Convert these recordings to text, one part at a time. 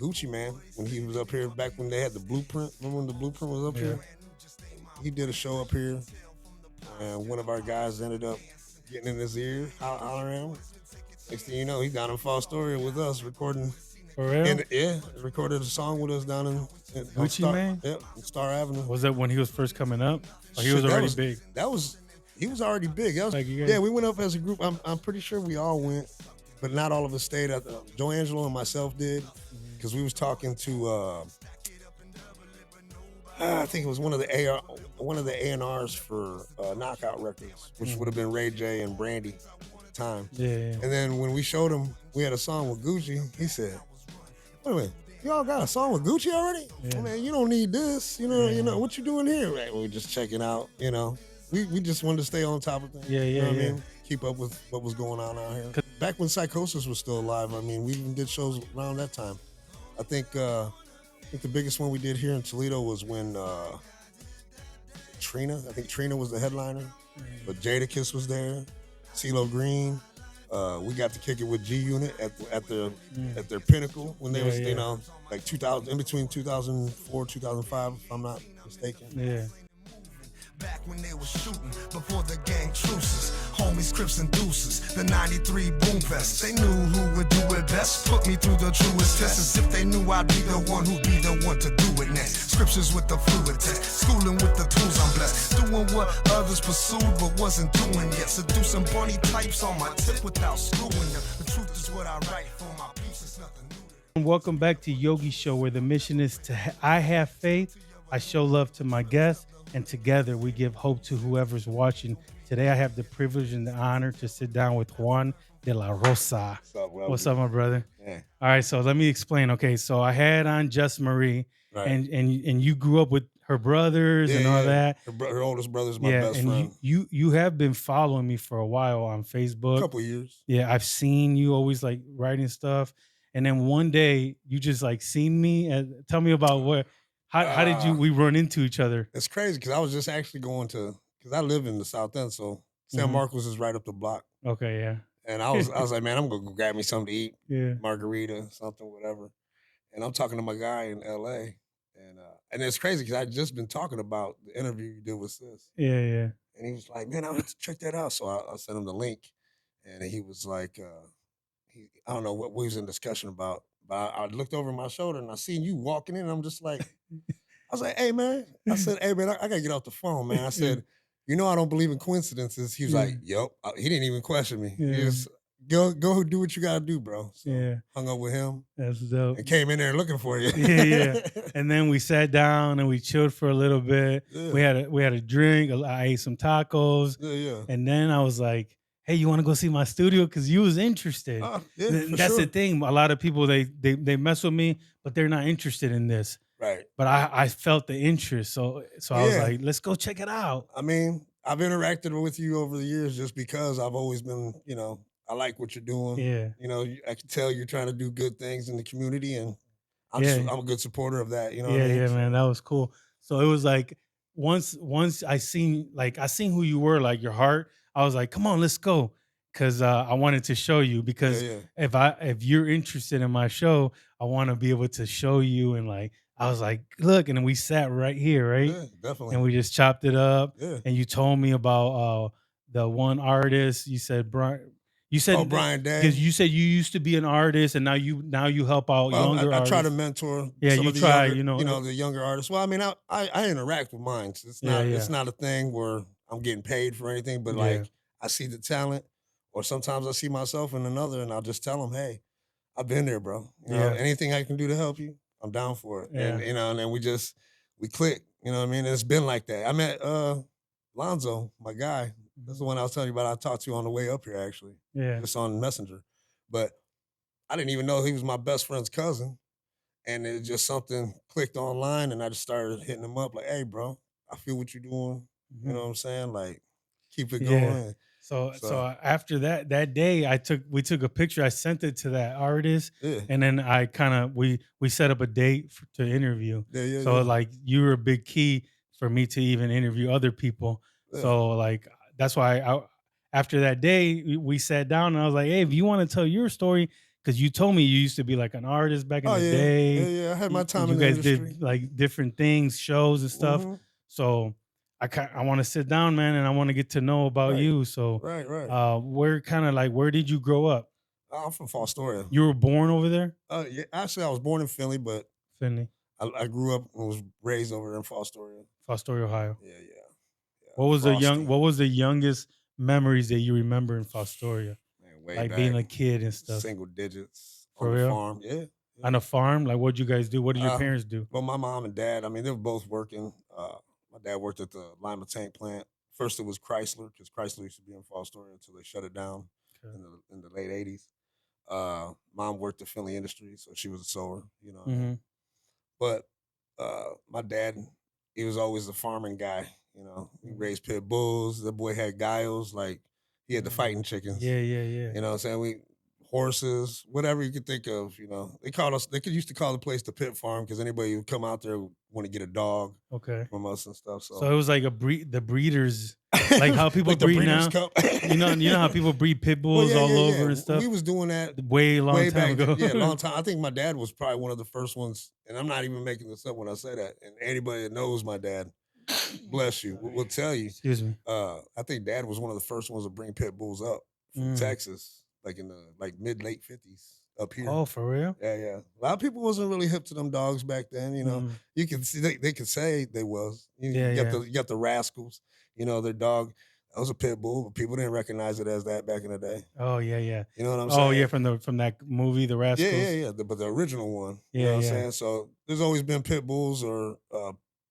Gucci Man when he was up here back when they had the Blueprint. Remember when the Blueprint was up Yeah. here? He did a show up here, and one of our guys ended up getting in his ear, hollering at him. Next thing you know, he's down in Fostoria with us recording. For real? And yeah, recorded a song with us down on Gucci Star, Man? yep, on Star Avenue. Was that when he was first coming up? Or he was Shit, already big? that was he was already big. That was, Like you yeah, guys? we went up as a group. I'm pretty sure we all went, but not all of us stayed. Joe Angelo and myself did because we was talking to I think it was one of the A&Rs for Knockout Records, which would have been Ray J and Brandy at the time. Yeah, yeah. And then when we showed him, we had a song with Gucci. He said, "Wait a minute, y'all got a song with Gucci already? Yeah. Oh, man, you don't need this. You know, Yeah. what you doing here? Right? We're just checking out. We just wanted to stay on top of things. Yeah, You yeah, know what yeah. I mean? Keep up with what was going on out here. Back when Psychosis was still alive, I mean, we even did shows around that time. I think the biggest one we did here in Toledo was when Trina. I think Trina was the headliner, but Jadakiss was there. CeeLo Green. We got to kick it with G Unit at their pinnacle when they Yeah, was yeah. like 2000 in between 2004 2005 if I'm not mistaken. Yeah. Back when they was shooting, before the gang truces, homies, Crips, and Deuces, the 93 boom vests. They knew who would do it best, put me through the truest test, as if they knew I'd be the one who'd be the one to do it next. Scriptures with the fluid text, schooling with the tools I'm blessed, doing what others pursued but wasn't doing yet, seducing bunny types on my tip without screwing them. The truth is what I write for my peace, it's nothing new. And welcome back to Yogi Show, where the mission is I have faith, I show love to my guests, and together we give hope to whoever's watching. Today I have the privilege and the honor to sit down with Juan DeLaRosa. What's up, my brother? Yeah. All right, so let me explain. Okay, so I had on Just Marie, Right. and you grew up with her brothers and all that. Her oldest brother's my Yeah, best and friend. you have been following me for a while on Facebook. A couple years. Yeah, I've seen you always like writing stuff, and then one day you just like seen me. And tell me about how did we run into each other? It's crazy because I was just actually going to because I live in the South End, so San Mhm. Marcos is right up the block. Okay, yeah, And I was like, man, I'm gonna go grab me something to eat, yeah, margarita, something, whatever. And I'm talking to my guy in LA, and it's crazy because I just been talking about the interview you did with Sis, yeah, yeah. and he was like, man, I have to check that out. So I sent him the link, and he was like, I don't know what we was in discussion about, but I looked over my shoulder and I seen you walking in, and I'm just like, I was like, hey man, I said, hey man, I gotta get off the phone, man. I said, I don't believe in coincidences. He was like, yep. He didn't even question me. Yeah. He just go do what you gotta do, bro. So Yeah. hung up with him That's dope. and came in there looking for you. Yeah, yeah. And then we sat down and we chilled for a little bit. Yeah. We had a drink. I ate some tacos, yeah. and then I was like, "Hey, you want to go see my studio?" Because you was interested. Yeah, And for that's sure. the thing. A lot of people they mess with me, but they're not interested in this. Right. But I felt the interest, so I was Yeah. like, let's go check it out. I mean, I've interacted with you over the years just because I've always been, I like what you're doing. Yeah, I can tell you're trying to do good things in the community, and I'm Yeah. I'm a good supporter of that. You know yeah, what I mean? yeah, man, that was cool. So it was like once I seen who you were, like your heart. I was like, come on, let's go, because I wanted to show you. Because Yeah. if you're interested in my show, I want to be able to show you. And like I was like, look, and then we sat right here, right? Yeah, definitely. And we just chopped it up. Yeah. And you told me about the one artist. You said Brian. You said Brian Day. because you said you used to be an artist, and now you help out Well, younger I artists. try to mentor. Yeah, some you of the try, younger, the younger artists. Well, I mean, I interact with mine. It's not Yeah, it's yeah. not a thing where I'm getting paid for anything, but Yeah. like I see the talent, or sometimes I see myself in another, and I'll just tell them, hey, I've been there, bro. Yeah. Anything I can do to help you, I'm down for it. Yeah. And then we click. You know what I mean? And it's been like that. I met Lonzo, my guy. That's the one I was telling you about. I talked to on the way up here, actually, Yeah. just on Messenger. But I didn't even know he was my best friend's cousin. And it just something clicked online, and I just started hitting him up like, hey, bro, I feel what you're doing. You know what I'm saying? Like, keep it Yeah. going. So So- after that day, we took a picture. I sent it to that artist, Yeah. and then I kind of we set up a date to interview. Yeah. So like you were a big key for me to even interview other people. Yeah. So like that's why after that day we sat down and I was like, hey, if you want to tell your story, because you told me you used to be like an artist back in Oh the yeah, day. yeah. I had my time You in the guys industry. did like different things, shows and stuff. Mhm. So I want to sit down, man, and I want to get to know about Right. you. So Right. where did you grow up? I'm from Fostoria. You were born over there, Yeah, actually, I was born in Philly, but Finley, I grew up and was raised over there in Fostoria. Fostoria, Ohio. Yeah. What was Frosty. the youngest memories that you remember in Fostoria? Man, way Like back, being a kid and stuff. single digits For on the real? farm. Yeah. On a farm? Like what'd you guys do? What did your Uh, parents do? Well, my mom and dad, I mean, they were both working. My dad worked at the Lima tank plant. First, it was Chrysler because Chrysler used to be in Fostoria until they shut it down Okay. in the late '80s. Mom worked at Finley Industries, so she was a sewer, you know. Mhm. But my dad, he was always a farming guy. You know, he Mhm. raised pit bulls. The boy had gyos, like he had the Mm. fighting chickens. Yeah. You know what I'm saying? Horses, whatever you could think of, you know. They could used to call the place the pit farm because anybody who come out there would want to get a dog Okay. from us and stuff. So it was like the breeders, like how people like the breed Breeders' now. Cup. You know how people breed pit Well, bulls all over and stuff. We was doing that Way long way time back. ago. Yeah, long time. I think my dad was probably one of the first ones, and I'm not even making this up when I say that. And anybody that knows my dad, bless you, will tell you. Excuse me. I think dad was one of the first ones to bring pit bulls up from Mm. Texas, like in the mid late 50s up here. Oh, for real? Yeah. A lot of people wasn't really hip to them dogs back then. You know, Mm. you can see they could say they was. You Yeah. got the rascals. You know, their dog. That was a pit bull, but people didn't recognize it as that back in the day. Oh yeah. You know what I'm saying? Oh yeah, from that movie, The Rascals. Yeah. But the original one. You Yeah, know what I'm yeah. saying? So there's always been pit bulls or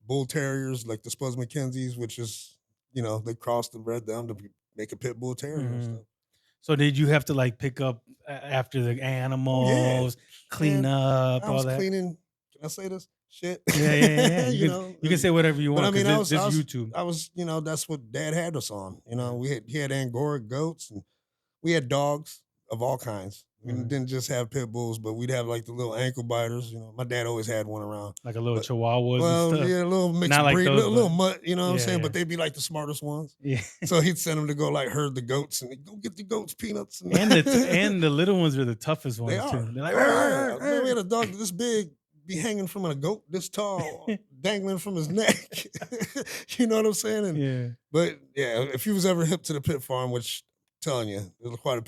bull terriers like the Spuds McKenzies, which is, you know, they crossed and bred them to make a pit bull terrier and Mhm. stuff. So did you have to like pick up after the animals, clean Man, up, I all was that? cleaning. Can I say this? Shit. Yeah. you You can say whatever you But want. I mean, This YouTube. I was, you know, that's what Dad had us on. You know, he had Angora goats, and we had dogs of all kinds. We Mhm. didn't just have pit bulls, but we'd have like the little ankle biters. You know, my dad always had one around. Like a little But- Chihuahuas Well, and stuff. yeah, a little mixed Not like breed, those, little but- mutt. You know what I'm Yeah, saying? yeah. But they'd be like the smartest ones. Yeah. So he'd send them to go like herd the goats and go get the goats peanuts. and the little ones are the toughest ones They are. too. They're like, Yeah. "Arr, Man, we had arr." a dog this big be hanging from a goat this tall, dangling from his neck. You know what I'm saying? And, Yeah. But yeah, if you was ever hip to the pit farm, which I'm telling you, there's quite a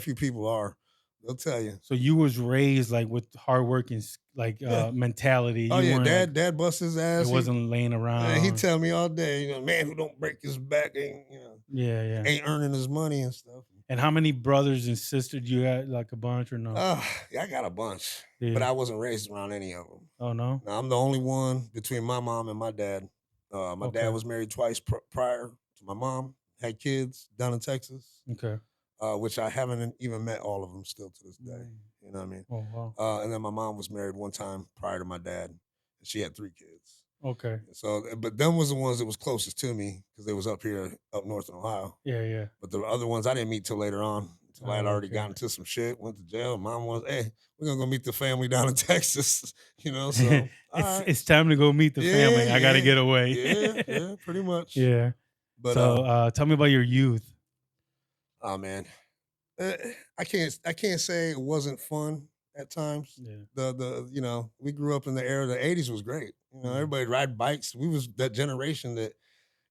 few people are, they'll tell you. So you was raised like with hard working Yeah. mentality. Oh You yeah, weren't, dad bust his ass. It wasn't laying around. He tell me all day, you know, man who don't break his back Yeah. ain't earning his money and stuff. And how many brothers and sisters do you have? Like a bunch or no? Yeah, I got a bunch, Yeah. but I wasn't raised around any of them. Oh no. Now, I'm the only one between my mom and my dad. My Okay. dad was married twice prior to my mom, had kids down in Texas, Okay. which I haven't even met all of them still to this day. Mm. You know what I mean? Oh wow. And then my mom was married one time prior to my dad, and she had 3 kids. Okay. So, but them was the ones that was closest to me because they was up here, up north in Ohio. Yeah. But the other ones I didn't meet till later on. Until I had Oh, already okay. gotten into some shit, went to jail. Mom was, hey, we're gonna go meet the family down in Texas. You know, so all right. It's time to go meet the family. I gotta Yeah. get away. yeah, pretty much. Yeah. But So tell me about your youth. oh man, I can't say it wasn't fun at times. Yeah. The you know, we grew up in the era. The '80s was great. You know, everybody ride bikes. We was that generation that,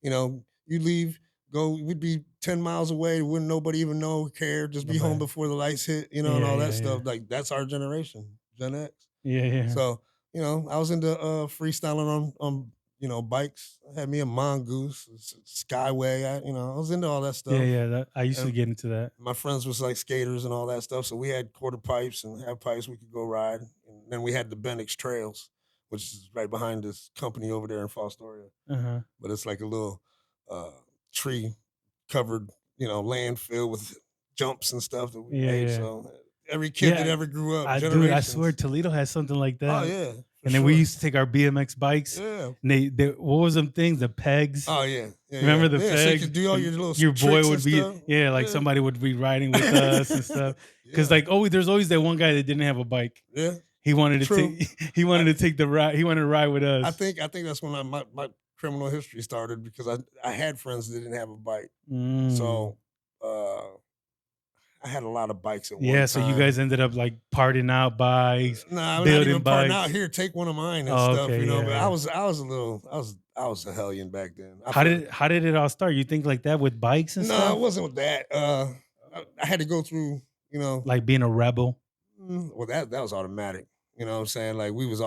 you know, you leave, we'd be 10 miles away, wouldn't nobody even know, care, just be home Nobody. before the lights hit, you know, and all that Yeah. stuff. Like that's our generation, Gen X. Yeah. So, you know, I was into freestyling on you know, bikes. I had me a Mongoose, Skyway. I was into all that stuff. Yeah. I used to And- get into that. My friends was like skaters and all that stuff. So we had quarter pipes and half pipes we could go ride. And then we had the Bendix Trails, which is right behind this company over there in Fostoria. Uh-huh. But it's like a little tree covered, you know, land filled with jumps and stuff that we made. Yeah. So every kid Yeah, that ever grew up, I generations. swear Toledo has something like that. Oh yeah. And then we used to take our BMX bikes. Yeah. And they what was them things? The pegs. Oh yeah. Remember the So you pegs? could do all your little Your boy tricks would and be stuff. like somebody would be riding with us and stuff. Because Yeah. like there's always that one guy that didn't have a bike. Yeah. He wanted to True. take the ride. He wanted to ride with us. I think that's when my criminal history started because I had friends that didn't have a bike. Mm. So I had a lot of bikes at one Yeah, time. so you guys ended up like parting out bikes, Nah, I'm not building even parting bikes. out here. Take one of mine and Oh, stuff, okay, you know. yeah, But yeah. I was a hellion back then. How did it all start? You think like that with bikes and No, stuff? it wasn't with that. I had to go through, you know, Like being a rebel? well that was automatic. You know what I'm saying? Like we was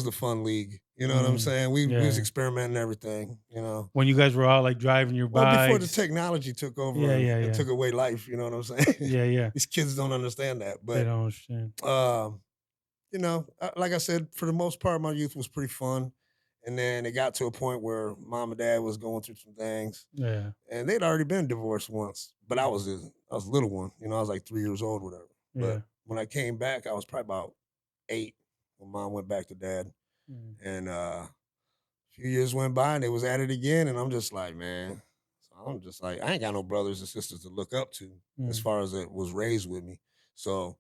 the fun league. You know what I'm saying? We was Yeah. experimenting everything, you know. When you guys were all like driving your Well, before the bikes. technology took over Yeah, and, yeah, yeah. took away life, you know what I'm saying? Yeah, yeah. These kids don't understand that. They But don't understand. you know, like I said, for the most part, my youth was pretty fun. And then it got to a point where mom and dad was going through some things, Yeah. and they'd already been divorced once. But I was a little one, you know, I was like 3 years old, whatever. Yeah. But when I came back, I was probably about 8 when mom went back to dad, Mm. and a few years went by, and they was at it again, and I'm just like, man. So I'm just like, I ain't got no brothers and sisters to look up to as Mm. far as it was raised with me. So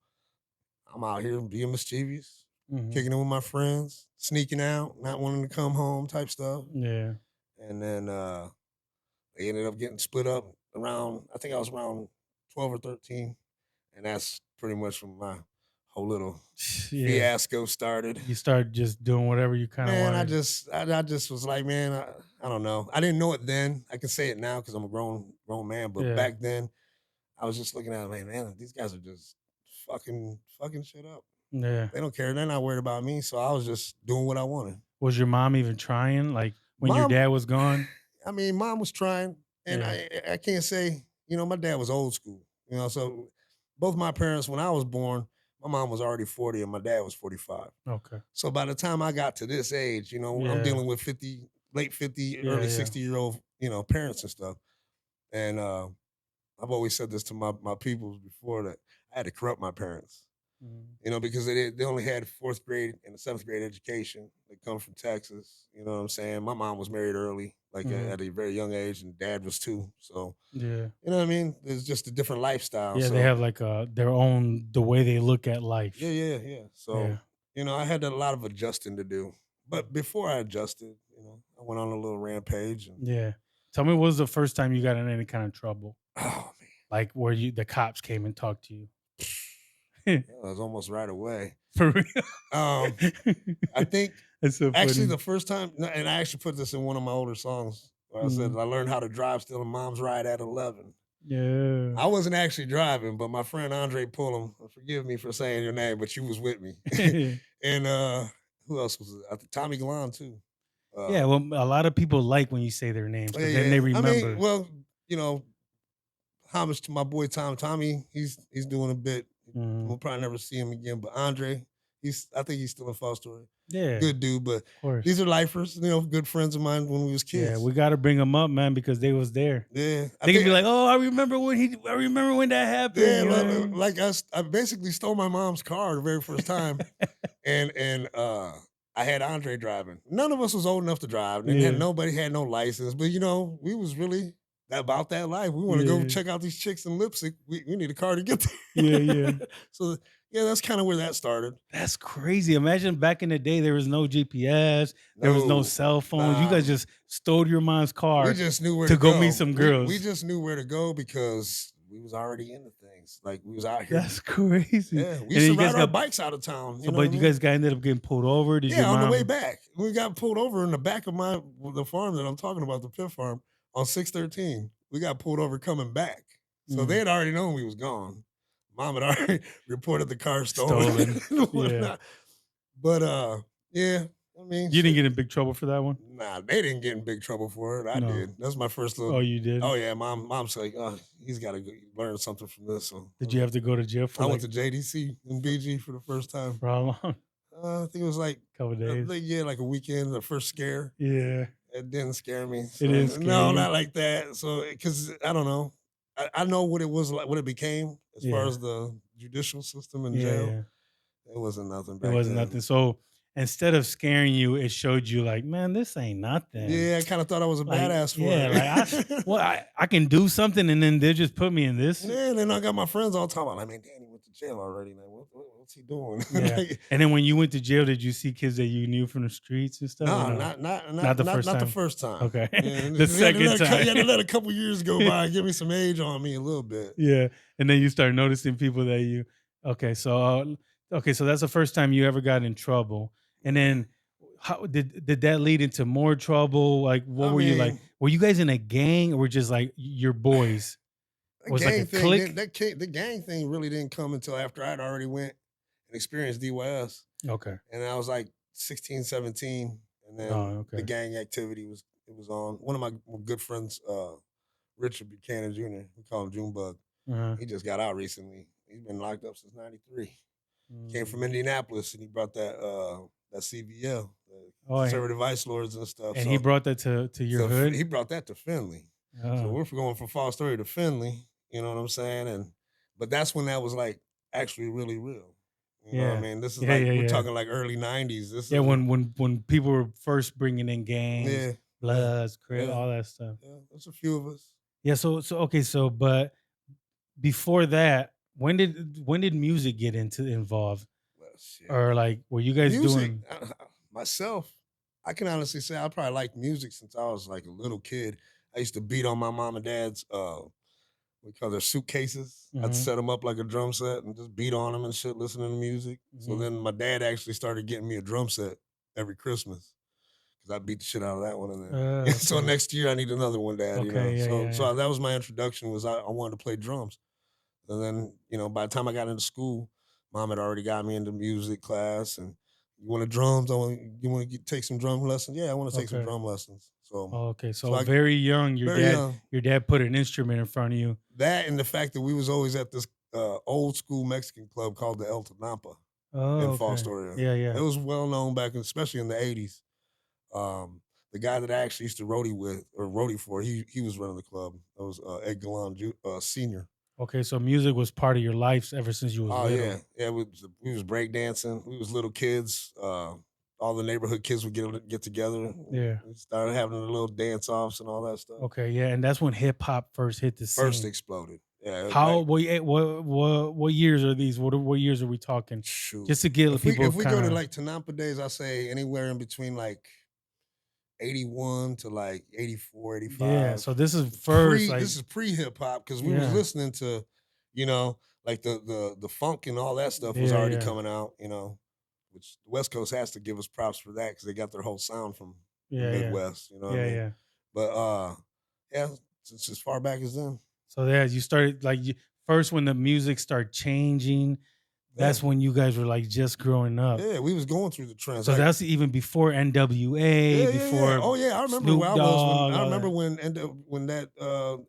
I'm out here being mischievous, Mhm. kicking it with my friends, sneaking out, not wanting to come home type stuff. Yeah. And then they ended up getting split up around, I think I was around 12 or 13. And that's pretty much when my whole little Yeah. fiasco started. You started just doing whatever you kind of Man, wanted. I just was like, man, I don't know. I didn't know it then. I can say it now because I'm a grown man. But Yeah. back then, I was just looking at it like, man, these guys are just fucking shit up. Yeah. They don't care. They're not worried about me. So I was just doing what I wanted. Was your mom even trying? Like when your Mom- dad was gone? I mean, mom was trying, and Yeah. I can't say, you know, my dad was old school. You know, so both my parents, when I was born, my mom was already 40 and my dad was 45. Okay. So by the time I got to this age, you know, I'm Yeah. dealing with late 50, Yeah, early yeah. 60-year-old, you know, parents and stuff. And I've always said this to my people before, that I had to corrupt my parents. Mm. You know, because they only had 4th grade and a 7th grade education. They come from Texas. You know what I'm saying? My mom was married early, like Mhm. at a very young age, and dad was too. So, Yeah. you know what I mean? It's just a different lifestyle. Yeah, so, they have like their own the way they look at life. yeah. So, Yeah. you know, I had a lot of adjusting to do. But before I adjusted, you know, I went on a little rampage. And, Yeah. Tell me, what was the first time you got in any kind of trouble? oh, man. Like where the cops came and talked to you? It was almost right away. For real? I think That's so funny. actually the first time, and I actually put this in one of my older songs, where I said, I learned how to drive still in mom's ride at 11. Yeah. I wasn't actually driving, but my friend Andre Pullum, forgive me for saying your name, but you was with me. And who else was it? I think Tommy Galan too. Yeah, well, a lot of people like when you say their names because then they remember. I mean, well, you know, homage to my boy Tommy. He's doing a bit. Mhm. We'll probably never see him again. But Andre, I think he's still in Fostoria. Yeah. Good dude, but Of course. these are lifers, you know, good friends of mine when we was kids. Yeah, we got to bring them up, man, because they was there. Yeah, They can be like, "Oh, I remember when that happened." yeah, you know what I mean? like I basically stole my mom's car the very first time, and I had Andre driving. None of us was old enough to drive. Yeah. Nobody had no license, but you know, we was really about that life. We want to go Yeah. check out these chicks in Lipstick. We need a car to get there. Yeah. So yeah, that's kind of where that started. That's crazy. Imagine back in the day, there was no GPS, there was no cell phones. You nah. guys just stole your mom's car. We just knew where to to go meet some girls. We just knew where to go because we was already into things. Like we was out here. That's crazy. Yeah, we And then used to ride our bikes out of town. So, but you guys ended up getting pulled over. Did your on mom? the way back, we got pulled over in the back of the farm that I'm talking about, the pit farm on 613. We got pulled over coming back, so they had already known we was gone. Mom had already reported the car stolen. Yeah. But yeah, I mean, You didn't get in big trouble for that one? Nah, they didn't get in big trouble for it. I No. did. That's my first little. Oh, you did? Oh yeah, mom's like, he's got to learn something from this. So Did you have to go to jail for I went to JDC in BG for the first time. for how long? I think it was like Couple days. like a weekend. The first scare. Yeah. It didn't scare me. It didn't scare No, you? not like that. So because I don't know, I know what it was like, what it became as far Yeah. as the judicial system in Yeah. jail. It wasn't nothing. It Back wasn't then. nothing. So instead of scaring you, it showed you like, man, this ain't nothing. Yeah, I kind of thought I was a Like, badass for yeah, it. like I can do something, and then they just put me in this. Yeah, and then I got my friends all talking about, like, man, Danny went to jail already. Like, what's he doing? Yeah. Like, And then when you went to jail, did you see kids that you knew from the streets and stuff? no, No? not the first not the time? first time. Okay. Yeah, The second time. You had to let a couple years go by and give me some age on me a little bit. Yeah. And then you start noticing people that you, okay. So that's the first time you ever got in trouble. And then how did that lead into more trouble? Like, what I were you like? mean, Were you guys in a gang or were just like your boys? the Was it like gang a thing, clique? the gang thing really didn't come until after I'd already went and experienced DYS. Okay. And I was like 16, 17. And then Oh, the okay. gang activity was on. One of my good friends, Richard Buchanan Jr., we call him Junebug. Uh-huh. He just got out recently. He's been locked up since 93. Came Mm. from Indianapolis and he brought that CVL, Oh, and, conservative vice lords and stuff. and So, he brought that to your hood? he brought that to Findlay. So Oh, we're going from Fostoria to Findlay, you know what I'm saying? But that's when that was like actually really real. You know what I yeah. mean? This is Yeah, like yeah, we're yeah. talking like early 90s. This Yeah, is when people were first bringing in gangs, yeah, Bloods, Crip, yeah, all that stuff. yeah. There's a few of us. Yeah, so but before that, when did music get involved? Well, shit. Or like were you guys Music, doing myself, I can honestly say I probably liked music since I was like a little kid. I used to beat on my mom and dad's we call their suitcases. I'd Mhm, set them up like a drum set and just beat on them and shit, listening to music. So mhm. then my dad actually started getting me a drum set every Christmas because I beat the shit out of that one. And then so Okay. next year I need another one, Dad. You know, Okay, yeah. so that was my introduction. Was I wanted to play drums, and then by the time I got into school, Mom had already got me into music class. And you want to drums? You want to take some drum lessons? Yeah, I want to take some Okay. drum lessons. So Okay. so So I very young, very young. your dad put an instrument in front of you. That and the fact that we was always at this old school Mexican club called the El Tenampa Oh, in okay. Fostoria. Yeah, It yeah. was well known back, especially in the '80s. The guy that I actually used to roadie for, he was running the club. That was Ed Galan Senior. Okay, so music was part of your life ever since you was Oh yeah, little. yeah. We was breakdancing. We was little kids. All the neighborhood kids would get together. Yeah. We started having the little dance offs and all that stuff. Okay, yeah, and that's when hip hop first hit the First scene. exploded. Yeah, How like what years are these? What years are we talking? shoot. Just to get people If we go to kind of like Tanampa days, I say anywhere in between like 81 to like 84, yeah. 85. So this is first like This is pre hip hop because we was yeah, listening to, like the funk and all that stuff was already yeah, coming out, which the West Coast has to give us props for that because they got their whole sound from the yeah, yeah, Midwest, you know what I yeah, mean? yeah. But yeah, since as far back as then. So yeah, you started like first when the music started changing. Yeah. That's when you guys were like just growing up. Yeah, we was going through the trends. So Like, that's even before NWA, before Oh yeah, I remember Snoop where I was Dogg. when all that. when that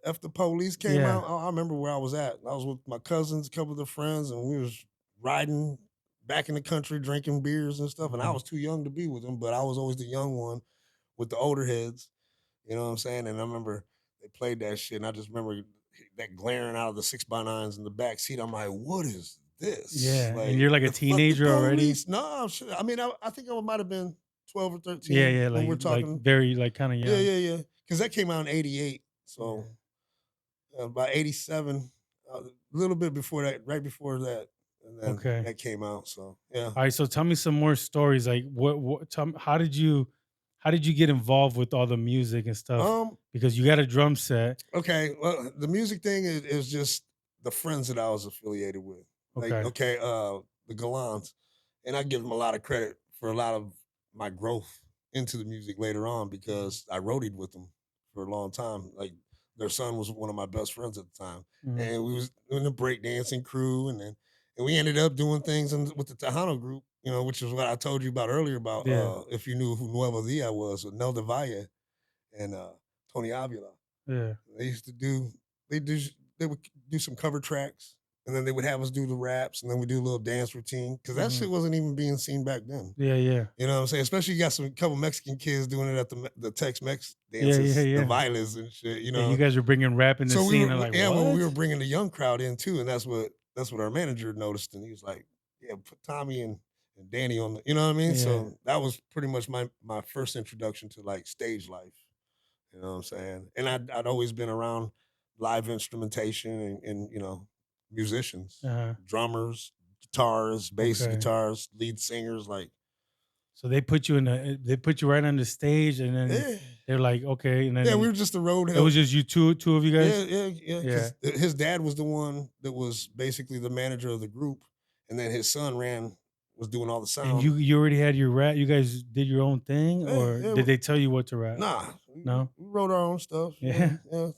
F the Police came Yeah. out. I remember where I was at. I was with my cousins, a couple of their friends, and we was riding back in the country, drinking beers and stuff. And I Mhm. was too young to be with them, but I was always the young one with the older heads. You know what I'm saying? And I remember they played that shit, and I just remember that glaring out of the 6x9s in the back seat. I'm like, what is this? Yeah, Like and you're like a the fuck the teenager already. police? No, shit. I mean, I think I might have been 12 or 13 Yeah, yeah, when we're like talking. very like kind of Yeah, young. yeah. Because that came out in '88, so by '87, a little bit before that, right before that, and then Okay. that came out. So yeah. All right, so tell me some more stories. Like, how did you get involved with all the music and stuff? Because you got a drum set. Okay. Well, the music thing is just the friends that I was affiliated with. Like, Okay. okay, the Galans, and I give them a lot of credit for a lot of my growth into the music later on because I roadied with them for a long time. Like their son was one of my best friends at the time, Mhm. and we was in the breakdancing crew, and we ended up doing things with the Tejano group, which is what I told you about earlier about Yeah. if you knew who Nuevo Dia was, with Nelda Valle and Tony Avila. Yeah. They used to do they would do some cover tracks, and then they would have us do the raps, and then we do a little dance routine because that Mhm. shit wasn't even being seen back then. Yeah, yeah. You know what I'm saying? Especially you got some couple Mexican kids doing it at the Tex-Mex Yeah, dances, yeah, the yeah. violas and shit. Yeah, you guys are bringing rap in the So scene. And like, well, we were what? bringing the young crowd in too, and that's what our manager noticed, and he was like, "Yeah, put Tommy and Danny on the," you know what I mean? Yeah. So that was pretty much my first introduction to like stage life. You know what I'm saying? And I'd always been around live instrumentation and musicians, Uh-huh. drummers, guitarists, bass Okay. guitarists, lead singers. Like, So they put you right on the stage, and then yeah, they're like, okay, and then yeah, we were just the road it help. was just you two of you guys. Yeah. Because his dad was the one that was basically the manager of the group, and then his son was doing all the sound. And you already had your rap. You guys did your own thing, or Yeah, did they tell you what to rap? Nah, No? we wrote our own stuff. Yeah.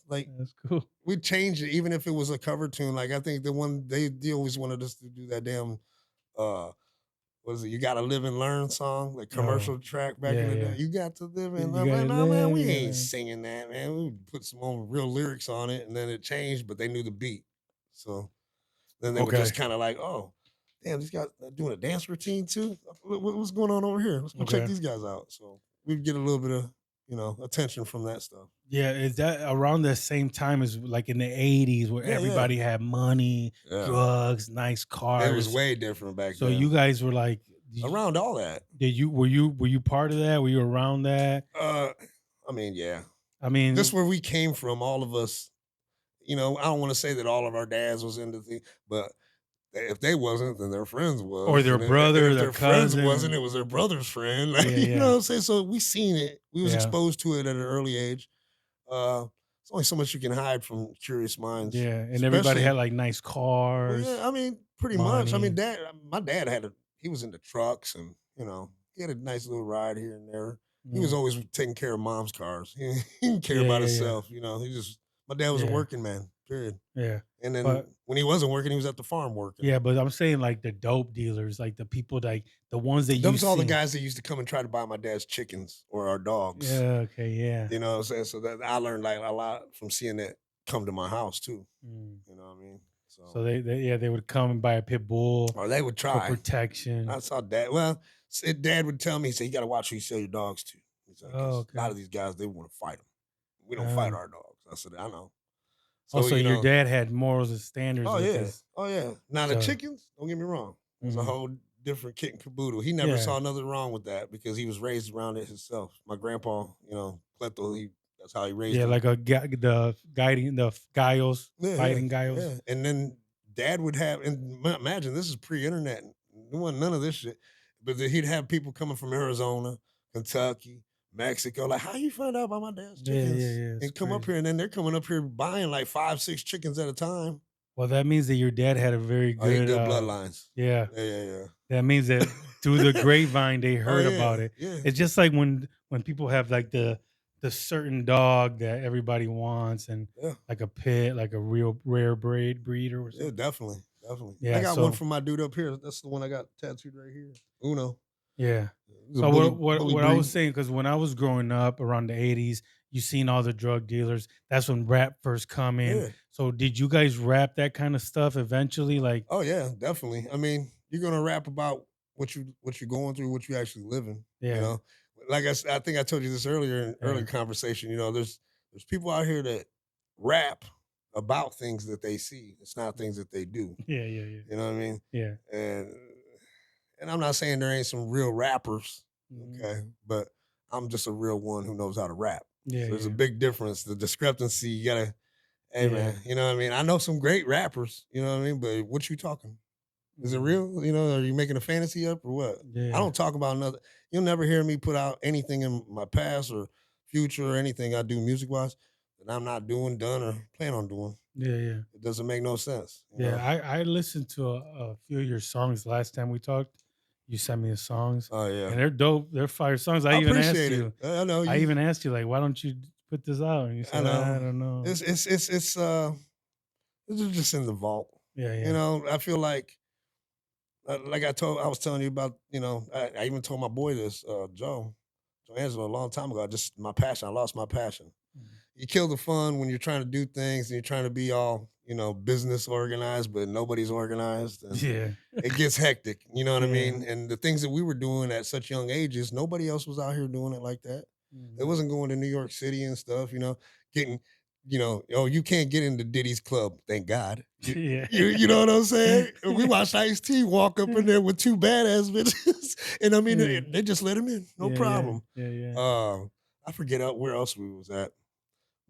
Like That's cool. we changed it, even if it was a cover tune. Like I think the one they always wanted us to do that damn what is it? You Gotta Live and Learn song, like commercial track back in the day. You got to live and learn. Like, no, man, we ain't singing that, man. We put some more real lyrics on it, and then it changed, but they knew the beat. So then they were just kind of like, oh, damn, these guys are doing a dance routine too. What's going on over here? Let's go check these guys out. So we'd get a little bit of attention from that stuff. Yeah, is that around the same time as like in the 80s where everybody had money, drugs, nice cars? It was way different back then. So you guys were like around all that. Were you part of that? Were you around that? I mean, yeah. I mean, this is where we came from, all of us. I don't want to say that all of our dads was into things, but if they wasn't, then their friends was, or their brother, or their friends wasn't. It was their brother's friend. Like, you know what I'm saying? So we seen it. We was exposed to it at an early age. It's only so much you can hide from curious minds. Yeah, and everybody had like nice cars. Well, yeah, I mean, pretty much. I mean, my dad he was into trucks, and he had a nice little ride here and there. He was always taking care of mom's cars. He didn't care about himself. My dad was a working man. Period. Yeah. And then when he wasn't working, he was at the farm working. Yeah, but I'm saying like the dope dealers, like the people like the ones that those all the guys that used to come and try to buy my dad's chickens or our dogs. Yeah, okay, yeah. You know what I'm saying? So that I learned like a lot from seeing that come to my house too. You know what I mean? So they would come and buy a PitBull. Or they would try for protection. I saw dad. Well, dad would tell me, he said, you got to watch who you sell your dogs to. Like, a lot of these guys, they want to fight them. We don't fight our dogs. I said, I know. So your dad had morals and standards. Oh yeah. Now the chickens, don't get me wrong, it was a whole different kit and caboodle. He never saw nothing wrong with that because he was raised around it himself. My grandpa, Cleto, that's how he raised him. Yeah, like the guiles, fighting guiles. Yeah. And then dad would have, and imagine this is pre-internet. There wasn't none of this shit. But he'd have people coming from Arizona, Kentucky, Mexico, like, how you find out about my dad's chickens? Yeah. And come up here, and then they're coming up here buying like 5-6 chickens at a time. Well, that means that your dad had a very good bloodlines. Yeah. Yeah. That means that through the grapevine they heard about it. Yeah. It's just like when people have like the certain dog that everybody wants, and like a pit, like a real rare breed or something. Yeah, definitely. Yeah, I got one from my dude up here. That's the one I got tattooed right here. Uno. Yeah. So what I was saying, because when I was growing up around the 80s, you seen all the drug dealers. That's when rap first come in. Yeah. So did you guys rap that kind of stuff eventually? Like, oh yeah, definitely. I mean, you're gonna rap about what you're going through, what you actually living. Yeah. Like I think I told you this earlier in earlier conversation. There's people out here that rap about things that they see. It's not things that they do. Yeah. You know what I mean? Yeah. And I'm not saying there ain't some real rappers, okay, but I'm just a real one who knows how to rap. Yeah. So there's a big difference. The discrepancy, you gotta, hey man, you know what I mean? I know some great rappers, you know what I mean? But what you talking? Is it real? Are you making a fantasy up or what? Yeah. I don't talk about nothing. You'll never hear me put out anything in my past or future or anything I do music-wise that I'm not doing, done, or plan on doing. Yeah. It doesn't make no sense. I listened to a few of your songs last time we talked. You sent me the songs. Oh yeah, and they're dope. They're fire songs. I even asked you. I know. I even asked you, like, why don't you put this out? And you said, I don't know. It's just in the vault. Yeah. I feel like I was telling you about. I even told my boy this, Joe Angelo, a long time ago. My passion. I lost my passion. You kill the fun when you're trying to do things and you're trying to be all, business organized, but nobody's organized. And it gets hectic. You know what I mean? And the things that we were doing at such young ages, nobody else was out here doing it like that. It wasn't going to New York City and stuff, getting, you can't get into Diddy's club, thank God. You know what I'm saying? We watched Ice-T walk up in there with 2 badass bitches. And I mean, they just let him in. No problem. Yeah. I forget where else we was at.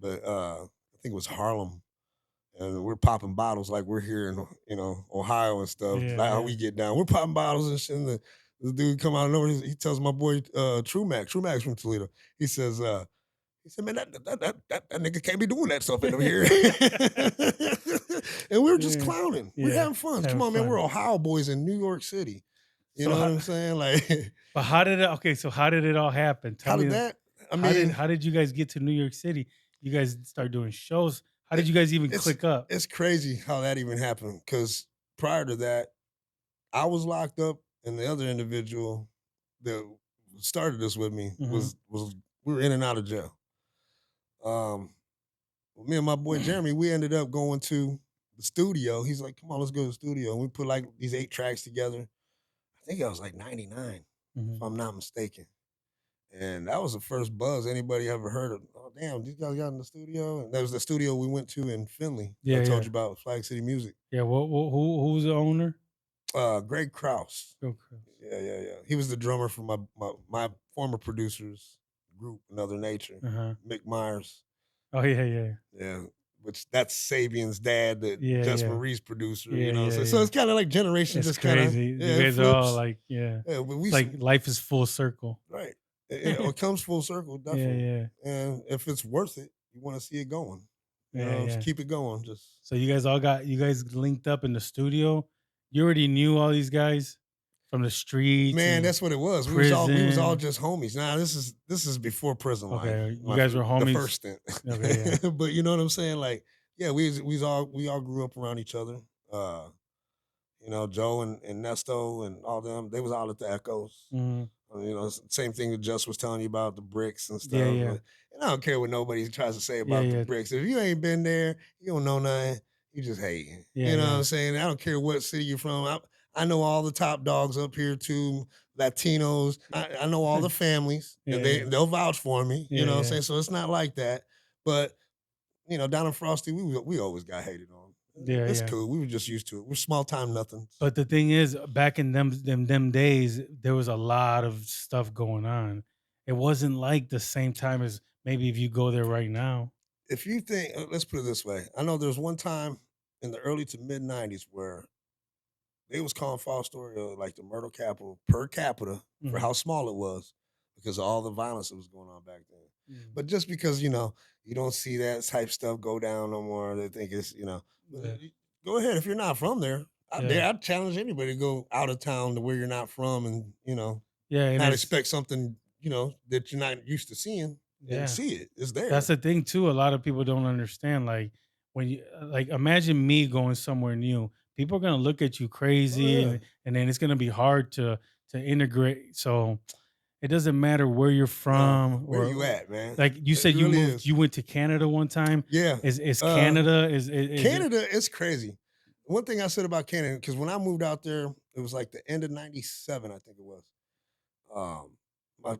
But I think it was Harlem. and we're popping bottles like we're here in Ohio and stuff. Yeah, Like how yeah. we get down, we're popping bottles and shit. And the dude come out of nowhere. He tells my boy True Max from Toledo. He says, man, that nigga can't be doing that stuff in over here. And we were just Yeah. clowning. We're Yeah, having fun. Come having on, man. fun. We're Ohio boys in New York City. You So know what how- I'm saying? Like, But how did it? Okay, so how did it all happen? Tell how me did that? I how mean, did you guys get to New York City? You guys start doing shows. How did you guys even click up? it's crazy how that even happened. Because prior to that, I was locked up, and the other individual that started this with me Mhm. was we were in and out of jail. Me and my boy Jeremy, we ended up going to the studio. He's like, "Come on, let's go to the studio." And we put like these 8 tracks together. I think I was like 99, Mhm. if I'm not mistaken. And that was the first buzz anybody ever heard of. Oh, damn, these guys got in the studio. And that was the studio we went to in Findlay. Yeah, I told yeah. you about Flag City Music. Yeah, who's the owner? Greg Krause. Okay. Yeah. He was the drummer for my former producer's group, Another Nature. Uh-huh. Mick Myers. Oh yeah. Yeah. Which that's Sabian's dad, that Yeah, Jess yeah. Marie's producer. Yeah, So it's kind of like generation It's just kind of crazy. You guys are all like, Yeah, but we it's like life is full circle. right. It comes full circle, definitely. Yeah. And if it's worth it, you want to see it going. Yeah. Just keep it going. Just So you guys linked up in the studio. You already knew all these guys from the streets. man, and- that's what it was. We was all prison. just homies. Now this is before prison life. Okay, you guys were The homies? first stint. Okay, yeah. But you know what I'm saying? Like, yeah, we all grew up around each other. Joe and Nesto and all them, they was all at the Echoes. Mhm. Same thing that Just was telling you about the bricks and stuff. Yeah. And I don't care what nobody tries to say about the Yeah. bricks. If you ain't been there, you don't know nothing. You just hating. Yeah, You know what yeah. I'm saying? I don't care what city you're from. I know all the top dogs up here too, Latinos. I know all the families, and Yeah. they'll vouch for me. You Yeah, know what I'm yeah. saying? So it's not like that. But down in Frosty, we always got hated on. Yeah, It's yeah. cool. We were just used to it. We're small time nothing. But the thing is, back in them days, there was a lot of stuff going on. It wasn't like the same time as maybe if you go there right now. If you think, let's put it this way, I know there's one time in the early to mid '90s where they was calling Fostoria like the murder capital per capita for Mhm. how small it was because of all the violence that was going on back then. Mhm. But just because you don't see that type stuff go down no more, they think it's Yeah. Go ahead if you're not from there. Yeah. I'd challenge anybody to go out of town to where you're not from and Yeah, and not it's- expect something that you're not used to seeing Yeah. and see it. It's there. That's the thing too. A lot of people don't understand. Like when you imagine me going somewhere new, people are gonna look at you crazy, yeah. and then it's gonna be hard to integrate. So it doesn't matter where you're from. Where or you at, man? Like you It said, you really moved. is. You went to Canada one time. Yeah. Is Canada is Canada is crazy. One thing I said about Canada, because when I moved out there, it was like the end of '97, I think it was.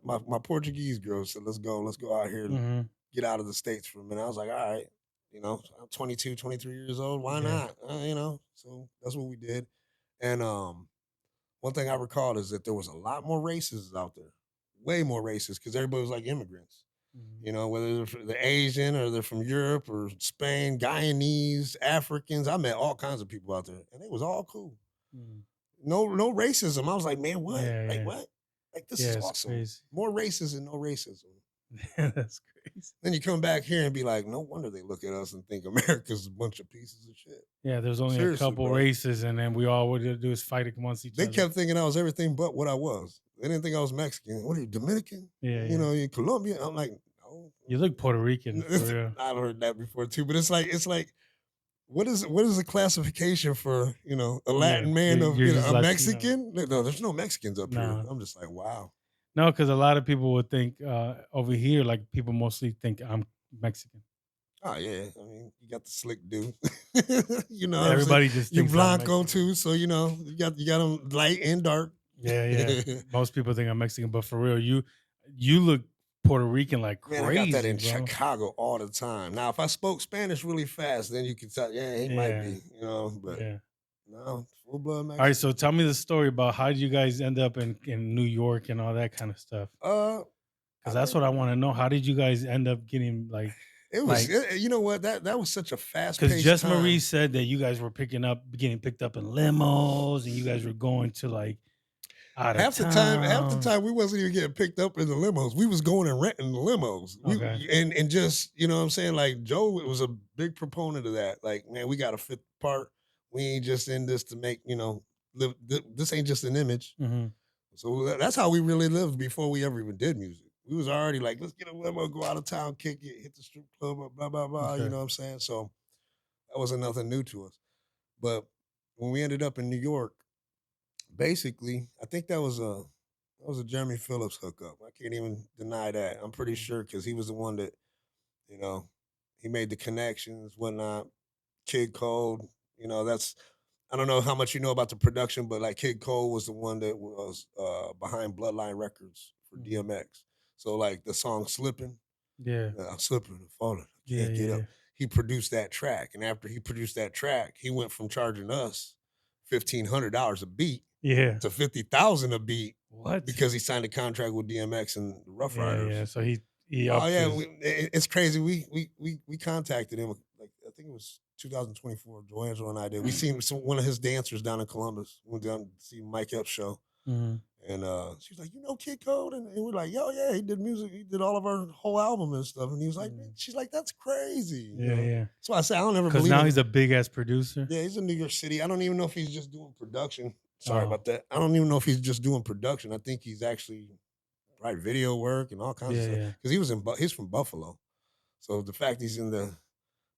My Portuguese girl said, let's go out here and Mhm. get out of the States for a minute. I was like, all right, I'm 22, 23 years old. Why Yeah. not? So that's what we did. And one thing I recalled is that there was a lot more races out there, way more races, because everybody was like immigrants. Mhm. Whether they're Asian or they're from Europe or Spain, Guyanese, Africans. I met all kinds of people out there, and they was all cool. Mhm. No racism. I was like, man, what? Yeah, Like yeah. what? Like this Yeah, is it's awesome. crazy. More races and no racism. That's crazy. Then you come back here and be like, no wonder they look at us and think America's a bunch of pieces of shit. Yeah, there's only Seriously, a couple bro. races, and then we all would do is fight amongst each They other. kept thinking I was everything but what I was. They didn't think I was Mexican. What are you, Dominican? Yeah, You Colombian? I'm like, no. You look Puerto Rican. For real. I've heard that before too, but it's like, what is the classification for a Latin man of you're just a Latino. Mexican? No, there's no Mexicans up here. No. I'm just like, wow. No, because a lot of people would think over here, like people mostly think I'm Mexican. Oh yeah, I mean you got the slick dude. what I'm saying? Everybody just you thinks I'm Blanco Mexican. too, so you got them light and dark. Yeah. Most people think I'm Mexican, but for real, you look Puerto Rican like crazy. Man, I got that in bro. Chicago all the time. Now, if I spoke Spanish really fast, then you could tell, yeah, he might be, but Yeah. no, full blood Mexican. All right, so tell me the story about how did you guys end up in New York and all that kind of stuff? Because that's what I want to know. How did you guys end up getting like? It was, you know what? That was such a fast Because paced Just time. Marie said that you guys were getting picked up in limos, and you guys were going to like out of Half the time we wasn't even getting picked up in the limos. We was going and renting the limos. Okay. And just, you know what I'm saying? Like Joe was a big proponent of that. Like, man, we gotta fit the part. We ain't just in this to make, this ain't just an image. Mm-hmm. So that's how we really lived before we ever even did music. We was already like, let's get a limo, go out of town, kick it, hit the strip club, blah, blah, blah. Okay. You know what I'm saying? So that wasn't nothing new to us. But when we ended up in New York, basically, I think that was a Jeremy Phillips hookup. I can't even deny that. I'm pretty sure because he was the one that, he made the connections, whatnot. Kid Cole, that's I don't know how much you know about the production, but like Kid Cole was the one that was behind Bloodline Records for DMX. So like the song "Slipping," Yeah. I'm slipping and falling, I Yeah. can't get Yeah. up. He produced that track, and after he produced that track, he went from charging us $1,500 a beat Yeah. to $50,000 a beat What? because he signed a contract with DMX and the Rough Riders. Yeah. So he Oh upped yeah, his- it's crazy. We contacted him. Like I think it was 2024. Joangelo and I did. We seen one of his dancers down in Columbus. We went down to see Mike Epps' show, Mhm. and she was like, Kid Code, and we're like, yo, yeah, he did music. He did all of our whole album and stuff. And he was like, she's like, that's crazy. Yeah. Yeah. So I said, I don't ever Because believe now it. he's a big ass producer. Yeah, he's in New York City. I don't even know if he's just doing production. Sorry Oh. about that. I don't even know if he's just doing production. I think he's actually probably video work and all kinds of stuff. Yeah. Because he's from Buffalo. So the fact he's in the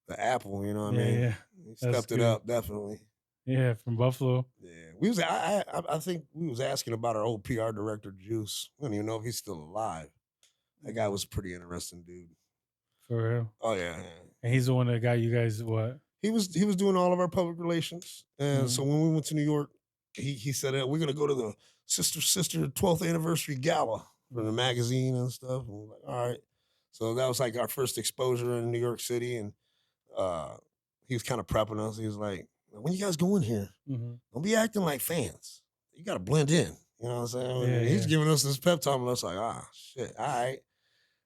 Apple, you know what I mean? Yeah. He That's stepped it good. up, definitely. Yeah. From Buffalo. Yeah. We was I think we was asking about our old PR director, Juice. I don't even know if he's still alive. That guy was a pretty interesting dude. For real. Oh yeah. And he's the one that got you guys what? He was doing all of our public relations. And so when we went to New York, he said, we're gonna go to the Sister 12th anniversary gala for the magazine and stuff. And we're like, all right. So that was like our first exposure in New York City. And he was kind of prepping us. He was like, when you guys go in here, don't be acting like fans. You gotta blend in. You know what I'm saying? Yeah, He's yeah. giving us this pep talk, and I was like, shit, all right.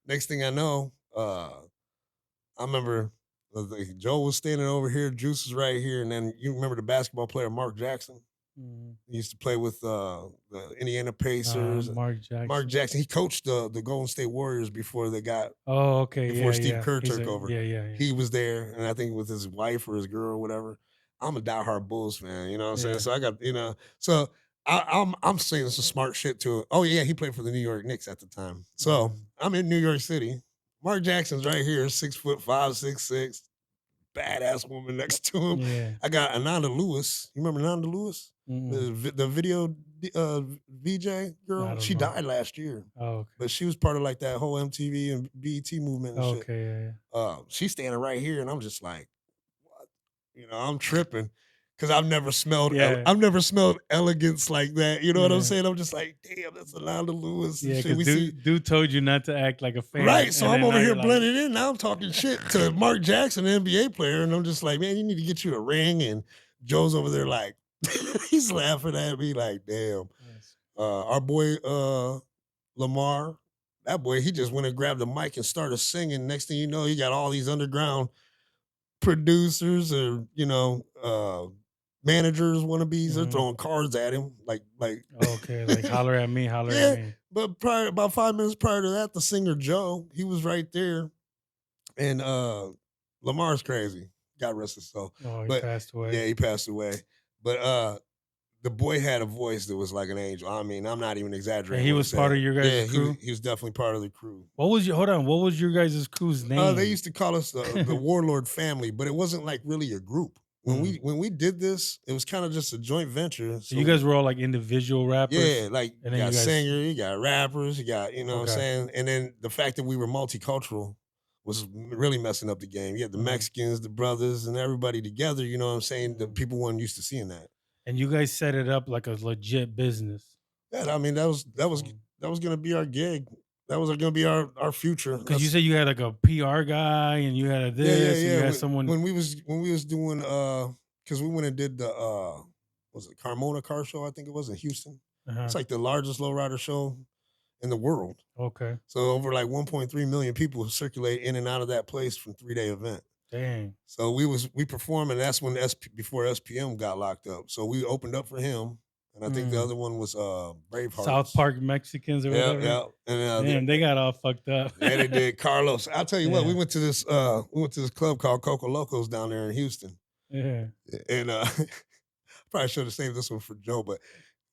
Next thing I know, I remember Joe was standing over here, Juice was right here, and then you remember the basketball player Mark Jackson? He used to play with the Indiana Pacers. Mark Jackson. Mark Jackson. He coached the Golden State Warriors before they got Oh, okay. before Yeah, Steve yeah. Kerr He's took a- over. Yeah, yeah, yeah. He was there, and I think with his wife or his girl or whatever. I'm a diehard Bulls fan, you know what I'm saying? Yeah. So I got, so I'm saying some smart shit to it. Oh yeah, he played for the New York Knicks at the time. So I'm in New York City. Mark Jackson's right here, 6'5", 6'6", badass woman next to him. Yeah. I got Ananda Lewis. You remember Ananda Lewis? The video VJ girl? I don't She know. died last year. Oh, okay. But she was part of like that whole MTV and BET movement and shit. Okay, yeah, yeah. She's standing right here, and I'm just like, what? I'm tripping because I've never smelled elegance like that. You know what I'm Yeah. saying? I'm just like, damn, that's Ananda Lewis. and Yeah, shit. because dude told you not to act like a fan. Right, so and I'm then over now here you're like- blending in. Now I'm talking shit to Mark Jackson, an NBA player, and I'm just like, man, you need to get you a ring. And Joe's over there like, he's laughing at me like, damn. Yes. Our boy Lamar, that boy, he just went and grabbed the mic and started singing. Next thing you know, he got all these underground producers or managers, wannabes. They're throwing cards at him like. Okay, like holler at me, holler Yeah. at me. But about 5 minutes prior to that, the singer Joe, he was right there, and Lamar's crazy. God rest his soul. Oh, he But, passed away. Yeah, he passed away. But the boy had a voice that was like an angel. I mean, I'm not even exaggerating. And he when I was say part it. of your guys' crew? He was definitely part of the crew. What was your guys' crew's name? They used to call us the Warlord family, but it wasn't like really a group. When we did this, it was kind of just a joint venture. So you guys were all like individual rappers? Yeah, like And you then got you guys- singers, you got rappers, you got, what I'm Okay. saying? And then the fact that we were multicultural was really messing up the game. You had the Mexicans, the brothers, and everybody together, you know what I'm saying? The people weren't used to seeing that. And you guys set it up like a legit business. Yeah, I mean, that was gonna be our gig. That was gonna be our future. Because you said you had like a PR guy and you had this and you had someone. When we was doing because we went and did the was it Carmona Car Show, I think it was in Houston. Uh-huh. It's like the largest lowrider show in the world. Okay. So over like 1.3 million people circulate in and out of that place from 3-day event. Dang. So we performed, and that's when before SPM got locked up. So we opened up for him, and I think the other one was Braveheart. South Park Mexicans or whatever. Yeah. And damn, they got all fucked up. yeah, they did. Carlos. I'll tell you what, we went to this club called Coco Locos down there in Houston. Yeah. And probably should have saved this one for Joe, but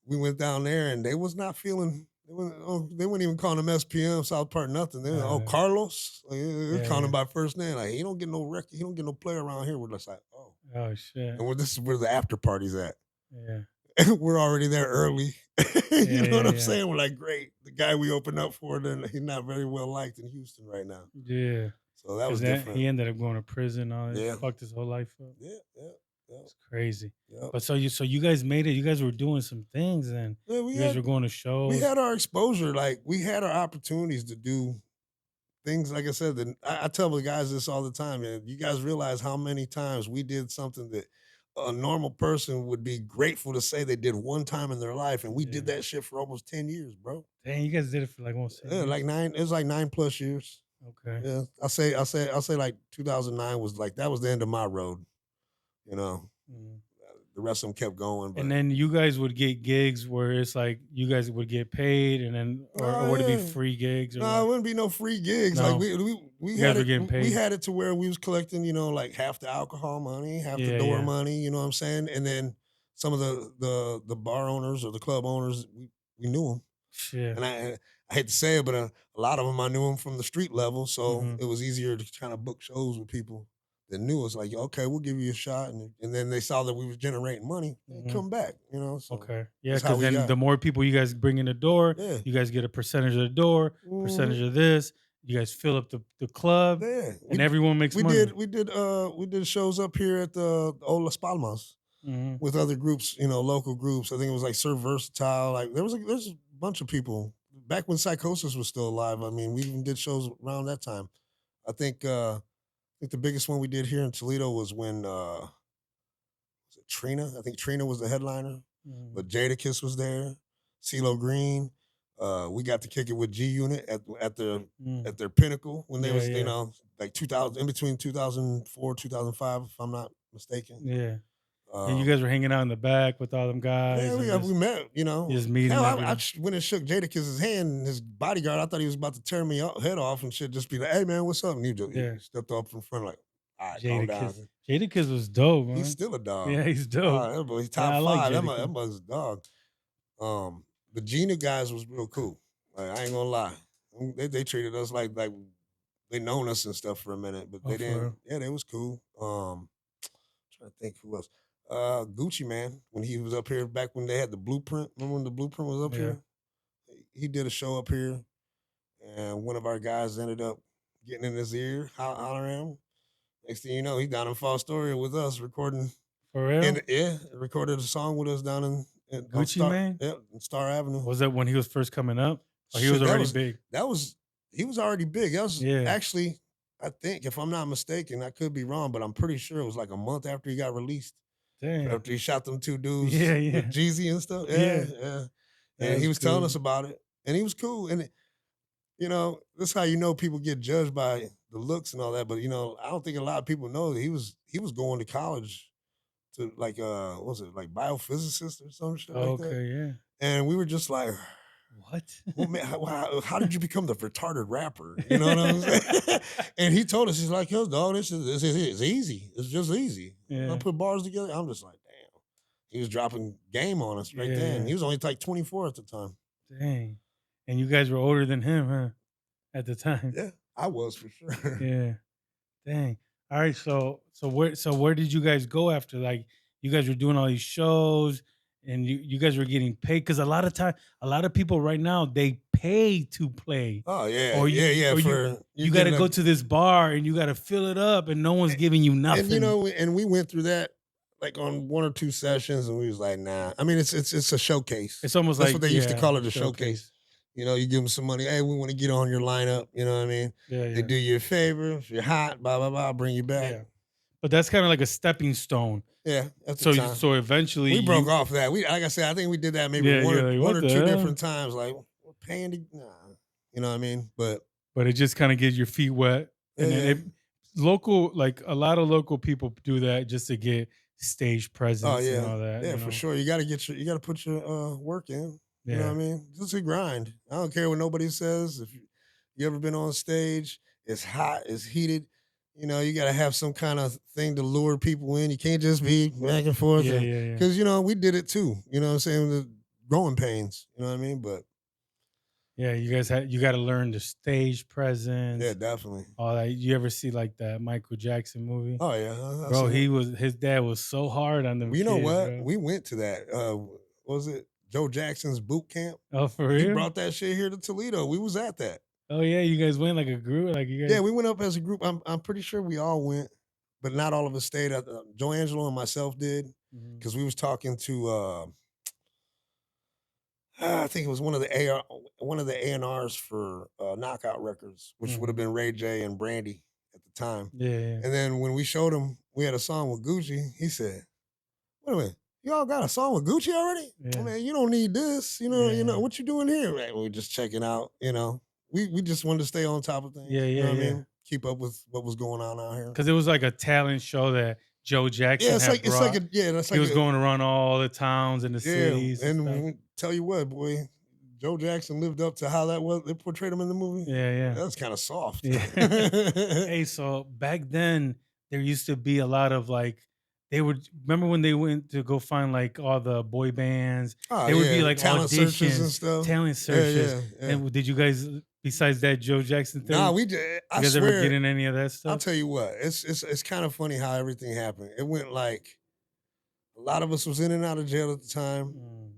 we went down there and they was not feeling. They weren't even calling him SPM, South Park, nothing. They were, Carlos. They're calling him by first name. Like, he don't get no record. He don't get no play around here. We're just like, oh shit. And this is where the after party's at. Yeah. And we're already there early. You know what I'm saying? We're like, great. The guy we opened up for, then he's not very well liked in Houston right now. Yeah. So that was different. He ended up going to prison. Fucked his whole life up. Yeah. It's crazy. Yep. But so you guys made it. You guys were doing some things, and you guys were going to shows. We had our exposure. Like, we had our opportunities to do things. Like I said, I tell the guys this all the time. Man, you guys realize how many times we did something that a normal person would be grateful to say they did one time in their life, and we did that shit for almost 10 years, bro. Dang, you guys did it for like almost 10 years. Like 9. It was like 9+ years. Okay. Yeah, I'll say like 2009 was like, that was the end of my road. You know, the rest of them kept going. But. And then you guys would get gigs where it's like you guys would get paid, and then or would it be free gigs? Or no, it wouldn't be no free gigs. No. Like we had it. We had it to where we was collecting, like half the alcohol money, half the door money. You know what I'm saying? And then some of the bar owners or the club owners, we knew them. Shit. And I hate to say it, but a lot of them I knew them from the street level, so it was easier to kind of book shows with people that knew us. Like, okay, we'll give you a shot, and then they saw that we was generating money, come back, So okay, yeah, because then the more people you guys bring in the door, you guys get a percentage of the door, percentage of this. You guys fill up the club, and everyone makes money. We did shows up here at the old Las Palmas with other groups, local groups. I think it was like Surf Versatile. Like there's a bunch of people back when Psychosis was still alive. I mean, we even did shows around that time. I think the biggest one we did here in Toledo was when was it Trina? I think Trina was the headliner, but Jadakiss was there, CeeLo Green. We got to kick it with G Unit at their pinnacle when they was like 2000, in between 2004 2005, if I'm not mistaken. Yeah. And you guys were hanging out in the back with all them guys. Yeah, we met, Just meeting. Hell, I went and shook Jadakiss's hand, and his bodyguard, I thought he was about to tear me head off and shit, just be like, hey, man, what's up? And he stepped up in front like, all right, calm down. Jadakiss was dope, man. He's still a dog. Yeah, he's dope. That boy, he's top 5. Like that was a dog. The Gina guys was real cool. Like, I ain't gonna lie. They treated us like they known us and stuff for a minute, but they didn't. Yeah, they was cool. Trying to think who else. Gucci Man, when he was up here back when they had the Blueprint. Remember when the Blueprint was up here? He did a show up here, and one of our guys ended up getting in his ear, hollering at him. Next thing you know, he down in Fostoria with us recording. For real? Recorded a song with us down in Gucci Man? Yeah, in Star Avenue. Was that when he was first coming up? Or he was already big? He was already big. That was actually, I think, if I'm not mistaken, I could be wrong, but I'm pretty sure it was like a month after he got released. Damn. After he shot them 2 dudes with Jeezy and stuff. Yeah. And he was telling us about it. And he was cool. And, that's how people get judged by the looks and all that. But, I don't think a lot of people know that he was going to college to like, what was it, like biophysicist or some shit like that. Okay, yeah. And we were just like, what? Well, man, how did you become the retarded rapper? You know what I'm saying? And he told us, he's like, yo, dog, this is easy. It's just easy. Yeah. I put bars together. I'm just like, damn. He was dropping game on us right then. He was only like 24 at the time. Dang. And you guys were older than him, huh? At the time. Yeah, I was for sure. Yeah. Dang. All right. So where did you guys go after? Like, you guys were doing all these shows. And you guys were getting paid, because a lot of people right now, they pay to play. Oh yeah, or you got to go to this bar and you got to fill it up, and no one's giving you nothing. And and we went through that like on 1 or 2 sessions, and we was like, nah. I mean, it's a showcase. It's almost that's like what they used to call it, a showcase. You give them some money. Hey, we want to get on your lineup. You know what I mean? Yeah. They do you a favor. If you're hot, blah blah blah, I'll bring you back. Yeah. But that's kind of like a stepping stone. Yeah. So eventually we broke off that. Like I said, I think we did that maybe one or 2 different times. Like, we're paying to, nah, you know what I mean? But it just kind of gets your feet wet, and then yeah. local, like a lot of local people do that just to get stage Oh presence and yeah, all that. yeah, for sure. You got to you got to put your work in. You know what Yeah. I mean? Just a grind. I don't care what nobody says. If you ever been on stage, it's hot, it's heated. You know, you got to have some kind of thing to lure people in. You can't just be back and forth. Yeah, yeah. Because you know we did it too. You know what I'm saying? The growing pains. You know what I mean? But Yeah, you got to learn the stage presence, yeah, definitely. all that. You ever see like that Michael Jackson movie? Oh yeah, I Bro, seen it. his dad was so hard on them Well, you know kids, what? bro. We went to that. What was it Joe Jackson's boot camp? Oh, for He real? brought that shit here to Toledo. We was at that. Oh yeah, you guys went like a group, like you guys. Yeah, we went up as a group. I'm pretty sure we all went, but not all of us stayed. Joe Angelo and myself did Mhm. because we was talking to. I think it was one of the A&Rs for Knockout Records, which would have Mhm. been Ray J and Brandy at the time. Yeah, yeah. And then when we showed him, we had a song with Gucci. He said, "Wait a minute, y'all got a song with Gucci already? Yeah. I mean, you don't need this. You know, Yeah. what you doing here? Man, we're just checking out. You know, we just wanted to stay on top of things. Yeah, You know yeah, what I yeah. mean? Keep up with what was going on out here. Because it was like a talent show that Joe Jackson Yeah, it's had like brought. that's He like was going around all the towns and the yeah. cities And and stuff. tell you what, boy, Joe Jackson lived up to how that was. They portrayed him in the movie. Yeah, yeah. That's kind of soft. Yeah. Hey, so back then there used to be a lot of like they would remember when they went to go find like all the boy bands. Oh, There would be yeah, like talent searches and auditions, stuff. talent Yeah, searches. yeah. And did you guys, besides that Joe Jackson thing, Nah, you we did. I guys ever get swear. in any of that I'll stuff? tell you what. It's kind of funny how everything happened. It went like a lot of us was in and out of jail at the time. Mm.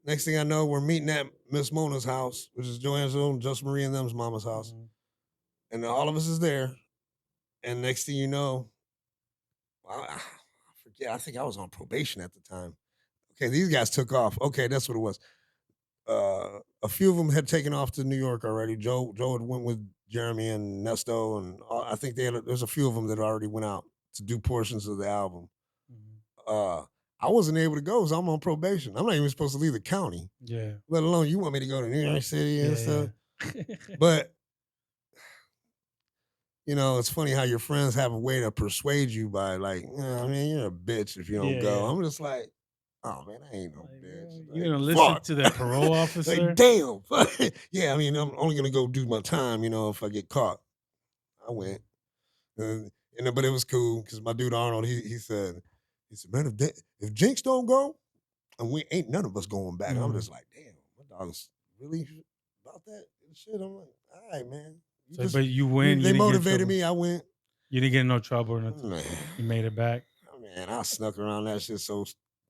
Next thing I know, we're meeting at Miss Mona's house, which is Joanne's and Just Marie and them's mama's house. Mhm. And all of us is there. And next thing you know, I forget. I think I was on probation at the time. Okay, these guys took off. Okay, that's what it was. A few of them had taken off to New York already. Joe had went with Jeremy and Nesto, and I think there's a few of them that already went out to do portions of the album. Mhm. I wasn't able to go because I'm on probation. I'm not even supposed to leave the county, Yeah. let alone you want me to go to New York City and stuff. Yeah. But you know, it's funny how your friends have a way to persuade you by like, I mean, you're a bitch if you don't Yeah, go. yeah. I'm just like, oh man, I ain't no Like, bitch. you're Like, gonna listen fuck. to that parole officer? Like, damn. Yeah, I mean, I'm only gonna go do my time, if I get caught. I went. But it was cool because my dude Arnold, he said, man, if Gynx don't go, and we ain't none of us going back. I'm just like, damn, my dog's really about that shit. I'm like, all right, man. But you win. They motivated me. I went. You didn't get in no trouble or nothing. Man, You made it back. man, I snuck around that shit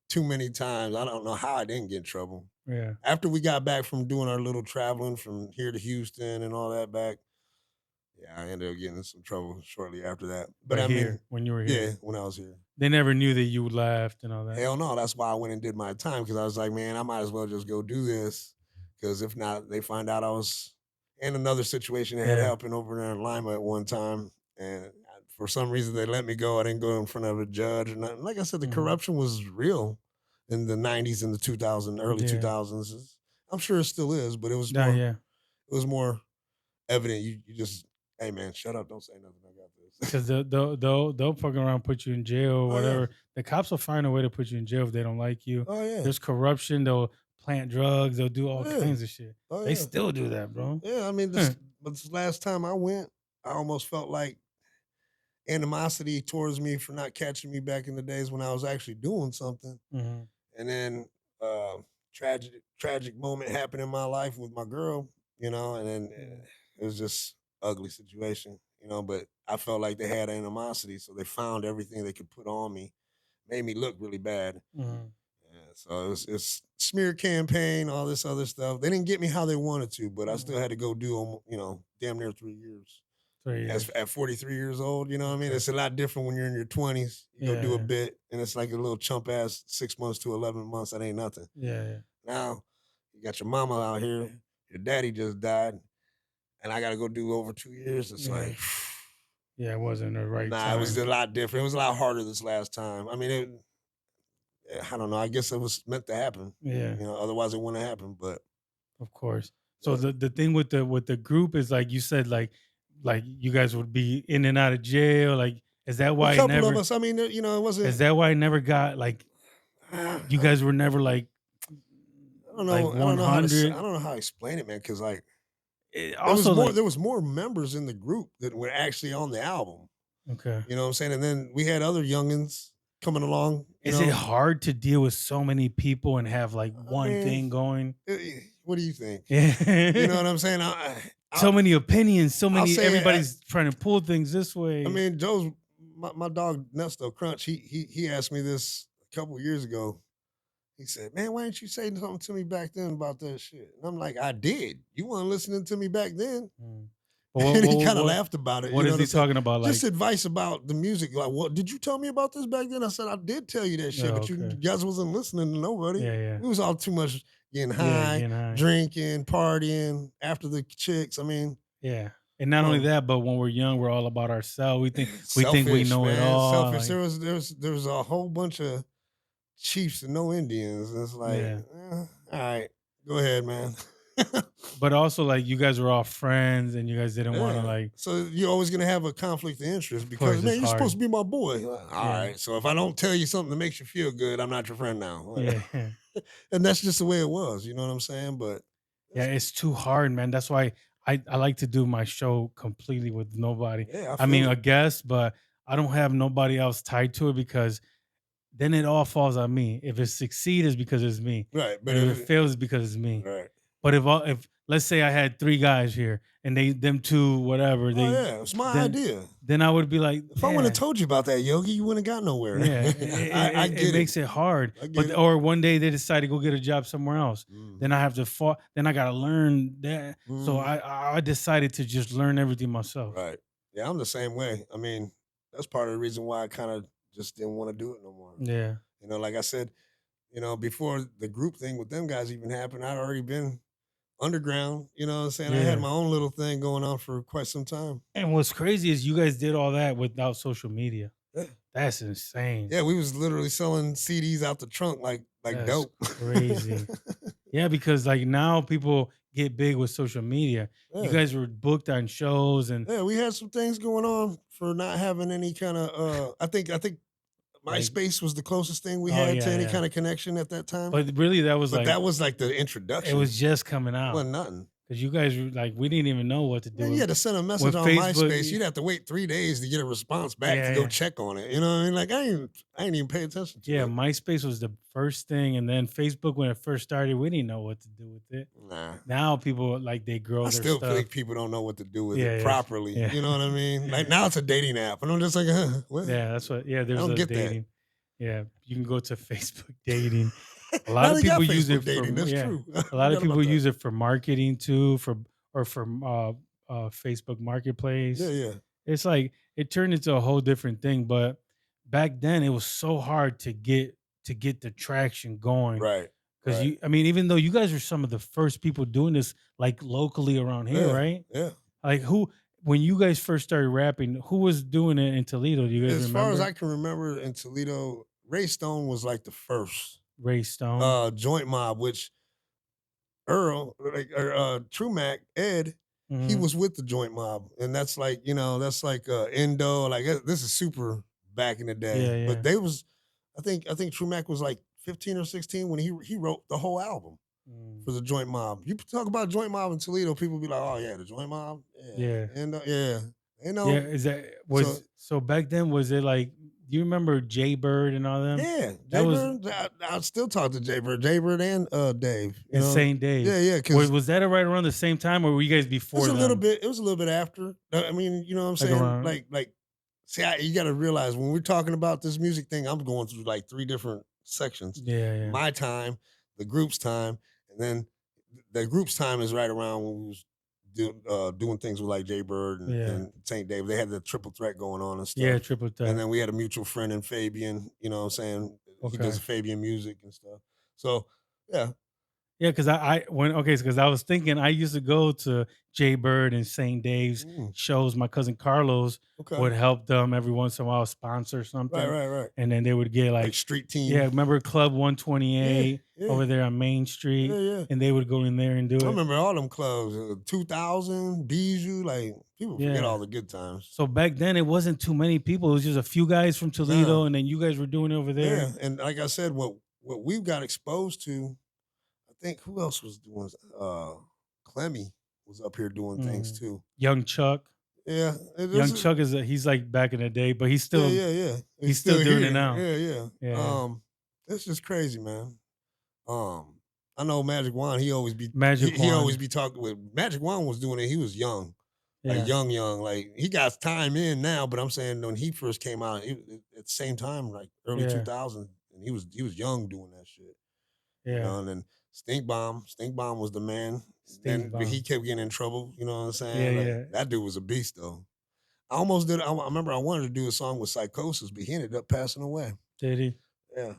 too many times. I don't know how I didn't get in trouble. Yeah. After we got back from doing our little traveling from here to Houston and all that back, yeah, I ended up getting in some trouble shortly after that. But I mean, when you were here, yeah, when I was here. they never knew that you left and all that. Hell no, that's why I went and did my time because I was like, man, I might as well just go do this because if not, they find out I was in another situation that had happened over there in Lima at one time, and for some reason they let me go. I didn't go in front of a judge, and like I said, the corruption was real in the '90s and the 2000s, early 2000s. I'm sure it still is, but it was more. Yeah. It was more evident. You just, hey man, shut up, don't say nothing. I got this. Because they'll fucking around, put you in jail or whatever. Yeah. The cops will find a way to put you in jail if they don't like you. Oh yeah, There's corruption. They'll plant drugs. They'll do all kinds of shit. Oh, They still do that, bro. Yeah, I mean, but this last time I went, I almost felt like animosity towards me for not catching me back in the days when I was actually doing something. Mm-hmm. And then tragic moment happened in my life with my girl, and then it was just ugly situation, but I felt like they had animosity, so they found everything they could put on me, made me look really bad. Mm-hmm. So it's smear campaign, all this other stuff. They didn't get me how they wanted to, but I still had to go do, damn near 3 years. At 43 years old, you know what I mean? It's a lot different when you're in your 20s. You go do a bit, and it's like a little chump ass 6 months to 11 months. That ain't nothing. Yeah. Now, you got your mama out here. Your daddy just died, and I got to go do over 2 years. It's like, yeah, it wasn't the right time. It was a lot different. It was a lot harder this last time. I mean, I don't know. I guess it was meant to happen. Yeah. Otherwise it wouldn't have happened. But of course. So the thing with the group is like you said, like you guys would be in and out of jail. Like, is that why A it couple of never? us. I mean, you know, it wasn't. Is that why it never got like? You guys were never like I don't know. I don't know how to. I 100. don't know how to explain it, man. Because like Also, like, there was more members in the group that were actually on the album. okay. You know what I'm saying? And then we had other youngins coming along. Is it hard to deal with so many people and have like one thing going? What do you think? Yeah. You know what I'm saying? So many opinions, so I'll many. say Everybody's trying to pull things this way. I mean, Joe's my dog Nesto Crunch. He asked me this a couple years ago. He said, "Man, why didn't you say something to me back then about that shit?" And I'm like, "I did. You weren't listening to me back then." And he kind of laughed about it. What is he talking about? Like, just advice about the music. Like, what did you tell me about this back then? I said, I did tell you that shit, but you guys wasn't listening to nobody. Yeah. It was all too much getting high, drinking, partying, after the chicks. I mean, yeah. And not only that, but when we're young, we're all about ourselves. We think we know man, it all. Selfish. Like, there was a whole bunch of chiefs and no Indians. And it's like, all right, go ahead, man. But also, like, you guys were all friends, and you guys didn't want to like. So you're always gonna have a conflict of interest because man, you're supposed to be my boy. All right. So if I don't tell you something that makes you feel good, I'm not your friend now. Yeah. And that's just the way it was. You know what I'm saying? But yeah, it's too hard, man. That's why I like to do my show completely with nobody. Yeah, I mean, a guest, but I don't have nobody else tied to it because then it all falls on me. If it succeeds, it's because it's me. Right. But if it fails, it's because it's me. Right. But if let's say I had 3 guys here and them 2, whatever, it's my idea. Then I would be like, if I wouldn't have told you about that, Yogi, you wouldn't have got nowhere. Yeah, I get it makes it hard. Or one day they decide to go get a job somewhere else. Then I have to then I gotta learn that. So I decided to just learn everything myself. Right. Yeah, I'm the same way. I mean, that's part of the reason why I kind of just didn't want to do it no more. Yeah. You know, like I said, you know, before the group thing with them guys even happened, I'd already been underground, you know what I'm saying? I had my own little thing going on for quite some time. And what's crazy is you guys did all that without social media. Yeah. That's insane. Yeah, we was literally selling CDs out the trunk like That's dope. Crazy. Yeah, because like now people get big with social media. Yeah. You guys were booked on shows and we had some things going on for not having any kind of I think MySpace was the closest thing we had to any kind of connection at that time. But really that was that was like the introduction. It was just coming out. It wasn't nothing. Because you guys were like, we didn't even know what to do. Yeah, you had to send a message on Facebook, MySpace. You'd have to wait 3 days to get a response back to go check on it. You know what I mean? Like I ain't even pay attention to it. Yeah, MySpace was the first thing. And then Facebook, when it first started, we didn't know what to do with it. Nah. Now people like they grow their still stuff. think people don't know what to do with it properly. You know what I mean? Like now it's a dating app. And I'm just like, what? Yeah, that's what there's I don't a get dating. that. Yeah, you can go to Facebook dating. A lot of people use it dating. That's true. A lot of people use it for marketing too, for Facebook Marketplace. Yeah. It's like it turned into a whole different thing. But back then, it was so hard to get the traction going. Right. Because even though you guys were some of the first people doing this, like locally around here, right? Yeah. Like when you guys first started rapping, who was doing it in Toledo? Do you guys remember? As far as I can remember, in Toledo, Ray Stone was like the first. Ray Stone. Joint Mob, which Earl, True Mac, Ed, he was with the Joint Mob. And that's like, that's like Endo. Like this is super back in the day. Yeah. But they was, I think True Mac was like 15 or 16 when he wrote the whole album for the Joint Mob. You talk about Joint Mob in Toledo, people be like, oh yeah, the Joint Mob. Yeah. And Yeah, is that so back then was it like, do you remember Jay Bird and all them? Yeah, Jay Bird. I still talk to Jay Bird and Dave. Saint Dave. Yeah. Was that right around the same time, or were you guys before? It was a little bit after. I mean, you know what I'm saying? Like, see, you got to realize when we're talking about this music thing, I'm going through like 3 different sections. Yeah. My time, the group's time, and then the group's time is right around when we was doing things with like Jay Bird and St. Dave. They had the triple threat going on and stuff. Yeah, triple threat. And then we had a mutual friend in Fabian, you know what I'm saying? He does Fabian music and stuff. So, yeah. Yeah, because because I was thinking I used to go to Jay Bird and St. Dave's Mm, shows. My cousin Carlos okay. would help them every once in a while, sponsor Right, something, right, right. and then they would get Like like, street yeah, team. remember Club Yeah, 128 yeah, over there on Main yeah, Street, yeah. and they would go in there and do I it. remember all them clubs, 2000, Bijou, like people forget Yeah. all the good times. So back then it wasn't too many people. It was just a few guys from Nah, Toledo, and then you guys were doing it over there. yeah, and like I said, what we've got exposed to, I think who else was doing? Clemmy was up here doing things Mm. too. Young Chuck. Yeah, Young Chuck he's like back in the day, but he's yeah, still yeah, yeah. he's He's still still doing it here. now. Yeah, yeah. Yeah. It's just crazy, man. Um, I know Magic Juan. Magic He always Wand. be talking with Magic Juan was doing it. He was young, like Yeah. young. Like he got time in now, but I'm saying when he first came out, at the same time, like early Yeah. 2000s, and he was young doing that shit. You Yeah. know, and then Stink Bomb was the man. Stink Then but he bomb. kept getting in trouble. You know what I'm Yeah, saying? Like yeah. that dude was a beast, though. I almost did. I remember I wanted to do a song with Psychosis, but he ended up passing away. Did he? Yeah.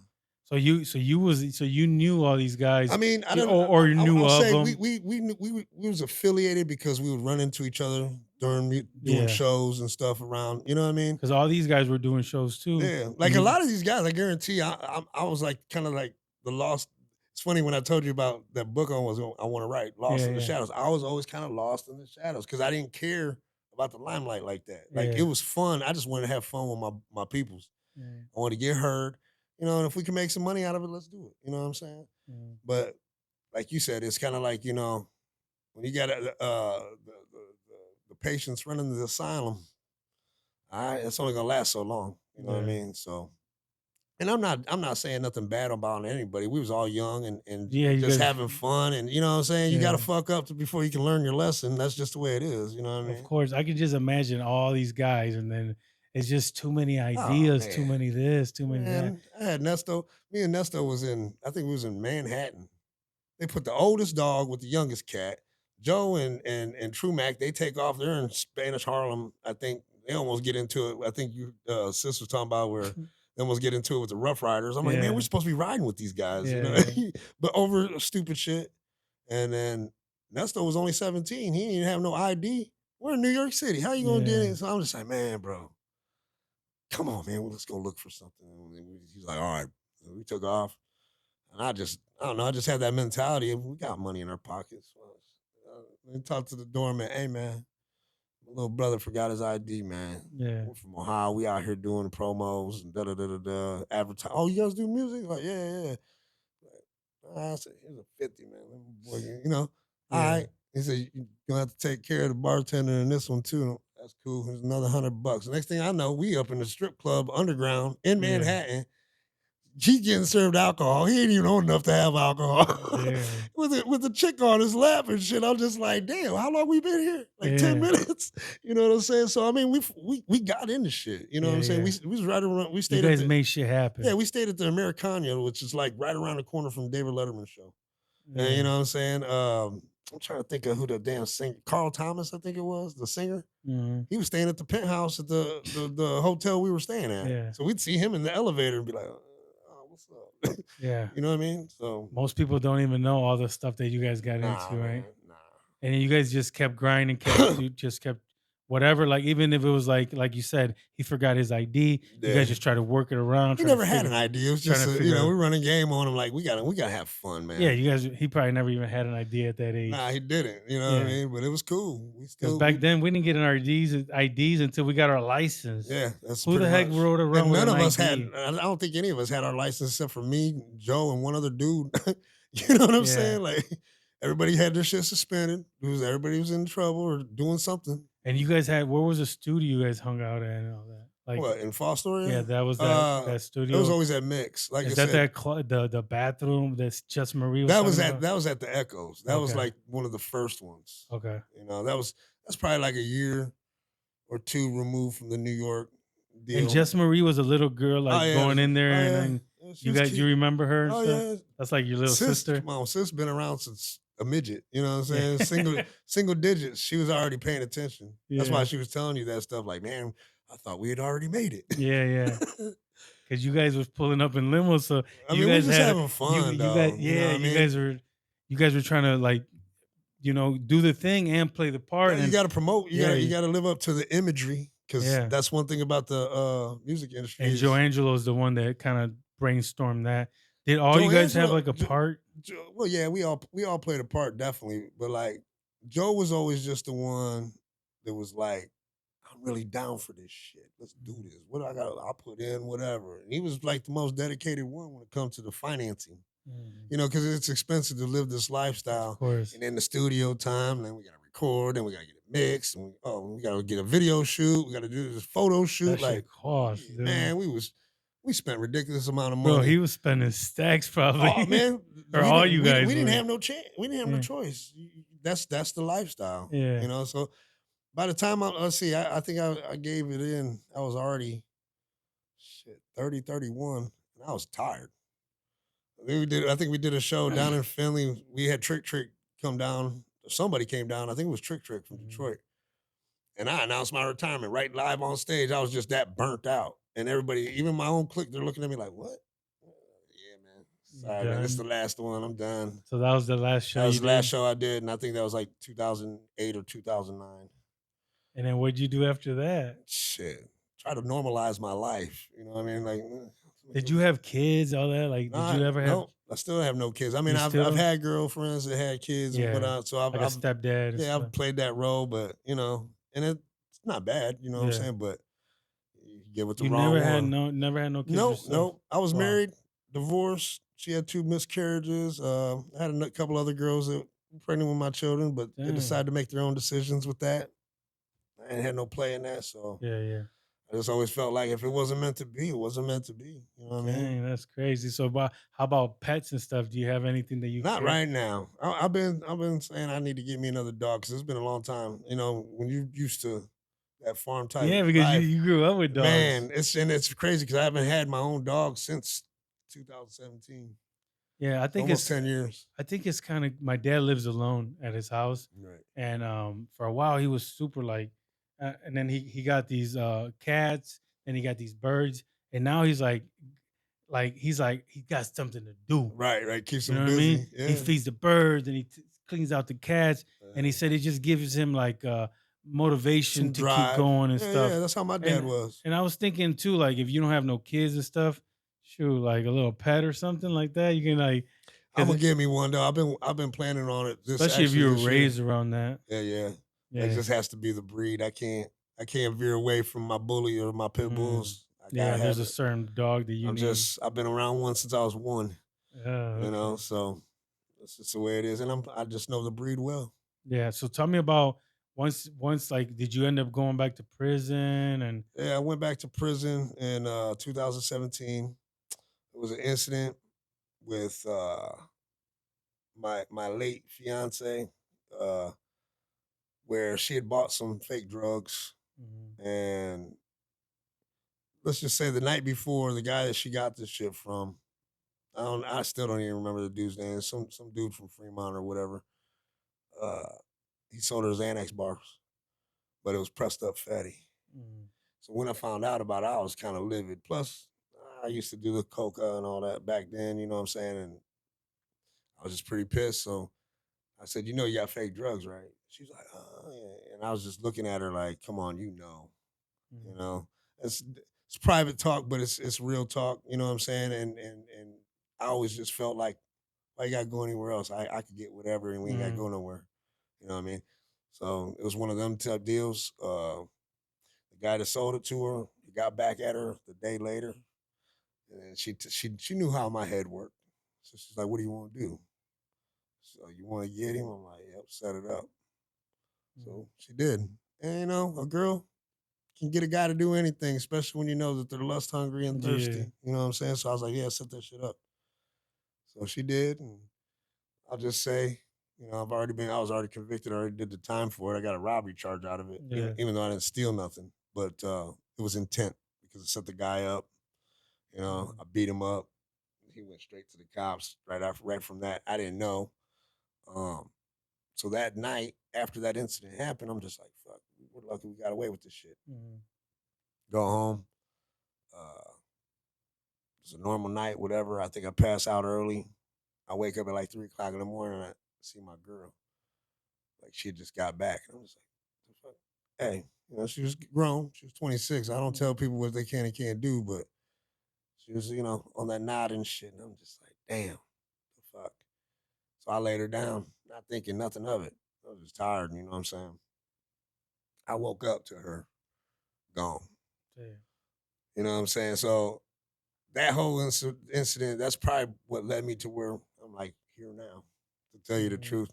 So you knew all these guys, I mean, I don't. or you knew I'll of say them. we was affiliated because we would run into each other during doing Yeah, shows and stuff around. You know what I mean? because all these guys were doing shows too. Yeah. And Like a lot of these guys, I guarantee. I was like kind of like the lost. It's funny when I told you about that book I want to write, Lost yeah, in the yeah, Shadows. I was always kind of lost in the shadows because I didn't care about the limelight like that. Like it yeah, was fun. I just wanted to have fun with my peoples. yeah, I want to get heard. You know, and if we can make some money out of it, let's do it. You know what I'm saying? yeah. But like you said, it's kind of like when you got the patients running the asylum. All right, it's only gonna last so long. You know what I Yeah. mean? So, and I'm not saying nothing bad about anybody. We was all young and Yeah, you just guys. having fun, and you know what I'm saying. You got to Yeah, fuck up before you can learn your lesson. That's just the way it is. You know what I of mean? course. I could just imagine all these guys, and then it's just too many Oh ideas, too man, many this, too many that. man, I had Nesto. Me and Nesto was in. I think we was in Manhattan. They put the oldest dog with the youngest cat. Joe and True Mac, they take off. They're in Spanish Harlem. I think they almost get into it. I think you sis was talking about where they almost get into it with the Rough Riders. I'm like, man, we're Yeah, supposed to be riding with these guys, you yeah, know, yeah, but over stupid shit. And then Nesto was only 17. He didn't even have no ID. We're in New York City. How you gonna do yeah, it? So I'm just like, man, bro, come on, man. Well, let's go look for something. And he's like, all right. So we took off. And I don't know. I just had that mentality. We got money in our pockets. We talked to the doorman. Hey, man, my little brother forgot his ID, man. yeah, We're from Ohio. We out here doing promos and da da da da da. Advertise. Oh, you guys do music? Like, yeah, yeah. I said, here's a 50, man. Let me boy you, all yeah, right. He said, you're gonna have to take care of the bartender in this one too. That's cool. Here's another $100. The next thing I know, we up in the strip club underground in yeah. Manhattan. He getting served alcohol. He ain't even old enough to have alcohol. Damn. with the chick on his lap and shit. I'm just like, damn, how long we been here? Like 10 Yeah, minutes. You know what I'm saying? So I mean, we got into shit. You know what yeah, I'm saying? yeah. We was right around. We You stayed at guys the made shit happen. we stayed at the Americana, which is like right around the corner from David Letterman's show. And you Yeah. know what I'm saying? I'm trying to think of who the damn singer, Carl Thomas, I think it was, the singer. Hmm. He was staying at the penthouse at the hotel we were staying at. Yeah. So we'd see him in the elevator and be like, oh, what's up? Yeah. You know what I mean? So Most people don't even know all the stuff that you guys got nah, into, right? man, nah. And then you guys just kept grinding, you just kept whatever. Like even if it was like you said, he forgot his ID. You Yeah. guys just try to work it around. He try to never had figure- an idea. It was trying just to figure out- we're running game on him. Like we gotta have fun, man. Yeah, you guys. He probably never even had an idea at that age. Nah, he didn't. You know what I Yeah. mean? But it was cool. We Because still back then we didn't get an IDs until we got our license. yeah, that's Who the pretty heck much. rode around And with none an of us ID? had. I don't think any of us had our license except for me, Joe, and one other dude. You know what I'm Yeah. saying? Like everybody had their shit suspended. Everybody was in trouble or doing something. And you guys had where was the studio you guys hung out at and all that? Like What in Fostoria? yeah, that was that It studio. was always at Mix. Like Is I that said, the bathroom that's just Marie was that was talking at about? that was at the Echoes. That was Okay. like one of the first ones. Okay. You know, that's probably like a year or two removed from the New York deal. And Jess Marie was a little girl, like Oh, yeah. going in there, Oh, and yeah. then Yeah, she you was guys, cute. you remember her? And Oh stuff? yeah, That's like your little sis, sister. come on, sis been around since a midget. You know what I'm Yeah. saying? Single digits. She was already paying attention. That's why Yeah. she was telling you that stuff. Like, man, I thought we had already made it. Yeah, yeah. Because you guys was pulling up in limos, so I you mean, we guys just had having fun, you though. guys, You know yeah, what I you mean? guys were. you guys were trying to like, do the thing and play the part. Yeah, you And got to promote. You yeah, got to live up to the imagery, because yeah. that's one thing about the music industry. And is Joe Angelo is the one that kind of brainstormed that. Did all Joe you guys have Angelo- like a Jo- part? Well, yeah, we all played a part, definitely, but like Joe was always just the one that was like, I'm really down for this shit. Let's do this. What I got, I'll put in whatever. And he was like the most dedicated one when it comes to the financing. Because it's expensive to live this lifestyle. Of course. And then the studio time, then we gotta record, then we gotta get it mixed, and we gotta get a video shoot, we gotta do this photo shoot. That Like, shit costs, dude. man, we spent ridiculous amount of Bro, money. he was spending stacks probably. Oh man, or all you guys. We didn't were. have no chance. We didn't have no choice. That's the lifestyle. Yeah. So by the time I think I gave it in, I was already 30, 31, and I was tired. I think we did a show down in Finley. We had Trick come down. Somebody came down. I think it was Trick from Detroit. And I announced my retirement right live on stage. I was just that burnt out. And everybody, even my own clique, they're looking at me like, what? Yeah, man. Sorry, man. This is the last one. I'm done. So that was the last show. That was the last show I did. And I think that was like 2008 or 2009. And then what'd you do after that? Shit. Try to normalize my life. You know what I mean? Like, did you have kids, all that? Like, did you ever have? No, I still have no kids. I mean, I've had girlfriends that had kids, so I've like a stepdad. Yeah, I've played that role, but and it's not bad, you know what I'm saying. But you get with the wrong one. Never had no kids. Nope. I was married, divorced. She had 2 miscarriages. I had a couple other girls that were pregnant with my children, but they decided to make their own decisions with that. I ain't had no play in that, so yeah. I just always felt like if it wasn't meant to be, it wasn't meant to be. You know what I mean? That's crazy. So, how about pets and stuff? Do you have anything that you? Not right now. I've been saying I need to get me another dog because it's been a long time. When you used to that farm type. Yeah, because life, you grew up with dogs. Man, it's crazy because I haven't had my own dog since 2017. Yeah, I think almost 10 years. I think it's kind of, my dad lives alone at his house, right? And for a while he was super like. And then he got these cats, and he got these birds, and now he's like he got something to do. Right. Keeps him what busy. I mean? Yeah. He feeds the birds and he cleans out the cats, and he said it just gives him like motivation to keep going and stuff. Yeah, that's how my dad was. And I was thinking too, like if you don't have no kids and stuff, shoot, like a little pet or something like that, you can like. I'm gonna give me one though. I've been planning on it. Especially if you were raised around that. Yeah. It just has to be the breed. I can't veer away from my bully or my pit bulls. There's a certain dog that you need. I've been around one since I was 1. Yeah, so that's just the way it is. And I just know the breed well. Yeah. So tell me about once like, did you end up going back to prison? And yeah, I went back to prison in 2017. It was an incident with my late fiance. Where she had bought some fake drugs, and let's just say the night before, the guy that she got this shit from, I still don't even remember the dude's name. Some dude from Fremont or whatever. He sold her his Xanax bars, but it was pressed up fatty. So when I found out about it, I was kind of livid. Plus, I used to do the coca and all that back then, you know what I'm saying? And I was just pretty pissed. So I said, you got fake drugs, right? She's like, oh, yeah. And I was just looking at her like, come on, It's private talk, but it's real talk, you know what I'm saying? And I always just felt like, why you got to go anywhere else? I could get whatever and we ain't got to go nowhere. You know what I mean? So it was one of them type deals. The guy that sold it to her, he got back at her the day later. And she knew how my head worked. So she's like, what do you want to do? So you want to get him? I'm like, yep, set it up. So she did. And, a girl can get a guy to do anything, especially when you know that they're lust hungry and thirsty. Yeah. You know what I'm saying? So I was like, yeah, set that shit up. So she did. And I'll just say, I was already convicted. I already did the time for it. I got a robbery charge out of it, even though I didn't steal nothing. But it was intent because I set the guy up. I beat him up. He went straight to the cops right from that. I didn't know. So that night, after that incident happened, I'm just like, fuck, we're lucky we got away with this shit. Go home. It was a normal night, whatever. I think I passed out early. I wake up at like 3 o'clock in the morning. And I see my girl, like she just got back, and I'm just like, "The fuck?" Hey, she was grown. She was 26. I don't tell people what they can and can't do, but she was, on that nod and shit, and I'm just like, damn, the fuck. So I laid her down, not thinking nothing of it. I was just tired. You know what I'm saying? I woke up to her gone. Damn. You know what I'm saying? So that whole incident, that's probably what led me to where I'm like here now, to tell you the truth.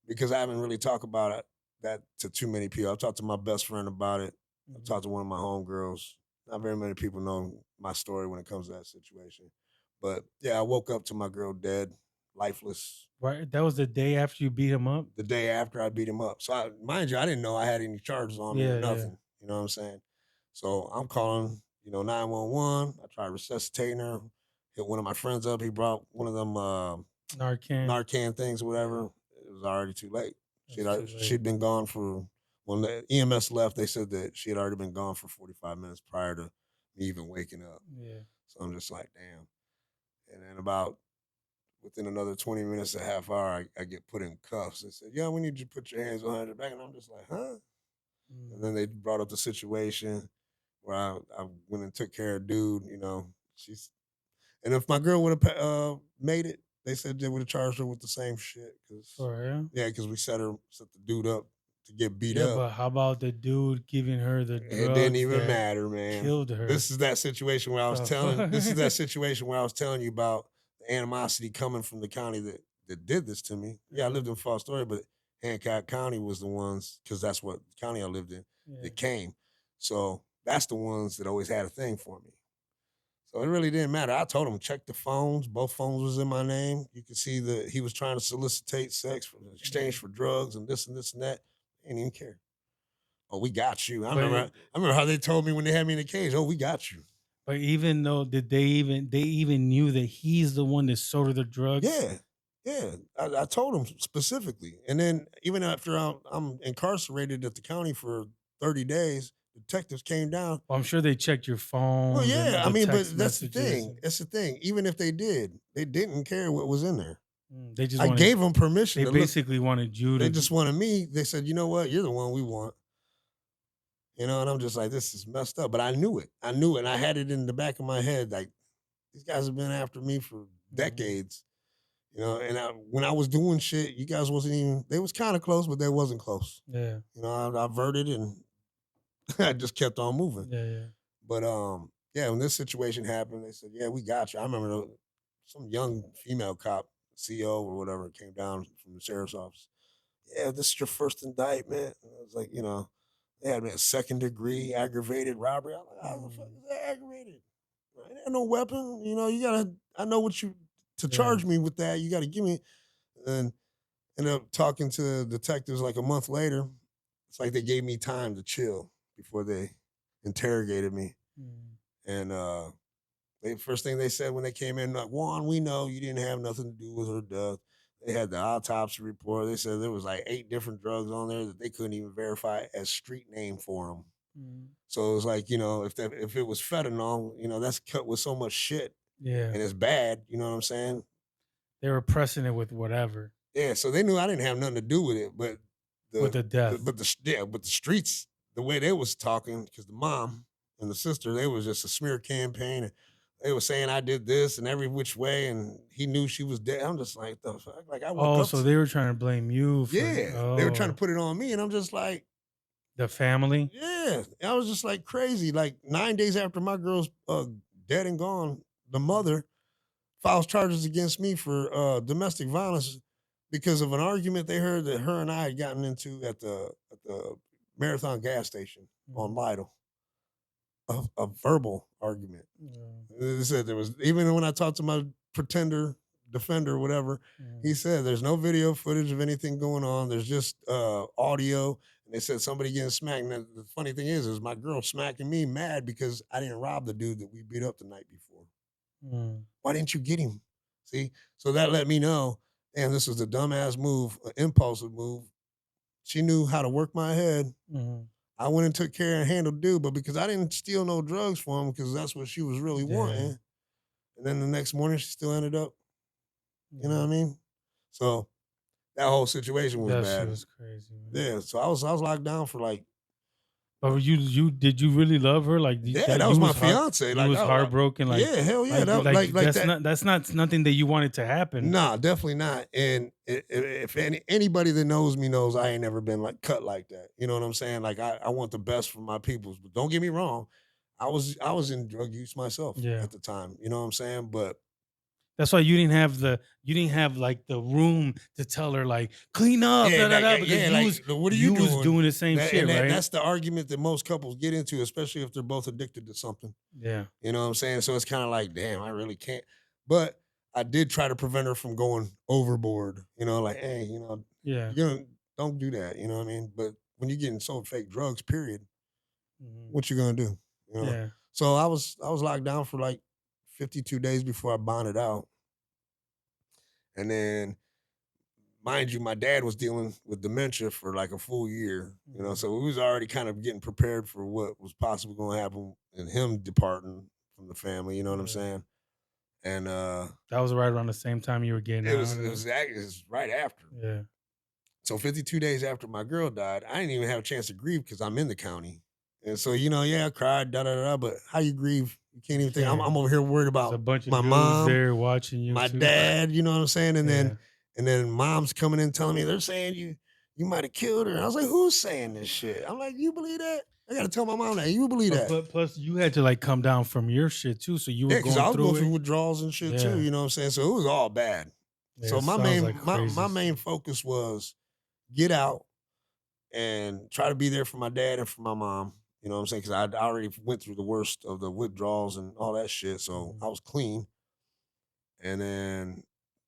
Because I haven't really talked about that to too many people. I've talked to my best friend about it. I've talked to one of my homegirls. Not very many people know my story when it comes to that situation. But yeah, I woke up to my girl dead, lifeless, Right. That was the day after you beat him up. the day after I beat him up. So mind you, I didn't know I had any charges on me or Yeah, yeah. nothing. You know what I'm saying? So I'm calling, 911. I tried resuscitating her. Hit one of my friends up. He brought one of them Narcan things or whatever. It was already too late. She'd been gone for, when the EMS left, they said that she had already been gone for 45 minutes prior to me even waking up. Yeah. So I'm just like, damn. And then within another 20 minutes, a half hour, I get put in cuffs. They said, yeah, we need you to put your hands behind your back. And I'm just like, huh? And then they brought up the situation where I went and took care of dude, and if my girl would have made it, they said they would have charged her with the same shit. For real? Yeah, because we set the dude up to get beat Yeah, up. but how about the dude giving her the drugs? It didn't even matter, man. Killed her. This is that situation where I was telling you about the animosity coming from the county that did this to me. Yeah, I lived in Fostoria, but Hancock County was the ones, because that's what county I lived in, that came. So that's the ones that always had a thing for me. So it really didn't matter. I told him, check the phones. Both phones was in my name. You could see that he was trying to solicitate sex for exchange for drugs and this and this and that. They didn't even care. Oh, we got you. I remember how they told me when they had me in the cage. Oh, we got you. But even though they even knew that he's the one that sold her the drugs. Yeah. I told him specifically. And then even after I'm incarcerated at the county for 30 days, detectives came down. Well, I'm sure they checked your phone. Well, yeah, but that's the thing. That's the thing. Even if they didn't care what was in there. I gave them permission. They basically wanted you to. They just wanted me. They said, you know what? You're the one we want. And I'm just like, this is messed up. But I knew it. And I had it in the back of my head. Like, these guys have been after me for decades. And when I was doing shit, you guys wasn't even, they was kind of close, but they wasn't close. Yeah. I averted and I just kept on moving. Yeah. But when this situation happened, they said, yeah, we got you. I remember some young female cop, CO or whatever, came down from the sheriff's office. Yeah, this is your first indictment. And I was like, they had me a 2nd degree aggravated robbery. I'm like, how the fuck is that aggravated? I had no weapon. I know to charge me with that, you got to give me. And ended up talking to detectives like a month later. It's like they gave me time to chill before they interrogated me. And the first thing they said when they came in, like, Juan, we know you didn't have nothing to do with her death. They had the autopsy report. They said there was like 8 different drugs on there that they couldn't even verify as street name for them. So it was like, if it was fentanyl, that's cut with so much shit. Yeah. And it's bad, you know what I'm saying? They were pressing it with whatever. Yeah, so they knew I didn't have nothing to do with it, but with the death. But the streets, the way they was talking, because the mom and the sister, they was just a smear campaign. And they were saying I did this and every which way, and he knew she was dead. I'm just like, the fuck? Like, I woke up. So they were trying to blame you. They were trying to put it on me, and I'm just like, the family. Yeah, I was just like crazy. Like 9 days after my girl's dead and gone, the mother files charges against me for domestic violence because of an argument they heard that her and I had gotten into at the Marathon gas station on Lytle. A verbal argument. They said there was, even when I talked to my defender, whatever, he said there's no video footage of anything going on. There's just audio. And they said somebody getting smacked. And the funny thing is my girl smacking me mad because I didn't rob the dude that we beat up the night before. Why didn't you get him? See? So that let me know, damn, this was a dumbass move, an impulsive move. She knew how to work my head. I went and took care and handled dude, but because I didn't steal no drugs for him, because that's what she was really wanting. And then the next morning, she still ended up You know what I mean? So that whole situation was That shit bad. was crazy, man. Yeah, so I was locked down for like. But you did you really love her? Like Yeah, that was my fiance. You Like was heartbroken. Like yeah, hell yeah, like like that's that. not nothing that you wanted to happen. Nah, definitely not. And if anybody that knows me knows I ain't never been like cut like that. You know what I'm saying? Like I want the best for my peoples. But don't get me wrong, I was in drug use myself Yeah. at the time. You know what I'm saying? But That's why you didn't have like the room to tell her like clean up, yeah, da, da, da, because what are you you was doing? doing the same shit, right? That's the argument that most couples get into, especially if they're both addicted to something. Yeah. You know what I'm saying? So it's kind of like, damn, I really can't. But I did try to prevent her from going overboard. You know, like, hey, you know, Yeah. don't do that. You know what I mean? But when you're getting sold fake drugs, period, Mhm. what you gonna do? You know? Yeah. So I was locked down for like 52 days before I bonded out, and then, mind you, my dad was dealing with dementia for like a full year. You know, Mhm. so we was already kind of getting prepared for what was possibly going to happen and him departing from the family. You know what I'm Yeah. saying? And That was right around the same time you were getting out. it was right after. Yeah. So 52 days after my girl died, I didn't even have a chance to grieve because I'm in the county. And so, you know, yeah, I cried, da da da, da, but how you grieve? You can't even think. Can't. I'm over here worried There's about a bunch of my dudes mom, there watching you my too. dad, you know what I'm saying? Yeah. And then mom's coming in telling me they're saying you might have killed her. And I was like, who's saying this shit? I'm like, you believe that? I gotta tell my mom that. You believe that? But plus you had to like come down from your shit too. So you were Yeah, because going I was going through through it. withdrawals and shit Yeah. too, you know what I'm saying? So it was all bad. Yeah, So it my sounds main like my crazy main stuff. focus was get out and try to be there for my dad and for my mom. You know what I'm saying? Because I already went through the worst of the withdrawals and all that shit. So Mhm. I was clean. And then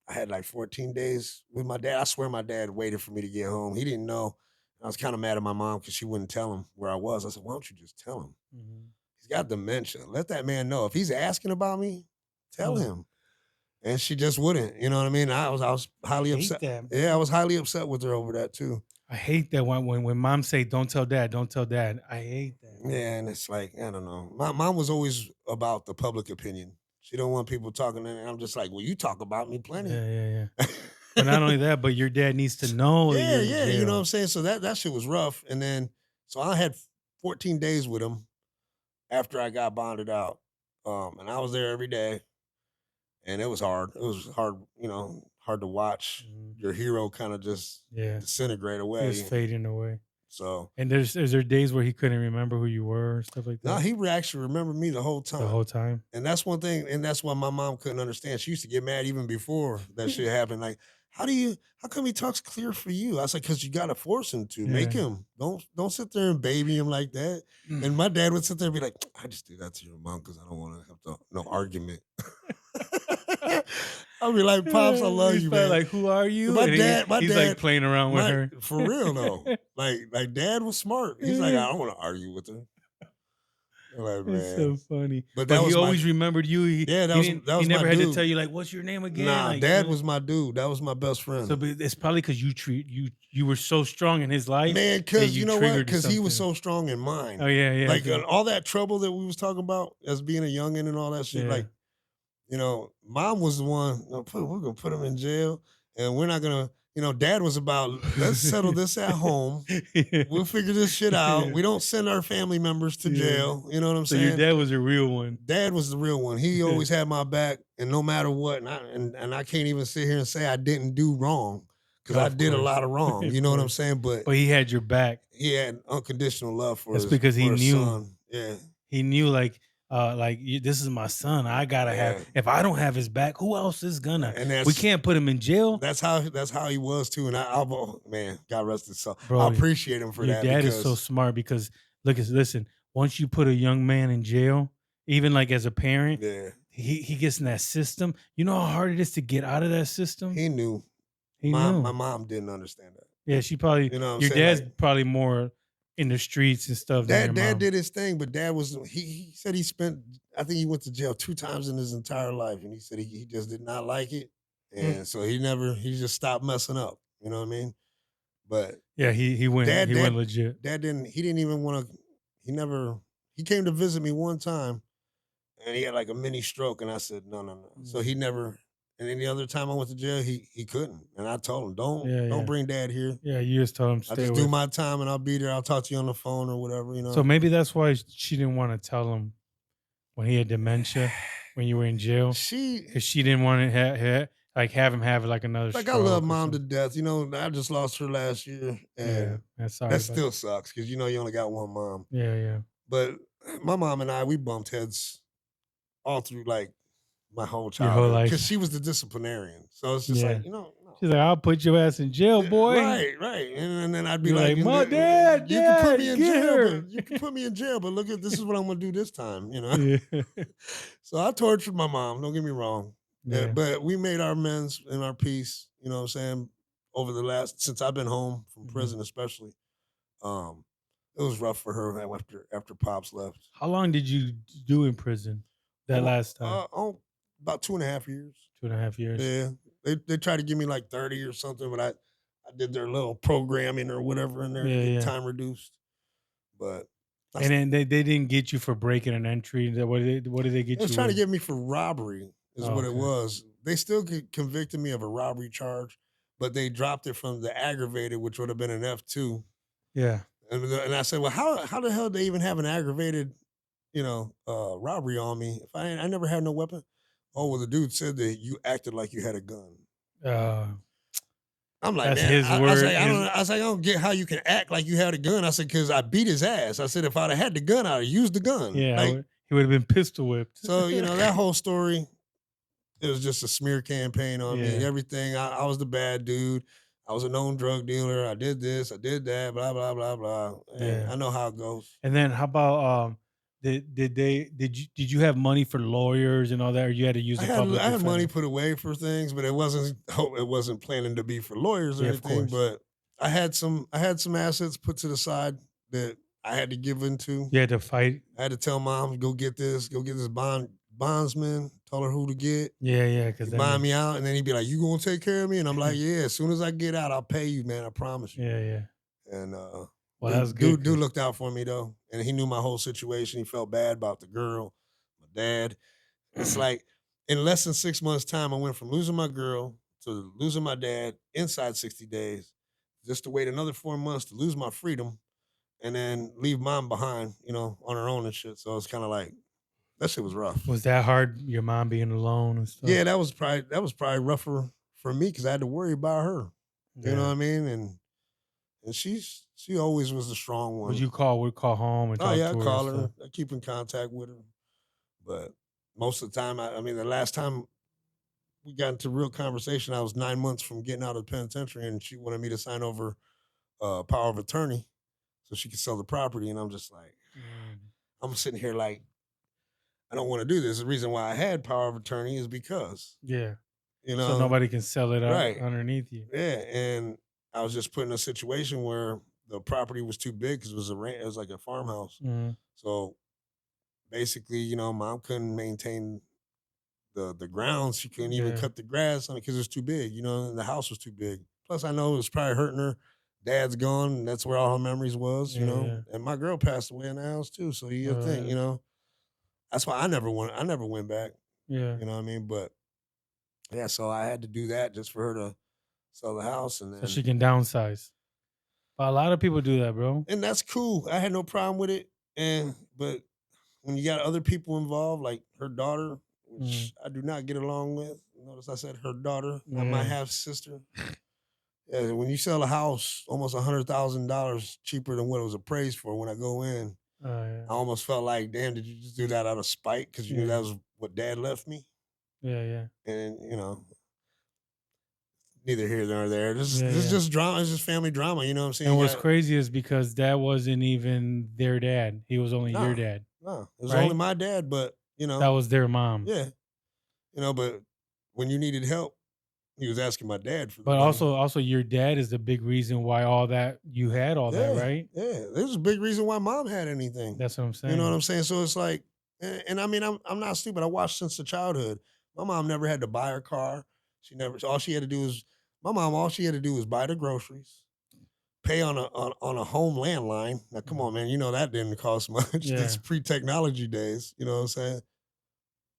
I had like 14 days with my dad. I swear my dad waited for me to get home. He didn't know. I was kind of mad at my mom because she wouldn't tell him where I was. I said, why don't you just tell him? Mhm. He's got dementia. Let that man know. If he's asking about me, tell Oh, him. And she just wouldn't. You know what I mean? I was I highly hate upset. that, Yeah, I bro. was highly upset with her over that too. I hate that when mom say don't tell dad, don't tell dad. I hate that. Yeah, and it's like, I don't know. My mom was always about the public opinion. She don't want people talking, and I'm just like, well, you talk about me plenty. Yeah, yeah, yeah. But not only that, but your dad needs to know that Yeah, you're in yeah, you know what I'm jail. saying? So that shit was rough. And then so I had 14 days with him after I got bonded out. And I was there every day, and it was hard. It was hard, you know, hard to watch Mhm. your hero kind of just Yeah, disintegrate he was away. fading away. So And is there days where he couldn't remember who you were and stuff like now that he actually remembered me the whole the time. whole time? And that's one thing, and that's why my mom couldn't understand. She used to get mad even before that shit happened. Like, how come he talks clear for you? I was like, because you gotta force him to. Make Yeah. him. Don't sit there and baby him like that. And my dad would sit there and be like, I just do that to your mom because I don't want to have no argument. I'll be like, Pops, I love He's you, probably man. like, who are you? My And dad, he's like playing around with her. for real though. Like dad was smart. He's like, I don't want to argue with her. I'm like, It's so man. funny. But But that he was my always remembered you. yeah, He didn't. that He was my never had to dude. tell you like, "What's your name again?" Nah, Like, dad was my dude. That was my best friend. So, but it's probably because you were so strong in his life, Man, that because you know what? triggered Because he was something. so strong in mine. Oh yeah, yeah. Like okay. all that trouble that we was talking about as being a youngin' and all that shit. Yeah. Like, you know, mom was the one. We're gonna put him in jail, and we're not gonna. You know, dad was about let's settle this at home. Yeah. We'll figure this shit out. Yeah. We don't send our family members to Yeah. jail. You know what I'm So saying? your dad was a real one. Dad was the real one. He always had my back, and no matter what, and I can't even sit here and say I didn't do wrong because I Of did a course. lot of wrong. Of You know what I'm course. saying? But But he had your back. he had unconditional love for That's his, because he for his knew. son. Yeah, He knew this is my son. I gotta yeah. have. If I don't have his back, who else is gonna? And We can't put him in jail, that's how he was too. And man, God rest his soul. bro. I appreciate him for Your that. dad is because, so smart because listen. Once you put a young man in jail, even like as a parent, yeah, he gets in that system. You know how hard it is to get out of that system. he knew. He my knew. mom didn't understand that. Yeah, she probably. You know what I'm your saying? dad's Like, probably more in the streets and stuff. than your Dad mom. did his thing, but dad was he said he spent I think he went to jail 2 times in his entire life, and he said he just did not like it, and so he just stopped messing up. You know what I mean? But Yeah, he went. dad He dad went legit. dad didn't even want to. He came to visit me one time, and he had like a mini stroke, and I said no. So he never And any other time I went to jail, he couldn't. And I told him, Yeah, don't yeah. bring dad here. Yeah, you just told him I stay just away. do my time and I'll be there. I'll talk to you on the phone or whatever, you know. So maybe that's why she didn't want to tell him when he had dementia, when you were in jail, because she didn't want to have him have like another. Like I love mom to death, you know. I just lost her last year, and that still sucks because you know you only got one mom. Yeah, yeah. But my mom and I, we bumped heads all through like my whole Your whole childhood life. because she was the disciplinarian. So it's just like, you know, she's like, I'll put your ass in jail, boy. Right. And then I'd be You're like, my dad, you can put me in jail, her. but you can put me in jail, but look at this is what I'm gonna do this time, you know. Yeah. So I tortured my mom. Don't get me wrong. Yeah. But we made our amends and our peace, you know what I'm saying, over the since I've been home from prison, especially. It was rough for her after Pops left. How long did you do in prison that last time? About 2.5 years. 2.5 years. Yeah. They tried to give me like 30 or something, but I did their little programming or whatever in there to get time reduced. But and then they didn't get you for breaking an entry. What did they get you? They was trying to get me for robbery is what it was. They still convicted me of a robbery charge, but they dropped it from the aggravated, which would have been an F2. Yeah. And I said, well, how the hell do they even have an aggravated, you know, robbery on me if I never had no weapon? Oh, well, the dude said that you acted like you had a gun. I'm like, that's man, his word. I was like, I don't get how you can act like you had a gun. I said, because I beat his ass. I said, if I'd have had the gun, I'd have used the gun. Yeah, like, he would have been pistol whipped. So, you know, that whole story, it was just a smear campaign on me. Everything. I was the bad dude. I was a known drug dealer. I did this. I did that. Blah blah blah blah. And I know how it goes. And then how about did you have money for lawyers and all that, or you had to use? I had money put away for things, but it wasn't planning to be for lawyers or anything. But I had some assets put to the side that I had to give into. You had to fight. I had to tell mom, go get this bondsman. Tell her who to get. Yeah, because buy me out, and then he'd be like, "You gonna take care of me?" And I'm like, "Yeah, as soon as I get out, I'll pay you, man. I promise you." Yeah. And well, that's good. Dude looked out for me though, and he knew my whole situation. He felt bad about the girl, my dad. It's like in less than 6 months' time, I went from losing my girl to losing my dad inside 60 days, just to wait another 4 months to lose my freedom, and then leave mom behind, you know, on her own and shit. So it's kind of like. That shit was rough. Was that hard? Your mom being alone and stuff? Yeah, that was probably rougher for me because I had to worry about her. Yeah. You know what I mean? And she always was the strong one. Would you call home and talk to her? I call her. I keep in contact with her. But most of the time, I mean, the last time we got into real conversation, I was 9 months from getting out of the penitentiary, and she wanted me to sign over power of attorney so she could sell the property. And I'm just like, I'm sitting here like, I don't want to do this. The reason why I had power of attorney is because, you know, so so nobody can sell it underneath you. Yeah, and I was just put in a situation where the property was too big because it was like a farmhouse. Mm-hmm. So basically, you know, mom couldn't maintain the grounds. She couldn't even cut the grass on it because it was too big. You know, and the house was too big. Plus, I know it was probably hurting her. Dad's gone, and that's where all her memories was. You know, and my girl passed away in the house too. So you think, you know. That's why I never went back. Yeah. You know what I mean? But yeah, so I had to do that just for her to sell the house and then so she can downsize. But a lot of people do that, bro. And that's cool. I had no problem with it. But when you got other people involved, like her daughter, which I do not get along with. Notice I said her daughter, not my half sister. Yeah, when you sell a house almost $100,000 cheaper than what it was appraised for when I go in. I almost felt like, damn, did you just do that out of spite? Because you knew that was what dad left me. Yeah. And, you know, neither here nor there. This is just drama. It's just family drama. You know what I'm saying? And what's crazy is because that wasn't even their dad. He was only your dad. No, it was only my dad, but, you know. That was their mom. Yeah. You know, but when you needed help, he was asking my dad for. But also, your dad is the big reason why you had all that, right? Yeah, there's a big reason why mom had anything. That's what I'm saying. You know what I'm saying? So it's like, and I mean, I'm not stupid. I watched since the childhood. My mom never had to buy her car. All she had to do was buy the groceries, pay on a home landline. Now, come on, man, you know that didn't cost much. Yeah. It's pre-technology days. You know what I'm saying?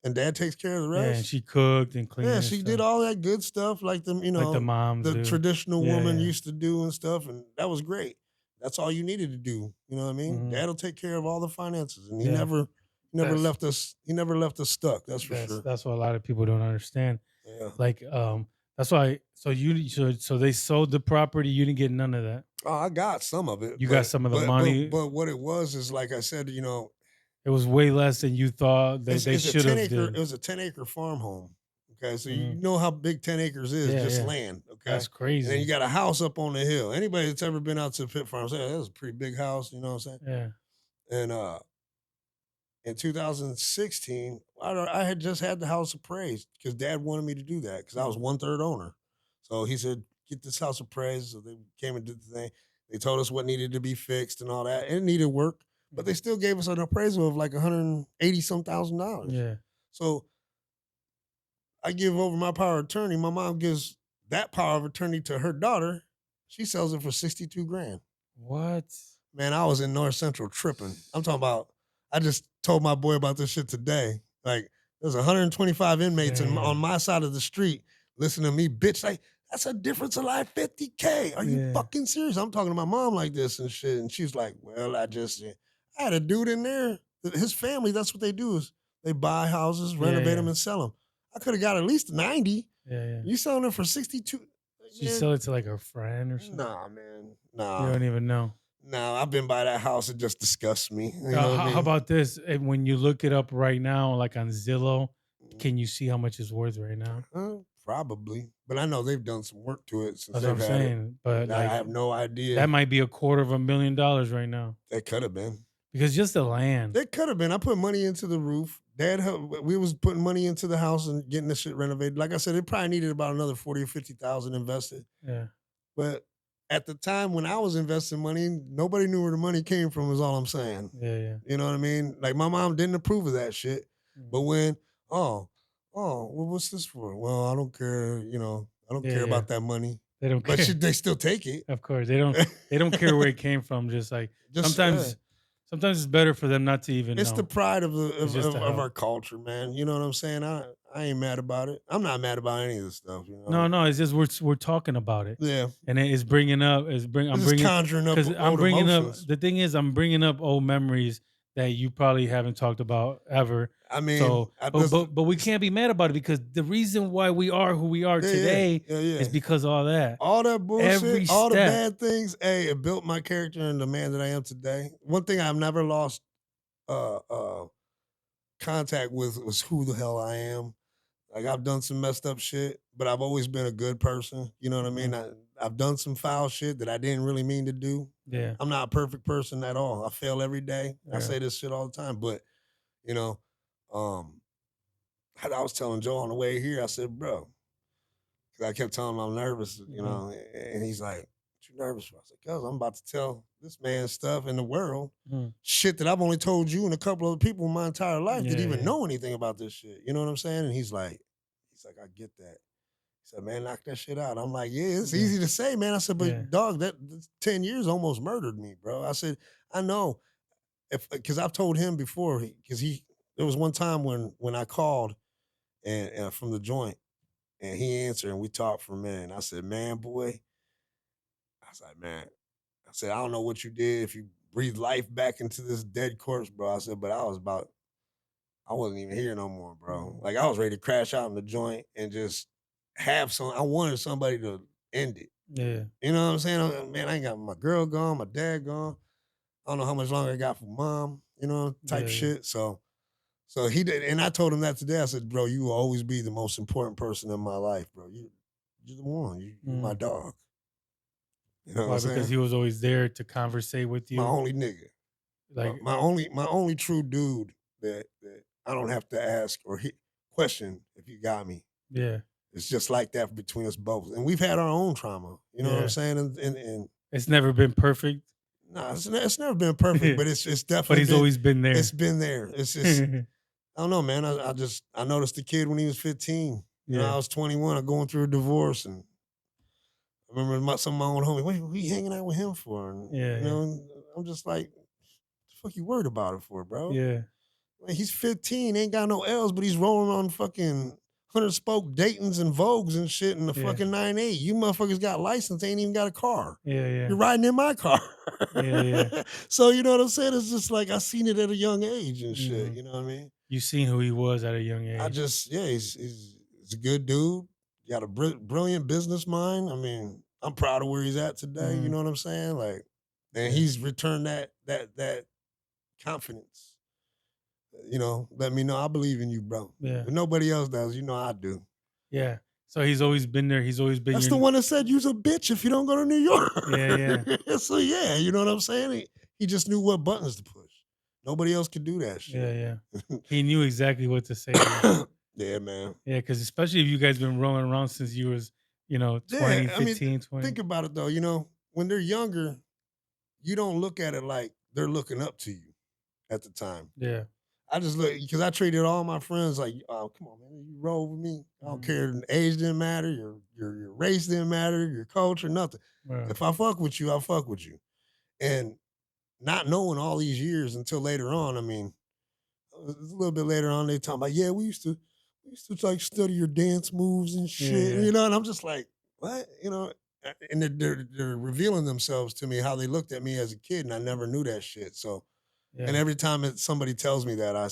and dad takes care of the Yeah, rest. and she cooked and cleaned. Yeah, and she stuff. did all that good stuff like them, like the moms the do. traditional Yeah, woman yeah. used to do and stuff, and that was great. That's all you needed to do. You know what I mean? Mhm. Dad'll take care of all the finances, and he Yeah. never That's- left us. He never left us stuck. That's for sure. That's what a lot of people don't understand. Yeah. Like, that's why. So they sold the property. You didn't get none of that. Oh, I got some of it. You got some of the money. But what it was is like I said, It was way less than you thought that they it's a should 10 have acre. did. It was a 10-acre farm home. Okay, so you Mhm. know how big 10 acres is, Yeah, just yeah. land. Okay, That's and then you crazy. got a house up on the hill. Anybody that's ever been out to the pit farm say that's a pretty big house. You know what I'm saying? Yeah. And in 2016, I had just had the house appraised because Dad wanted me to do that because I was 1/3 owner. So he said, "Get this house appraised." So they came and did the thing. They told us what needed to be fixed and all that. It needed work, but they still gave us an appraisal of like $180 some thousand. Yeah. So I give over my power of attorney. My mom gives that power of attorney to her daughter. She sells it for 62 grand. What? Man, I was in North Central tripping. I'm talking about, I just told my boy about this shit today. Like, there's 125 inmates on my side of the street listening to me, bitch, like, that's a difference of like 50K. Are you fucking serious? I'm talking to my mom like this and shit. And she's like, well, I had a dude in there. His family, that's what they do is they buy houses, renovate them, and sell them. I could have got at least 90. Yeah. You selling them for 62. She sold it to like her friend or something. Nah, man. Nah. You don't even know. No, I've been by that house. It just disgusts me. You know what I mean? How about this? And when you look it up right now, like on Zillow, can you see how much it's worth right now? Probably, but I know they've done some work to it since That's what I'm they've had saying. it. But I like, have no idea. that might be $250,000 right now. That could have been. Because just the land. That could have been. I put money into the roof. Dad, we was putting money into the house and getting the shit renovated. Like I said, it probably needed about another 40 or 50,000 invested. Yeah. But at the time when I was investing money, nobody knew where the money came from, is all I'm saying. Yeah. You know what I mean? Like my mom didn't approve of that shit. But when, well, what's this for? Well, I don't care, I don't care about that money. They don't care. But they still take it. Of course. They don't care where it came from. Just like sometimes it's better for them not to even It's know. the pride of of our culture, man. You know what I'm saying? I ain't mad about it. I'm not mad about any of this stuff. No, it's just we're talking about it. Yeah, and it's bringing up. Conjuring up old emotions. The thing is, I'm bringing up old memories that you probably haven't talked about ever. I mean, so but we can't be mad about it because the reason why we are who we are today is because of all that bullshit, all the bad things. Hey, it built my character and the man that I am today. One thing I've never lost contact with was who the hell I am. Like I've done some messed up shit, but I've always been a good person. You know what I mean? I've done some foul shit that I didn't really mean to do. Yeah, I'm not a perfect person at all. I fail every day. I say this shit all the time, but I was telling Joe on the way here, I said, bro, because I kept telling him I'm nervous, and he's like, what you nervous for? I said, cuz I'm about to tell this man stuff in the world, shit that I've only told you and a couple other people in my entire life that even know anything about this shit. You know what I'm saying? And he's like, I get that. He said, man, knock that shit out. I'm like, yeah, it's easy to say, man. I said, but dog, that 10 years almost murdered me, bro. I said, I know. Because I've told him before, because there was one time when I called and from the joint, and he answered, and we talked for a minute. And I said, man, boy, I was like, man, I said, I don't know what you did, if you breathed life back into this dead corpse, bro. I said, but I wasn't even here no more, bro. Like I was ready to crash out in the joint and just I wanted somebody to end it. Yeah. You know what I'm saying? Man, I ain't got my girl gone, my dad gone. I don't know how much longer I got for mom, type shit. So he did, and I told him that today. I said, bro, you will always be the most important person in my life, bro. You're the one. You're my dog. You know what I'm saying? Because he was always there to conversate with you. My only nigga. Like my only true dude that I don't have to ask or question if you got me. Yeah. It's just like that between us both. And we've had our own trauma. You know what I'm saying? And it's never been perfect. No, it's never been perfect, but it's definitely. But he's always been there. It's been there. It's just I don't know, man. I noticed the kid when he was 15. I was 21. I'm going through a divorce, and I remember some of my own homies. What are you hanging out with him for? And, and I'm just like, what the fuck you worried about it for, bro? Yeah. He's 15, ain't got no L's, but he's rolling on fucking 100-spoke Daytons and Vogues and shit in the fucking 9.8. You motherfuckers got license, ain't even got a car. Yeah. You're riding in my car. Yeah. So you know what I'm saying? It's just like I seen it at a young age and shit. You know what I mean? You seen who he was at a young age. He's a good dude. Got a brilliant business mind. I mean, I'm proud of where he's at today. You know what I'm saying? Like, and he's returned that confidence. You know, let me know I believe in you, bro. Yeah. If nobody else does, you know I do. Yeah. So he's always been there. He's always been. That's the one that said you's a bitch if you don't go to New York. Yeah. So yeah, you know what I'm saying? He just knew what buttons to push. Nobody else could do that shit. Yeah. He knew exactly what to say. Yeah, man. Yeah, because especially if you guys been rolling around since you was, 20, 15, 20. Think about it though, you know, when they're younger, you don't look at it like they're looking up to you at the time. Yeah. I just look because I treated all my friends like, oh, come on, man, you roll with me. I don't care. Age didn't matter. Your race didn't matter. Your culture, nothing. Right. If I fuck with you, I fuck with you. And not knowing all these years until later on, I mean, a little bit later on, they talking about, yeah, we used to like study your dance moves and shit, you know. And I'm just like, what, you know? And they're revealing themselves to me how they looked at me as a kid, and I never knew that shit. So. Yeah. And every time somebody tells me that, I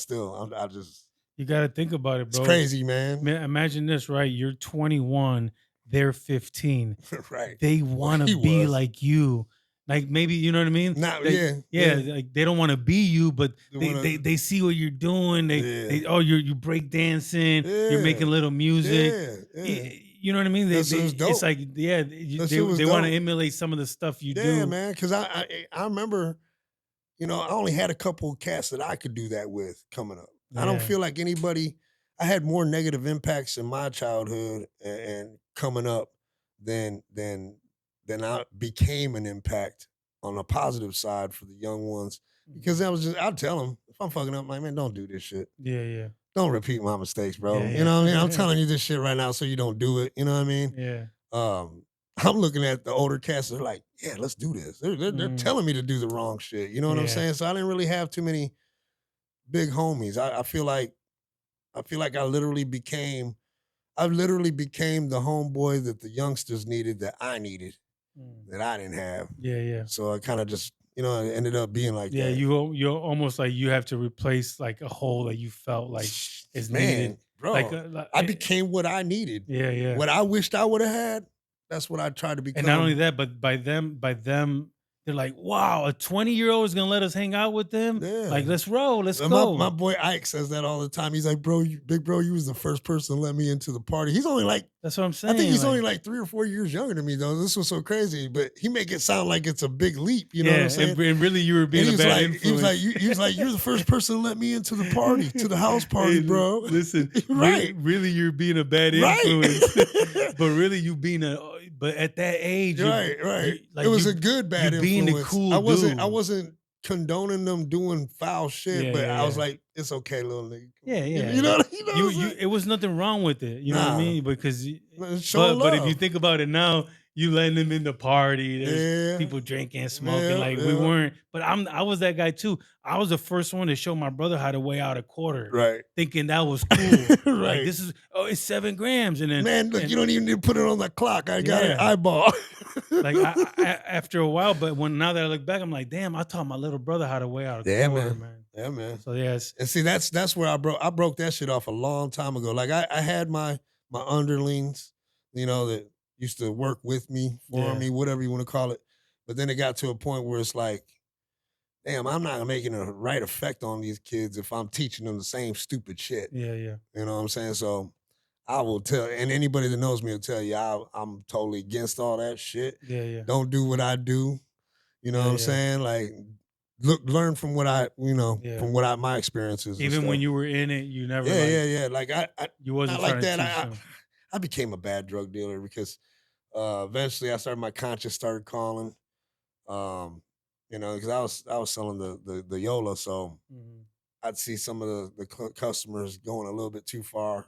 just... You got to think about it, bro. It's crazy, man. Imagine this, right? You're 21, they're 15. Right. They want to be like you. Like maybe, you know what I mean? Yeah. Like they don't want to be you, but they see what you're doing. You break dancing, you're making little music. Yeah. You know what I mean? It's like, they want to emulate some of the stuff you do. Yeah, man. Because I remember... You know, I only had a couple of cats that I could do that with coming up. Yeah. I don't feel like anybody... I had more negative impacts in my childhood and coming up than I became an impact on the positive side for the young ones. Because I'd tell them, if I'm fucking up, I'm like, man, don't do this shit. Yeah. Don't repeat my mistakes, bro. Yeah. You know what I mean? I'm telling you this shit right now so you don't do it. You know what I mean? Yeah. I'm looking at the older cats. They're like, yeah, let's do this. They're telling me to do the wrong shit. You know what I'm saying? So I didn't really have too many big homies. I feel like I literally became the homeboy that the youngsters needed that I needed that I didn't have. Yeah. So I kind of just, it ended up being like that. Yeah, you're almost like you have to replace like a hole that you felt like is needed. Bro, I became what I needed. Yeah. What I wished I would have had. That's what I tried to become. And not only that, but by them, they're like, wow, a 20-year-old is going to let us hang out with them? Yeah. Like, let's roll, let's go. My boy Ike says that all the time. He's like, bro, big bro, you was the first person to let me into the party. He's only like... That's what I'm saying. I think he's only like 3 or 4 years younger than me, though. This was so crazy. But he make it sound like it's a big leap, you know what I'm saying? And really, you were being a bad influence. He was like, you're the first person to let me into the party, to the house party, bro. Listen, right. Really, you're being a bad influence. But really, you being But at that age, right. It was a good bad influence. Being the cool dude. I wasn't condoning them doing foul shit, but I was like, it's okay, little nigga. Yeah. You know what I mean? It was nothing wrong with it. You know what I mean? Because, but if you think about it now, you letting them in the party. There's people drinking, smoking. We weren't. But I was that guy too. I was the first one to show my brother how to weigh out a quarter. Right. Thinking that was cool. Right. Like, it's 7 grams. And then, man, look, you don't even need to put it on the clock. I got an eyeball. Like after a while, but now that I look back, I'm like, damn, I taught my little brother how to weigh out a quarter, man. Yeah, man. So yes. And see, that's where I broke that shit off a long time ago. Like I had my underlings, that used to work with me, for me, whatever you want to call it. But then it got to a point where it's like, damn, I'm not making a right effect on these kids if I'm teaching them the same stupid shit. Yeah. You know what I'm saying? So I will tell, and anybody that knows me will tell you, I'm totally against all that shit. Yeah. Don't do what I do. You know what I'm saying? Like, learn from what from my experiences. Even when you were in it, you never. Yeah. Like you wasn't like that. To I became a bad drug dealer because eventually my conscience started calling. Because I was selling the Yola, so I'd see some of the customers going a little bit too far,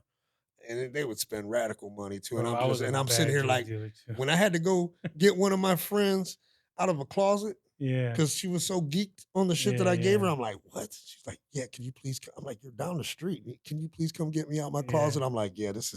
and they would spend radical money too. And I'm sitting here like, when I had to go get one of my friends out of a closet, Yeah. Because she was so geeked on the shit that Yeah, I gave her. yeah. I'm like, what? She's like, yeah, can you please come? I'm like, you're down the street. Can you please come get me out my Yeah. closet? I'm like, yeah, This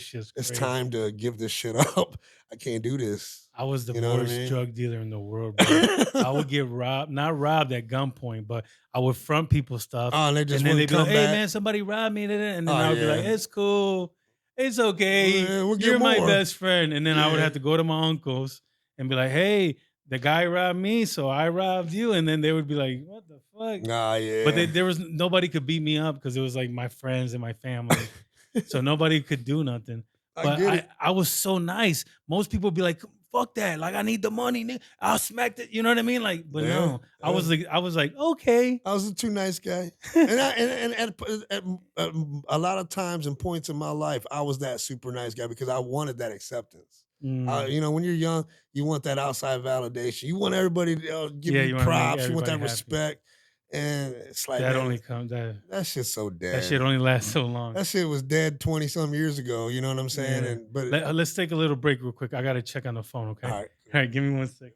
shit's it's crazy. time to give this shit up. I can't do this. I was the You know what I worst mean? drug dealer in the world, bro. I would get robbed, not robbed at gunpoint, but I would front people stuff. Oh, and they just and then they'd wouldn't be like, come hey, back. man, somebody robbed me. And then Oh, I would be like, yeah. it's cool. It's okay. Yeah, we'll get You're my more. best friend. And then I would Yeah. have to go to my uncles and be like, hey, the guy robbed me, so I robbed you. And then they would be like, what the fuck? Nah, yeah. But there was nobody could beat me up because it was like my friends and my family. So nobody could do nothing. But I was so nice. Most people would be like, fuck that. Like, I need the money. I'll smack it. You know what I mean? Like, but Yeah, no. I was yeah. like, okay. I was a too nice guy. And at a lot of times and points in my life, I was that super nice guy because I wanted that acceptance. Mm. You know, when you're young, you want that outside validation. You want everybody to give Yeah, you you wanna make props. You want that everybody happy. respect. And it's like, That man, only comes that shit's so dead. that shit only lasts so long. That shit was dead 20-some years ago. You know what I'm saying? Yeah. And but Let's take a little break real quick. I gotta check on the phone, okay? all right. All right, give me 1 second.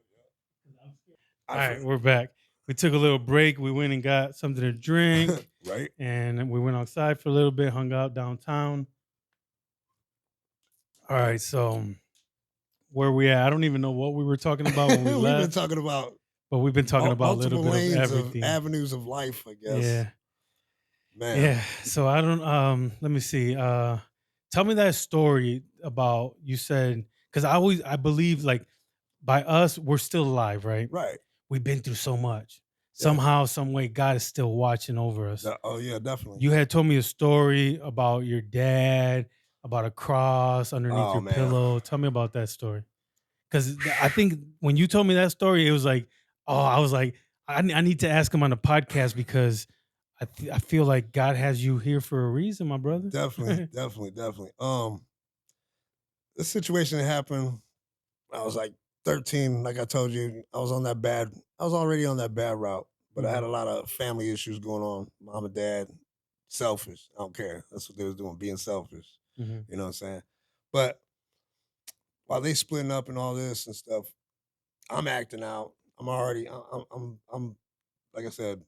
All right, we're back. We took a little break. We went and got something to drink. Right. And we went outside for a little bit, hung out downtown. All right, so where we at? I don't even know what we were talking about when we We've left. been talking about, but we've been talking about a little multiple bit of lanes everything. avenues of life, I guess. Yeah. Man. Yeah. So I don't let me see. Tell me that story about, you said, because I believe like by us, we're still alive, right? Right. We've been through so much. Yeah. Somehow, some way, God is still watching over us. Oh yeah, definitely. You had told me a story about your dad, about a cross underneath your pillow. Tell me about that story. Because I think when you told me that story, it was like, oh, I was like, I need to ask him on the podcast because I feel like God has you here for a reason, my brother. Definitely. The situation that happened, I was like 13, like I told you, I was already on that bad route, but I had a lot of family issues going on. Mom and dad, selfish. I don't care. That's what they was doing, being selfish. Mm-hmm. You know what I'm saying? But while they splitting up and all this and stuff, I'm acting out. I'm like I said,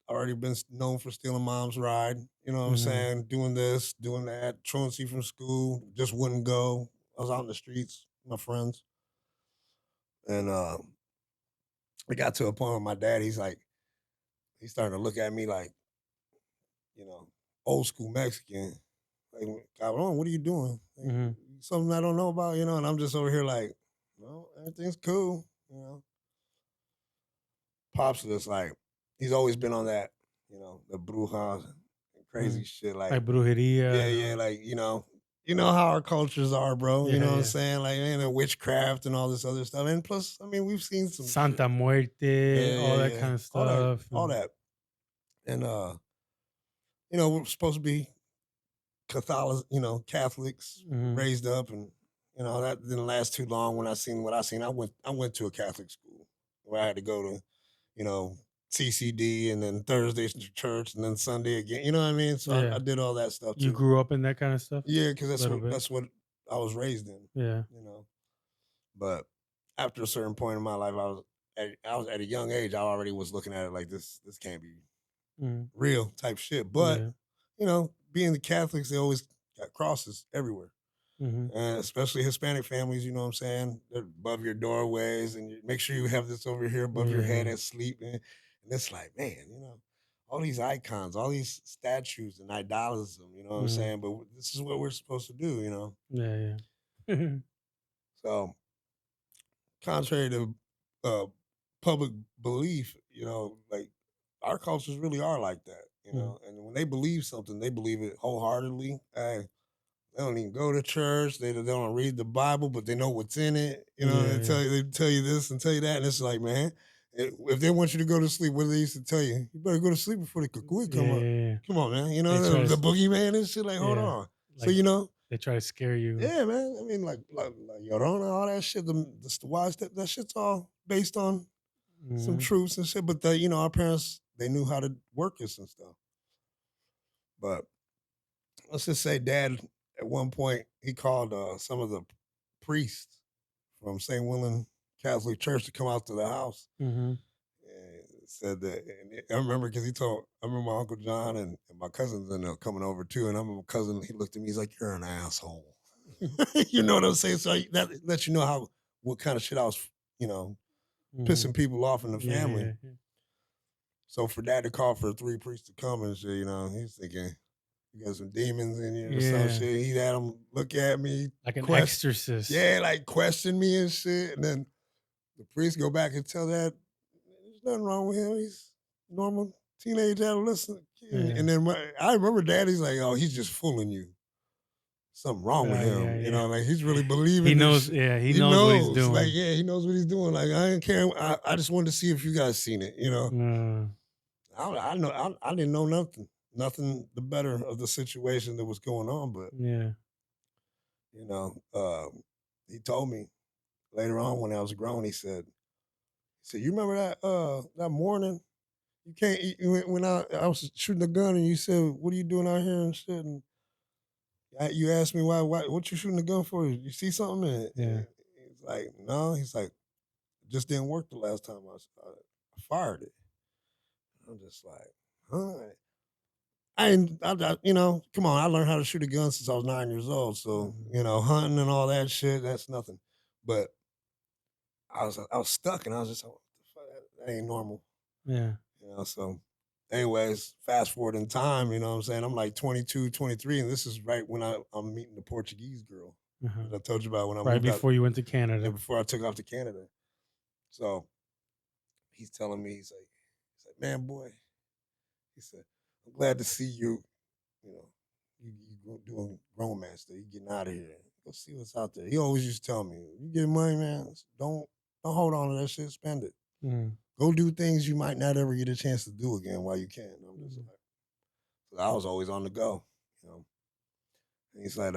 already been known for stealing mom's ride. You know what I'm saying? Doing this, doing that, truancy from school, just wouldn't go. I was out in the streets, with my friends. And it got to a point where my dad, he's starting to look at me like, you know, old school Mexican. Like, Cabron, what are you doing? Like, something I don't know about, you know? And I'm just over here like, no, everything's cool, you know? Pops was just like, he's always been on that, you know, the brujas and crazy shit. Like brujeria. Yeah, like, you know how our cultures are, bro. You know what I'm Yeah. saying? Like, the witchcraft and all this other stuff. And plus, I mean, we've seen some Santa shit. Muerte, all that kind of stuff. All that. And you know, we're supposed to be Catholics, raised up, and you know, that didn't last too long. When I seen what I seen, I went to a Catholic school where I had to go to, you know, CCD and then Thursdays to church and then Sunday again. You know what I mean? So Yeah. I did all that stuff too. You grew up in that kind of stuff? Yeah, because Little bit. that's what I was raised in. Yeah. You know. But after a certain point in my life, I was at a young age, I already was looking at it like this can't be real type shit. But you know, being the Catholics, they always got crosses everywhere. And especially Hispanic families, you know what I'm saying? They're above your doorways, and you make sure you have this over here above your head and sleep. And it's like, man, you know, all these icons, all these statues and idolism, you know what I'm saying? But this is what we're supposed to do, you know? Yeah. So, contrary to public belief, you know, like our cultures really are like that, you know? And when they believe something, they believe it wholeheartedly. Hey, they don't even go to church. They don't read the Bible, but they know what's in it. You know, they tell you this and tell you that, and it's like, man, if they want you to go to sleep, what do they used to tell you? You better go to sleep before the cuckoo come up. Come on, man. You know, the boogeyman and shit. Like, hold on. Like, so you know, they try to scare you. Yeah, man. I mean, like Llorona, all that shit. The wise that shit's all based on some truths and shit. But you know, our parents, they knew how to work this and stuff. But let's just say, Dad, at one point, he called some of the priests from St. Willen Catholic Church to come out to the house. said that. And I remember because I remember my Uncle John and my cousins ended up coming over too. And I remember my cousin, he looked at me, he's like, "You're an asshole." You know what I'm saying? So that lets you know what kind of shit I was, pissing people off in the family. Yeah. So for dad to call for 3 priests to come and shit, he's thinking, you got some demons in you or some Yeah. shit. He had them look at me. Like an exorcist. Yeah, like question me and shit. And then the priest go back and tell Dad, there's nothing wrong with him. He's a normal teenage adolescent kid. Yeah. And then I remember Daddy's like, oh, he's just fooling you. Something wrong with him. Yeah. Like he's really believing He this knows, shit. yeah, he knows what he's doing. Like, yeah, he knows what he's doing. Like, I didn't care. I just wanted to see if you guys seen it, I didn't know nothing the better of the situation that was going on, but Yeah. He told me later on when I was grown, he said, you remember that morning you can't eat when I was shooting the gun and you said, what are you doing out here and shit? And you asked me why what you shooting the gun for? You see something? And he's like, no. He's like, it just didn't work the last time I fired it. I'm just like, huh? Come on, I learned how to shoot a gun since I was 9 years old. So, hunting and all that shit, that's nothing. But I was stuck and I was just like, what the fuck? That ain't normal. Yeah. So anyways, fast forward in time, you know what I'm saying? I'm like 22, 23, and this is right when I'm meeting the Portuguese girl that I told you about when I right before you went to Canada. Yeah, before I took off to Canada. So he's telling me, he's like, man, boy, he said, I'm glad to see you, you doing grown man stuff. You getting out of here. Go see what's out there. He always used to tell me, you get money, man, don't hold on to that shit, spend it. Go do things you might not ever get a chance to do again while you can. I'm just like, so I was always on the go, And he's like,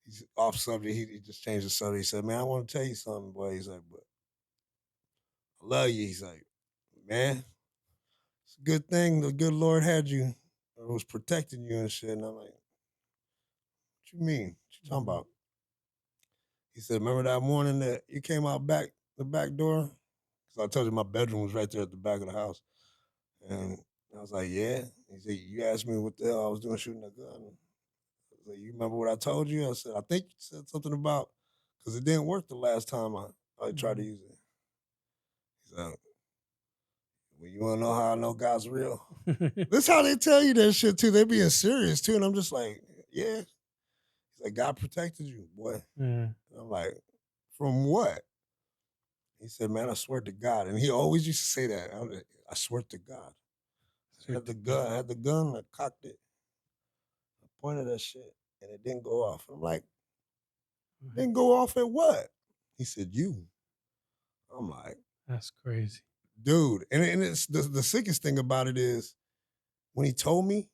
he's off subject. He just changed the subject. He said, man, I want to tell you something, boy. He's like, but I love you. He's like, man, it's a good thing the good Lord had you or was protecting you and shit. And I'm like, what you mean? What you talking about? He said, remember that morning that you came out the back door? Because I told you my bedroom was right there at the back of the house. And I was like, yeah. He said, you asked me what the hell I was doing shooting a gun. I was like, you remember what I told you? I said, I think you said something about, because it didn't work the last time I tried to use it. He said, well, you want to know how I know God's real? This is how they tell you that shit, too. They being serious, too. And I'm just like, yeah. He's like, God protected you, boy. And I'm like, from what? He said, man, I swear to God. And he always used to say that. I swear to God. I had the gun, I cocked it. I pointed that shit, and it didn't go off. I'm like, didn't go off at what? He said, you. I'm like, that's crazy. Dude. And it's the sickest thing about it is when he told me,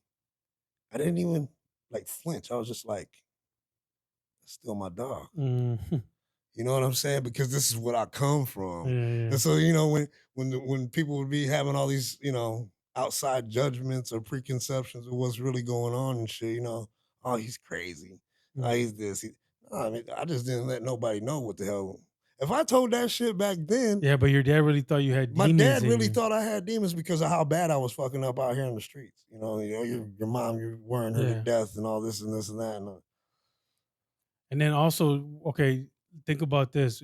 I didn't even like flinch. I was just like, that's still my dog. You know what I'm saying? Because this is what I come from. Yeah. And so, when people would be having all these, outside judgments or preconceptions of what's really going on and shit, oh, he's crazy. Oh, he's this. I just didn't let nobody know what the hell. If I told that shit back then. Yeah, but your dad really thought you had demons. My dad really thought I had demons because of how bad I was fucking up out here in the streets. Your mom, you're wearing her to death and all this and this and that. And then also, okay, think about this.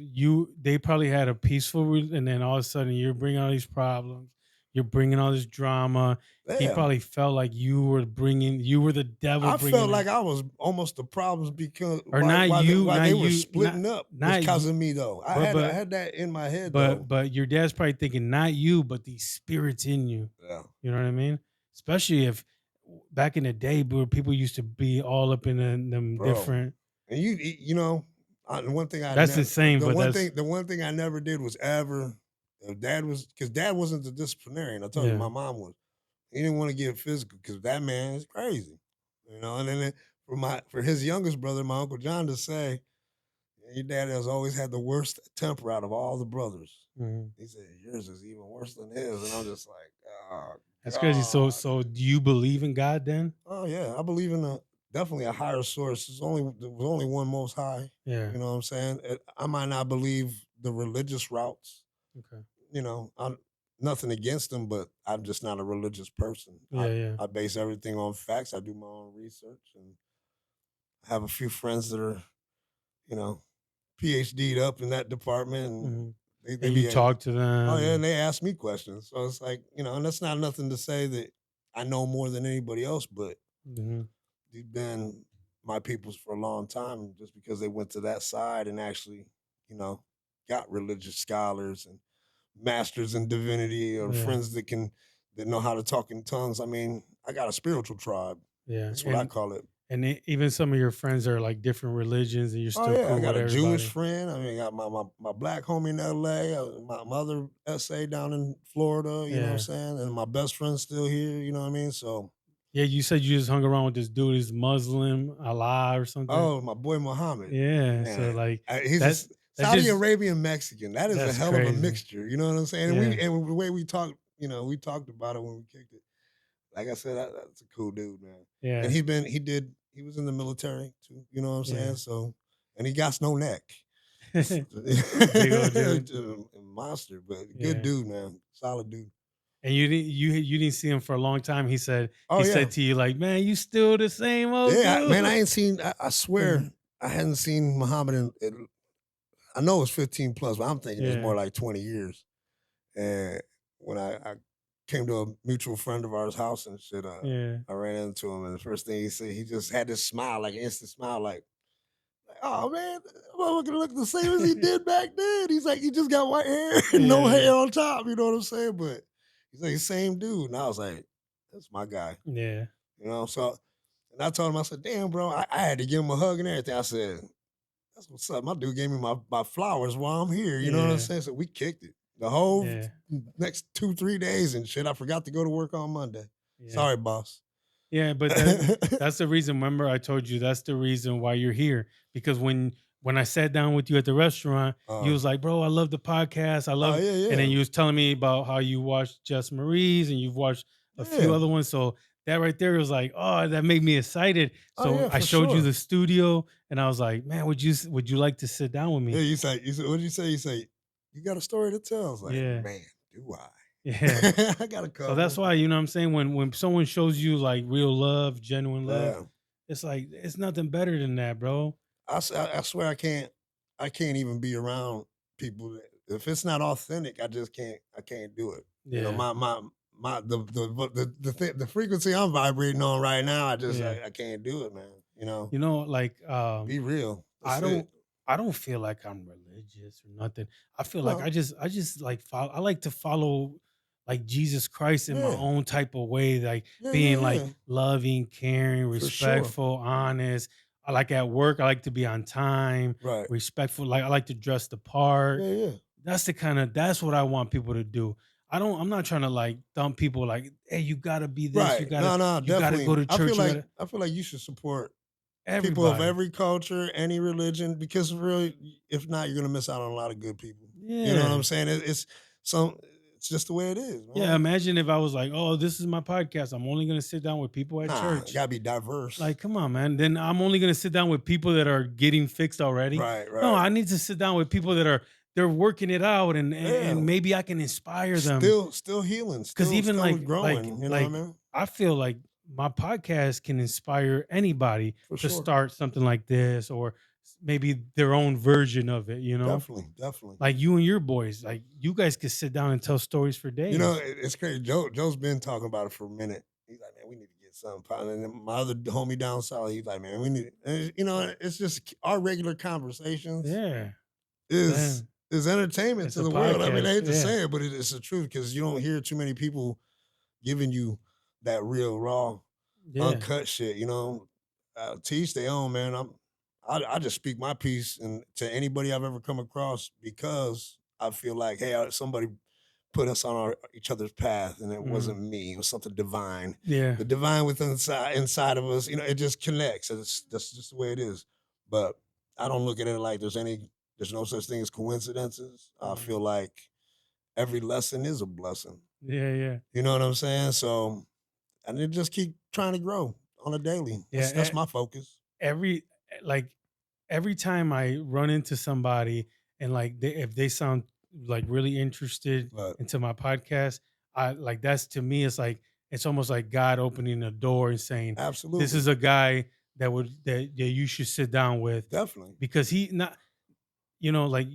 They probably had a peaceful, and then all of a sudden you're bringing all these problems. You're bringing all this drama. Yeah. He probably felt like you were the devil. I felt like I was almost the problems because they were splitting up because of me though. I had that in my head. But your dad's probably thinking not you, but these spirits in you. Yeah, you know what I mean. Especially if back in the day, where people used to be all up in them different. And one thing insane. The one thing I never did was ever. Because dad wasn't the disciplinarian. I told you my mom was. He didn't want to get physical because that man is crazy, And then for his youngest brother, my Uncle John, to say, your dad has always had the worst temper out of all the brothers. He said yours is even worse than his, and I'm just like, oh, that's God. crazy. So do you believe in God then? Oh yeah, I believe in definitely a higher source. There was only one Most High. Yeah, you know what I'm saying. I might not believe the religious routes. Okay. nothing against them, but I'm just not a religious person. Yeah. I base everything on facts. I do my own research, and I have a few friends that are, you know, PhD'd up in that department, and Hmm. they And you be talk to oh them. yeah, and they ask me questions. So it's like, and that's not nothing to say that I know more than anybody else, but Mhm. they've been my peoples for a long time just because they went to that side and actually, you know, got religious scholars and masters in divinity or Yeah. friends that know how to talk in tongues. I mean, I got a spiritual tribe. Yeah. That's what I call it. And even some of your friends are like different religions, and you're Oh still yeah, I cool got with a Jewish everybody. friend. I mean, I got my black homie in L.A. My other SA down in Florida. You know what I'm Yeah. saying? And my best friend's still here. You know what I mean? So, Yeah, you said you just hung around with this dude. He's Muslim, Allah or something. oh, my boy Muhammad, Yeah. So man, like he's a that. That Saudi just Arabian Mexican. That is a that's hell of a crazy. mixture. You know what I'm saying? And Yeah. and the way we talked, we talked about it when we kicked it. Like I said, that's a cool dude, man. And Yeah. he was in the military too. You know what I'm Yeah. saying? So, and he got no neck. Big old dude. Monster, but good Yeah. dude, man. Solid dude. And you didn't see him for a long time. He said Oh yeah, to you like, man, you still the same old yeah, man. I dude. ain't seen. I Yeah. swear, I hadn't seen Muhammad I know it's 15 plus, but I'm thinking it's Yeah. more like 20 years. And when I came to a mutual friend of ours' house and shit, Yeah. I ran into him, and the first thing he said, he just had this smile, like an instant smile, like, oh man, I'm gonna look the same as he did back then. He's like, he just got white hair and no Yeah. hair on top. You know what I'm saying? But he's like, same dude. And I was like, that's my guy. Yeah. So, and I told him, I said, damn, bro, I had to give him a hug and everything. I said, that's what's up. My dude gave me my flowers while I'm here. You know what I'm Yeah. saying? So we kicked it the whole Yeah. next 2-3 days and shit. I forgot to go to work on Monday. Yeah. Sorry, boss. Yeah, but that's the reason. Remember, I told you that's the reason why you're here. Because when I sat down with you at the restaurant, you was like, "Bro, I love the podcast. I Oh love," yeah, and then yeah. you was telling me about how you watched Just Marie's and you've watched a few Yeah. other ones. So that right there was like, oh, that made me excited. Oh So yeah, I for showed you sure. the studio, and I was like, "Man, would you like to sit down with Yeah, me?" you said, what did you say? You say, you got a story to tell. I was like, Yeah, man, do I? yeah. I got a So that's couple. why, you know what I'm saying, when someone shows you like real love, genuine love, Yeah. it's like it's nothing better than that, bro. I swear I can't even be around people if it's not authentic, I can't do it. Yeah. My the frequency I'm vibrating on right now, Yeah. I can't do it, man. You know, like Be real. I That's it. don't feel like I'm religious or nothing. I feel like No. I just like follow, I like to follow like Jesus Christ in my Yeah. own type of way, like Yeah, yeah, being like yeah. loving, caring, For sure. respectful, honest. I like at work, I like to be on time, Right. respectful. Like I like to dress the part. Yeah, yeah. That's what I want people to do. I'm not trying to like dump people like, hey, you gotta be this, Right. No, no, you gotta go definitely. to church, you gotta I feel like you should support people of everybody. every culture, any religion, because really, if not, you're gonna miss out on a lot of good people. You know what Yeah. I'm saying? Some it's just the way it is, Yeah, man. imagine if I was like, "Oh, this is my podcast. I'm only gonna sit down with people at Nah, you church." gotta be diverse. Like, come on, man. Then I'm only gonna sit down with people that are getting fixed already. Right, No, right. I need to sit down with people that are they're working it out, and Yeah. maybe I can inspire them. Still healing, Because even still growing. You know what I mean? I feel like my podcast can inspire anybody For to sure. start something like this, or maybe their own version of it. You know, Definitely, definitely. like you and your boys, like you guys could sit down and tell stories for days. It's crazy. Joe's been talking about it for a minute. He's like, man, we need to get something. And then my other homie down south, he's like, man, we need. And, it's just our regular conversations Yeah, is man. is entertainment It's to a the world. I mean, I podcast. hate to Yeah. say it, but it's the truth because you don't hear too many people giving you that real, raw, Yeah. uncut shit. To each their own, man. I just speak my piece and to anybody I've ever come across because I feel like, hey, somebody put us on each other's path, and it Mhm. wasn't me. It was something divine. Yeah. The divine within inside of us, it just connects. That's just the way it is. But I don't look at it like there's no such thing as coincidences. I Mhm. feel like every lesson is a blessing. Yeah. Yeah. You know what I'm saying? So, and then just keep trying to grow on a daily. Yeah. That's my focus. Every like every time I run into somebody and like if they sound like really interested Right. into my podcast, I like that's to me, it's almost like God opening a door and saying, Absolutely. this is a guy that you should sit down with, Definitely. because he not, like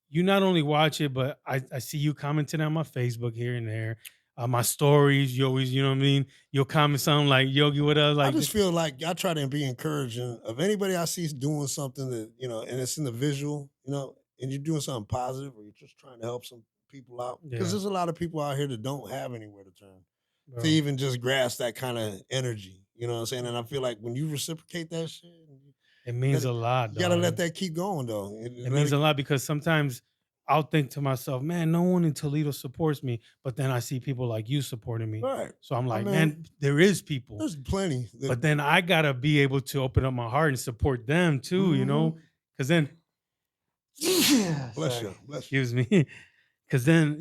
you not only watch it, but I see you commenting on my Facebook here and there, my stories. You always, you know what I mean. You'll comment something like Yogi, what up? I Like, just feel like I try to be encouraging of anybody I see doing something that, and it's in the visual, and you're doing something positive or you're just trying to help some people out. Because yeah, there's a lot of people out here that don't have anywhere to turn to bro. even just grasp that kind of energy. You know what I'm saying? And I feel like when you reciprocate that shit, It means a lot, you gotta dog. let that keep going though. It means a lot because sometimes I'll think to myself, man, no one in Toledo supports me, but then I see people like you supporting me. Right. So I'm I like, mean, man, there is people. there's plenty. But then I gotta be able to open up my heart and support them too, because then, Bless sorry, you. Bless you. excuse me, because then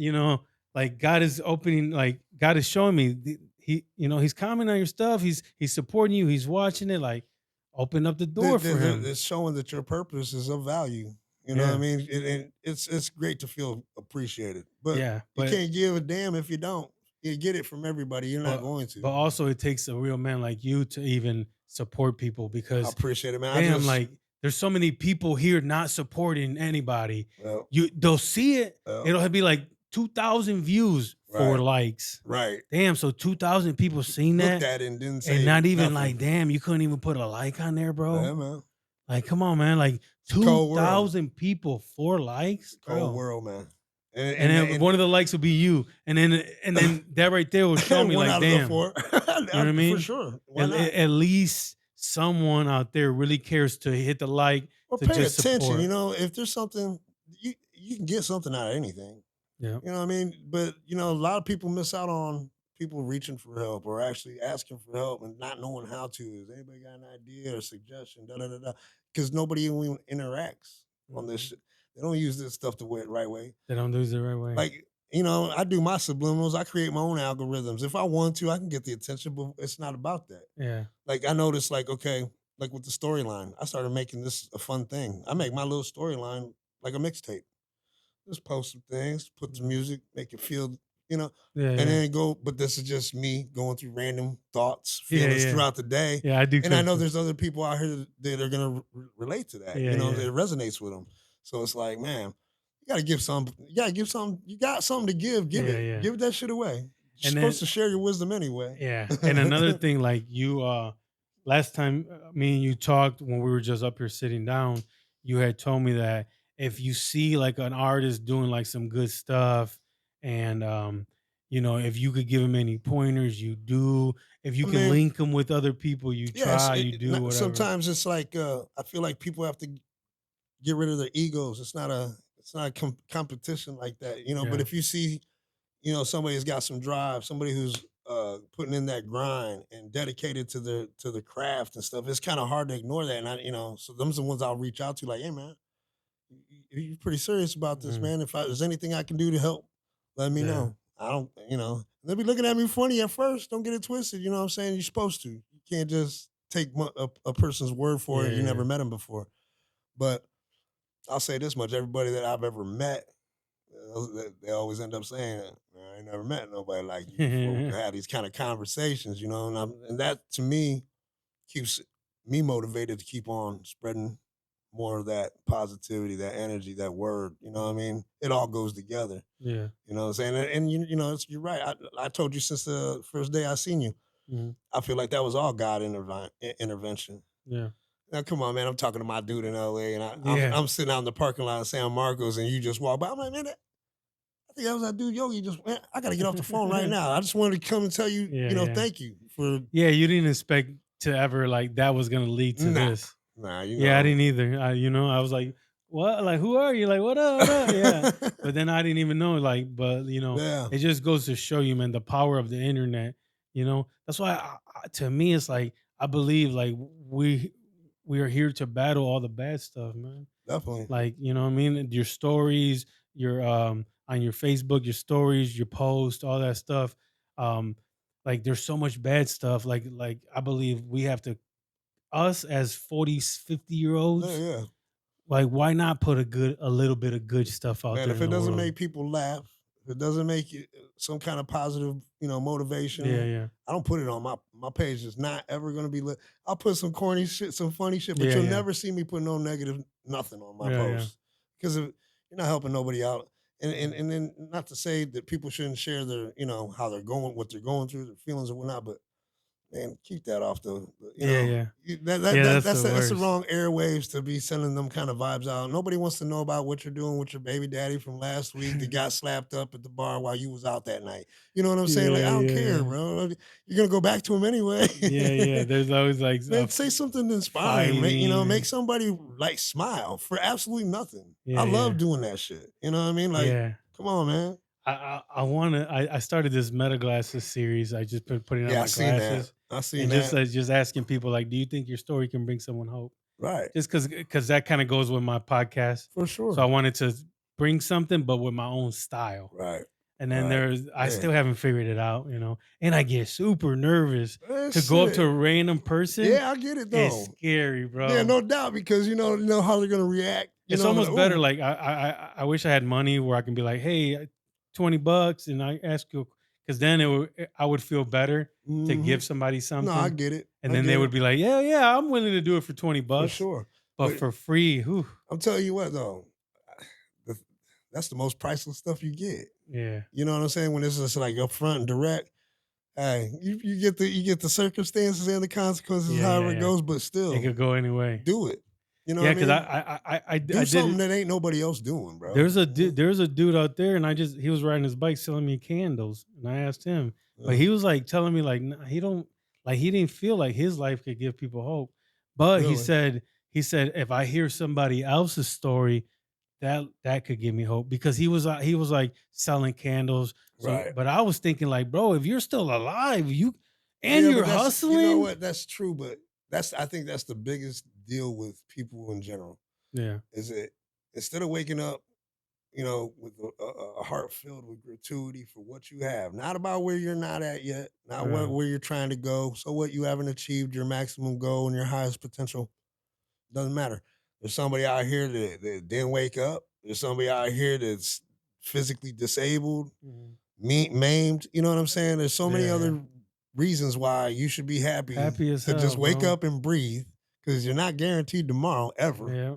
like God is opening, like God is showing me he's commenting on your stuff, he's supporting you, he's watching it, like open up the door for him. It's showing that your purpose is of value. You know what I mean? It's great to feel appreciated, but Yeah, you but can't give a damn if you don't. You get it from everybody. You're not going to. but also it takes a real man like you to even support people, I because appreciate it, man. damn, like there's so many people here not supporting anybody. Well, They'll see it, well, it'll be like 2,000 views, 4 Right. likes. right. Damn, so 2,000 people seen Looked that at it and didn't say and not even nothing. like, damn, you couldn't even put a like on there, bro. Yeah, man. Like, come on, man. Like a cold world. 2,000 people, 4 likes. Cold Bro. world, man. And then one of the likes will be you, and then that right there will show me one like, out damn, of the 4. you know what I mean? For sure. Why not? At least someone out there really cares to hit the like, Or to pay just attention. support. If there's something, you can get something out of anything. Yeah, You know what I mean? But a lot of people miss out on people reaching for help or actually asking for help and not knowing how to. Has anybody got an idea or suggestion? Da da da da. Because nobody even interacts on this shit. They don't use this stuff the right way. they don't do it the right way. Like, I do my subliminals. I create my own algorithms. If I want to, I can get the attention, but it's not about that. Yeah, Like I noticed, like, okay, like with the storyline, I started making this a fun thing. I make my little storyline like a mixtape. Just post some things, put some music, make it feel, yeah, and yeah. then go. But this is just me going through random thoughts, Yeah, feelings yeah. throughout the day. Yeah, I do. And I know custom. there's other people out here that are gonna relate to that. Yeah, yeah. It resonates with them. So it's like, man, you gotta give some. You gotta give some. You got something to give. Give Yeah, it. yeah. Give that shit away. You're And supposed then- to share your wisdom anyway. Yeah. And another thing, like you, last time me and you talked when we were just up here sitting down, you had told me that if you see like an artist doing like some good stuff, and if you could give him any pointers, you do. If you I can mean, link them with other people, you Yes, try, you do whatever. sometimes it's like I feel like people have to get rid of their egos. It's not a competition like that, But Yeah. if you see, somebody who's got some drive, somebody who's putting in that grind and dedicated to the craft and stuff, it's kind of hard to ignore that. And so them's the ones I'll reach out to, like, hey man, you're pretty serious about this, Mhm. man. If there's anything I can do to help, let me Yeah. know. I don't, they'll be looking at me funny at first. Don't get it twisted. You know what I'm saying? You're supposed to. You can't just take a person's word for it. Yeah, You yeah. never met him before. But I'll say this much: everybody that I've ever met, they always end up saying, "I ain't never met nobody like you before." We can have these kind of conversations, and that to me keeps me motivated to keep on spreading more of that positivity, that energy, that word. You know what I mean? It all goes together. Yeah. You know what I'm saying? And you're right. I told you since the first day I seen you. Mhm. I feel like that was all God intervention. Yeah. Now, come on, man. I'm talking to my dude in LA, and Yeah. I'm sitting out in the parking lot of San Marcos, and you just walk by. I'm like, man, I think that was that dude Yogi. Man, I got to get off the phone right now. I just wanted to come and tell you, Yeah. thank you for. Yeah, you didn't expect to ever like that was gonna lead to Nah. this. Nah, Yeah, I didn't either. I was like, what? Like, who are you? Like, what up? What up? Yeah. But then I didn't even know, like, but Yeah. it just goes to show you, man, the power of the internet. That's why to me, it's like, I believe like we are here to battle all the bad stuff, man. Definitely. Like, you know what I mean? Your stories, your on your Facebook, your stories, your posts, all that stuff. Like there's so much bad stuff. Like I believe we have to, us as 40, 50-year-olds, Yeah. like why not put a little bit of good stuff out Man, there if in it the doesn't world? make people laugh, if it doesn't make it some kind of positive, Yeah, motivation, yeah, I don't put it on my page. It's not ever gonna be lit. I'll put some corny shit, some funny shit, but yeah, you'll yeah, never see me put no negative nothing on my yeah, yeah, posts because you're not helping nobody out. And then not to say that people shouldn't share their, how they're going, what they're going through, their feelings or whatnot, but man, keep that off yeah, yeah, yeah. That's the that's the worst. wrong airwaves to be sending them kind of vibes out. Nobody wants to know about what you're doing with your baby daddy from last week that got slapped up at the bar while you was out that night. You know what I'm saying? Like, Yeah, I don't yeah, care, yeah, bro. You're gonna go back to him anyway. yeah, yeah. There's always like Man, say something inspiring. fighting. Make somebody like smile for absolutely nothing. I Yeah, love yeah, doing that shit. You know what I mean? Like, yeah. come on, man. I want to. I started this Meta Glasses series. I just putting on Yeah, I my seen that. glasses I seen and that. just asking people like, do you think your story can bring someone hope? Right. Just because that kind of goes with my podcast. For So I sure. wanted to bring something, but with my own style. Right. And then Right. I Man. still haven't figured it out, and I get super nervous to go up to Shit. a random person. Yeah, I get it It's though. scary, Yeah, bro. no doubt because you know how they're gonna react. It's I'm like, almost better. oh, Like I wish I had money where I can be like, hey, $20, and I ask you because then I would feel better to hmm give somebody no, I something, get it. and I then they get would it be like, yeah, yeah, I'm willing to do it for twenty for bucks, sure. but But for free, whew, I'm telling you what though, the, that's the most priceless stuff you get. yeah, You know what I'm saying? When it's just like upfront and direct. Hey, you get the circumstances and the consequences, yeah, yeah, however it yeah. goes, but It still could go anyway. do it. You know what Yeah, I because mean? I Do did something it. that ain't nobody else doing, bro. There's a dude out there, and he was riding his bike selling me candles, and I asked him, but Uh, he was like telling me like he don't like he didn't feel like his life could give people hope, but really? he said if I hear somebody else's story, that could give me hope because he was like selling candles. So, Right. but I was thinking like, bro, if you're still alive, and Yeah, you're but you know hustling, what? That's true, but I think that's the biggest deal with people in general. yeah, Is that instead of waking up, with a heart filled with gratuity for what you have, not about where you're not at yet, not right, where you're trying to go. So what you haven't achieved your maximum goal and your highest potential doesn't matter. There's somebody out here that didn't wake up. There's somebody out here that's physically disabled, mhm, maimed. You know what I'm saying? There's so many yeah, yeah, other reasons why you should be happy happy as to just hell, wake bro. up and breathe because you're not guaranteed tomorrow ever. Yeah,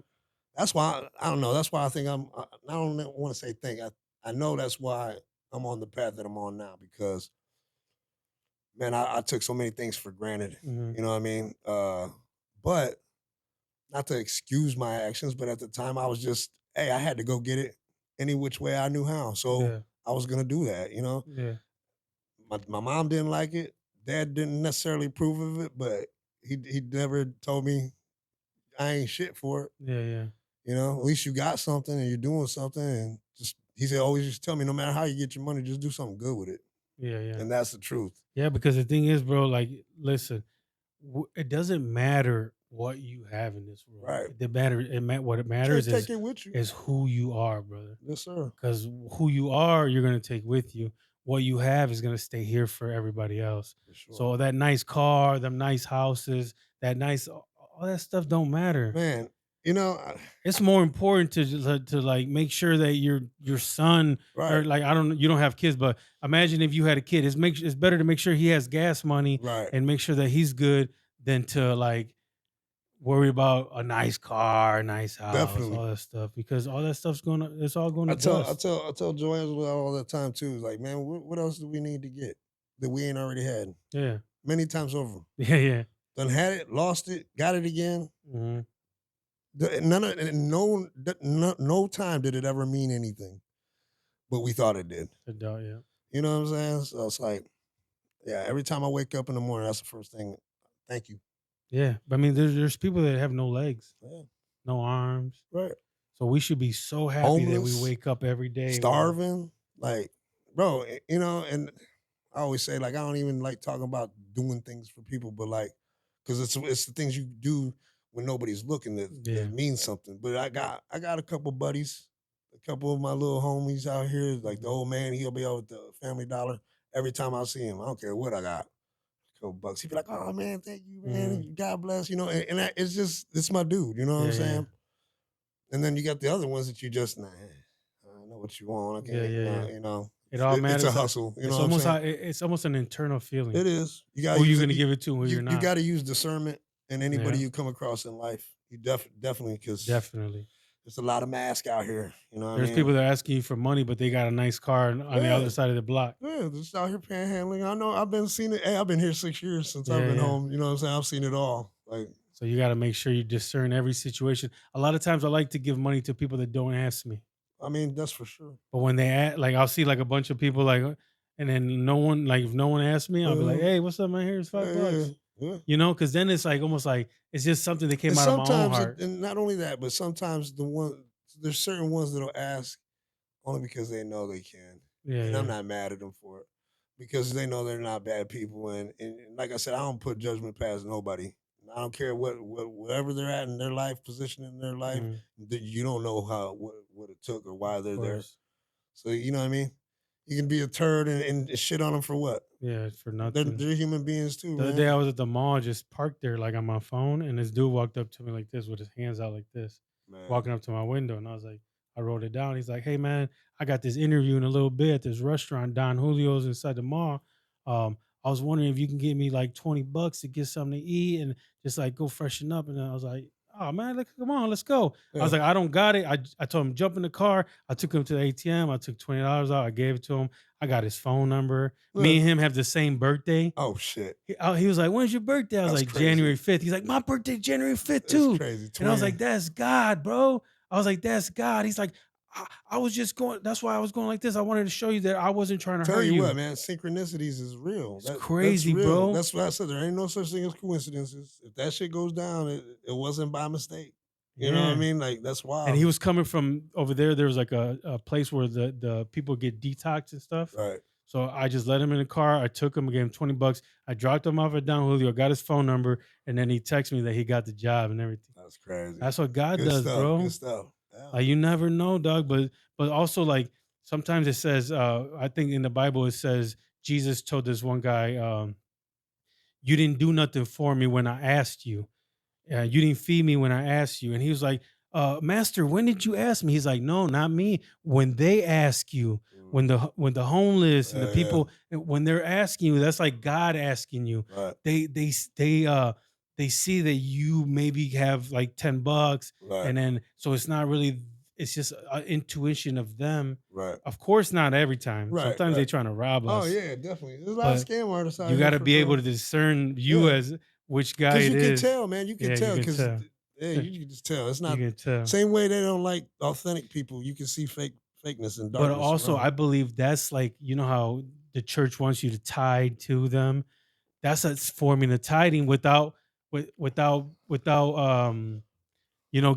That's why I don't know. That's why I think I don't want to say think. I know that's why I'm on the path that I'm on now because man, I took so many things for granted. mhm, You know what I mean? But not to excuse my actions, but at the time I was just, hey, I had to go get it any which way I knew how. So yeah, I was gonna do that. yeah, My mom didn't like it. Dad didn't necessarily approve of it, but he never told me I ain't shit for it. yeah, yeah. At least you got something and you're doing something. And just he said, always just tell me, no matter how you get your money, just do something good with it. Yeah, yeah. And that's the truth. Yeah, because the thing is, bro, like, listen, it doesn't matter what you have in this world. Right. What it You can't matters take it with you. is who you are, brother. Yes, sir. Because who you are, you're gonna take with you. What you have is gonna stay here for everybody else. For sure. So that nice car, them nice houses, all that stuff don't matter. Man, It's more important to like make sure that your son or right. like I don't you don't have kids, but imagine if you had a kid. It's better to make sure he has gas money Right. and make sure that he's good than to like worry about a nice car, a nice house, Definitely. all that stuff because all that stuff's it's all going I to tell I dust. tell I tell Joanne all the time too. It's like, man, what else do we need to get that we ain't already had? Yeah, Many times over. yeah, yeah. Done had it, lost it, got it again. Mhm. None of no time did it ever mean anything, but we thought it did. Adult, yeah, You know what I'm saying? So it's like, yeah, every time I wake up in the morning, that's the first thing. Thank you. yeah. But I mean, there's people that have no legs, Yeah, no arms, right. so we should be so happy that we Homeless, wake up every day. starving, like, bro, and I always say, like, I don't even like talking about doing things for people, but like, because it's the things you do when nobody's looking Yeah. that means something. But I got a couple buddies, a couple of my little homies out here, like the old man, he'll be out at the Family Dollar every time I see him. I don't care what I got. A couple bucks. He'd be like, oh man, thank you, man. Mhm. God bless, and it's my dude, you know what I'm Yeah, yeah. saying? And then you got the other ones that you just, nah, I know what you want. Okay, you know, It all it's a matters. hustle. You know It's what I'm almost saying? it's almost an internal feeling. It is. You got Who you going to give it to? Who you're You not? got to use discernment in anybody Yeah. you come across in life. You definitely because Definitely. there's a lot of masks out here. You know, what There's I mean? people that are asking you for money, but they got a nice car on the other side of the block. Yeah, just out here panhandling. I know. I've been seeing it. Hey, I've been here 6 years since I've Yeah, been yeah. home. You know what I'm saying? I've seen it all. Like, So you got to make sure you discern every situation. A lot of times I like to give money to people that don't ask me. I mean, that's for sure. But when they ask, like I'll see like a bunch of people like, and then no one, like if no one asks me, I'll be like, hey, what's up, man? Here's $5. Yeah. You know, because then it's like almost like it's just something that came And out of my own sometimes, heart. and not only that, but sometimes there's certain ones that'll ask only because they know they can. Yeah, And yeah. I'm not mad at them for it because they know they're not bad people. And like I said, I don't put judgment past nobody. I don't care whatever they're at in their life, position in their life. Mhm. That you don't know what it took or why they're Of there. course. So you know what I mean. You can be a turd and shit on them for what? Yeah, for They're, nothing. they're human beings too, The other man. day I was at the mall, just parked there like on my phone, and this dude walked up to me like this with his hands out like this, Man. walking up to my window, and I was like, I wrote it down. He's like, hey man, I got this interview in a little bit at this restaurant, Don Julio's inside the mall. I was wondering if you can give me like $20 to get something to eat and just like go freshen up. And then I was like, oh man, come on, let's go. I was Yeah. like, I don't got it. I told him jump in the car. I took him to the ATM. I took $20 out. I gave it to him. I got his phone number. Me and him have the same birthday. Oh shit. He was like, when's your birthday? I was That's like, crazy. January 5th. He's like, my birthday, January 5th That's too. crazy. And I was Twin. like, that's God, bro. I was like, that's God. He's like, I was just going, that's why I was going like this. I wanted to show you that I wasn't trying to Tell hurt you you. what, man, synchronicities is real. It's crazy, that's real. bro. That's what I said. There ain't no such thing as coincidences. If that shit goes down, it wasn't by mistake. You know what I Yeah. mean? Like that's wild. And he was coming from over there. There was like a place where the people get detox and stuff. right. So I just let him in the car. I took him, I gave him $20. I dropped him off at Don Julio, got his phone number, and then he texted me that he got the job and everything. That's crazy. That's what God Good does, stuff, bro. Good stuff. Yeah. Like you never know, dog. But also like sometimes it says, I think in the Bible it says Jesus told this one guy, you didn't do nothing for me when I asked you. You didn't feed me when I asked you. And he was like, Master, when did you ask me? He's like, no, not me. When they ask you, when the homeless and the people, when they're asking you, that's like God asking you. Right. They see that you maybe have like $10, Right. and then so it's not really. It's just an intuition of them. Right. Of course, not every time. Right, Sometimes right. they're trying to rob us. Oh yeah, definitely. There's a lot of But scam artists out You here. got to for be able to sure. discern you Yeah. as which guy Because it you is. can tell, man. You can Yeah, you tell can because tell. you can just tell. It's You not can tell. same way they don't like authentic people. You can see fakeness and darkness. But also, around. I believe that's like, you know how the church wants you to tithe to them. That's us forming a tithing without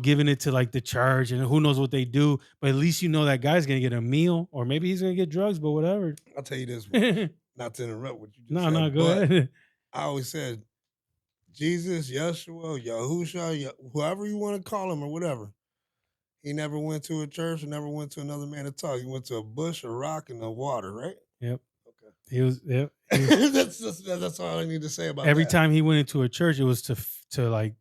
giving it to like the church, and who knows what they do. But at least you know that guy's gonna get a meal, or maybe he's gonna get drugs, but whatever. I'll tell you this, no, not to interrupt what you just no, said. go but ahead. I always said, Jesus, Yeshua, Yahusha, whoever you want to call him or whatever. He never went to a church and never went to another man to talk. He went to a bush, a rock, and a water, right? Yep. Okay. He was. Yep. That's all I need to say about Every that. time he went into a church, it was to like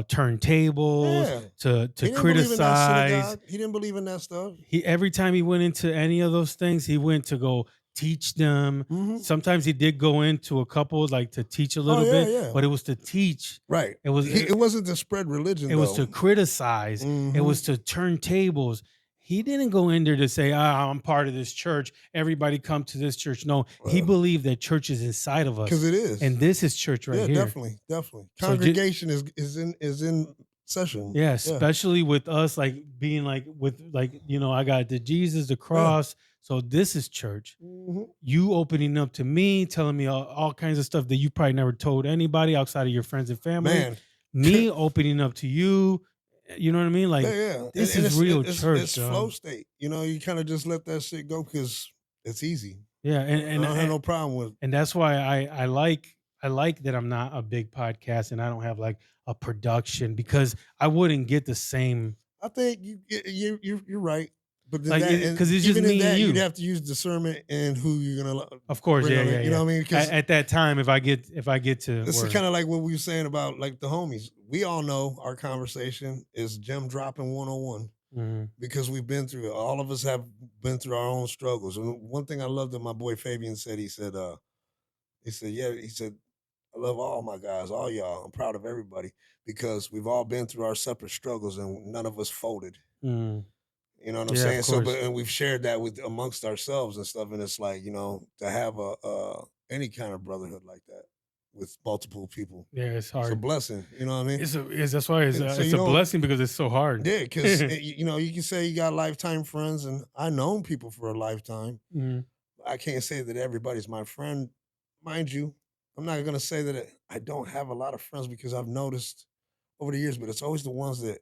turn tables, Yeah. to He didn't believe in that criticize. synagogue. He didn't believe in that stuff. Every time he went into any of those things, he went to go teach them. Mhm. Sometimes he did go into a couple like to teach a little bit, yeah. but it was to teach. Right. It was It wasn't to spread religion. it was to though. criticize. It Mhm. was to turn tables. He didn't go in there to say, I'm part of this church. Everybody come to this church. No, he Well, believed that church is inside of us. because it is. And this is church right yeah, here. definitely. So Congregation is in session. Yeah, especially with us, like being like with like, I got the Jesus, the cross. So this is church. Mhm. You opening up to me, telling me all kinds of stuff that you probably never told anybody outside of your friends and family. Man, Me opening up to you. You know what I mean? Like this is real church. It's flow state. You kind of just let that shit go because it's easy. Yeah, I don't have no problem with. and that's why I like that I'm not a big podcast and I don't have like a production, because I wouldn't get the same. I think you're right. But then Like, that, and because it's just even in me and that, you. you'd have to use discernment and who you're gonna Of course, bring yeah, on it, yeah, you know yeah. what I mean? Because At that time, if I get to this is word. kind of like what we were saying about like the homies. We all know our conversation is gem dropping 101 Mhm. because we've been through it. All of us have been through our own struggles. And one thing I love that my boy Fabian said, he said, yeah, he said, I love all my guys, all y'all. I'm proud of everybody because we've all been through our separate struggles and none of us folded. Mhm. You know what I'm Yeah, of saying? So, but course. and we've shared that with amongst ourselves and stuff. And it's like, to have any kind of brotherhood like that with multiple people, Yeah, it's it's a hard. blessing. You know what I mean? That's why So it's you a don't, blessing because it's so hard. yeah, because you can say you got lifetime friends, and I known people for a lifetime. Mhm. I can't say that everybody's my friend, mind you. I'm not gonna say that I don't have a lot of friends because I've noticed over the years, but it's always the ones that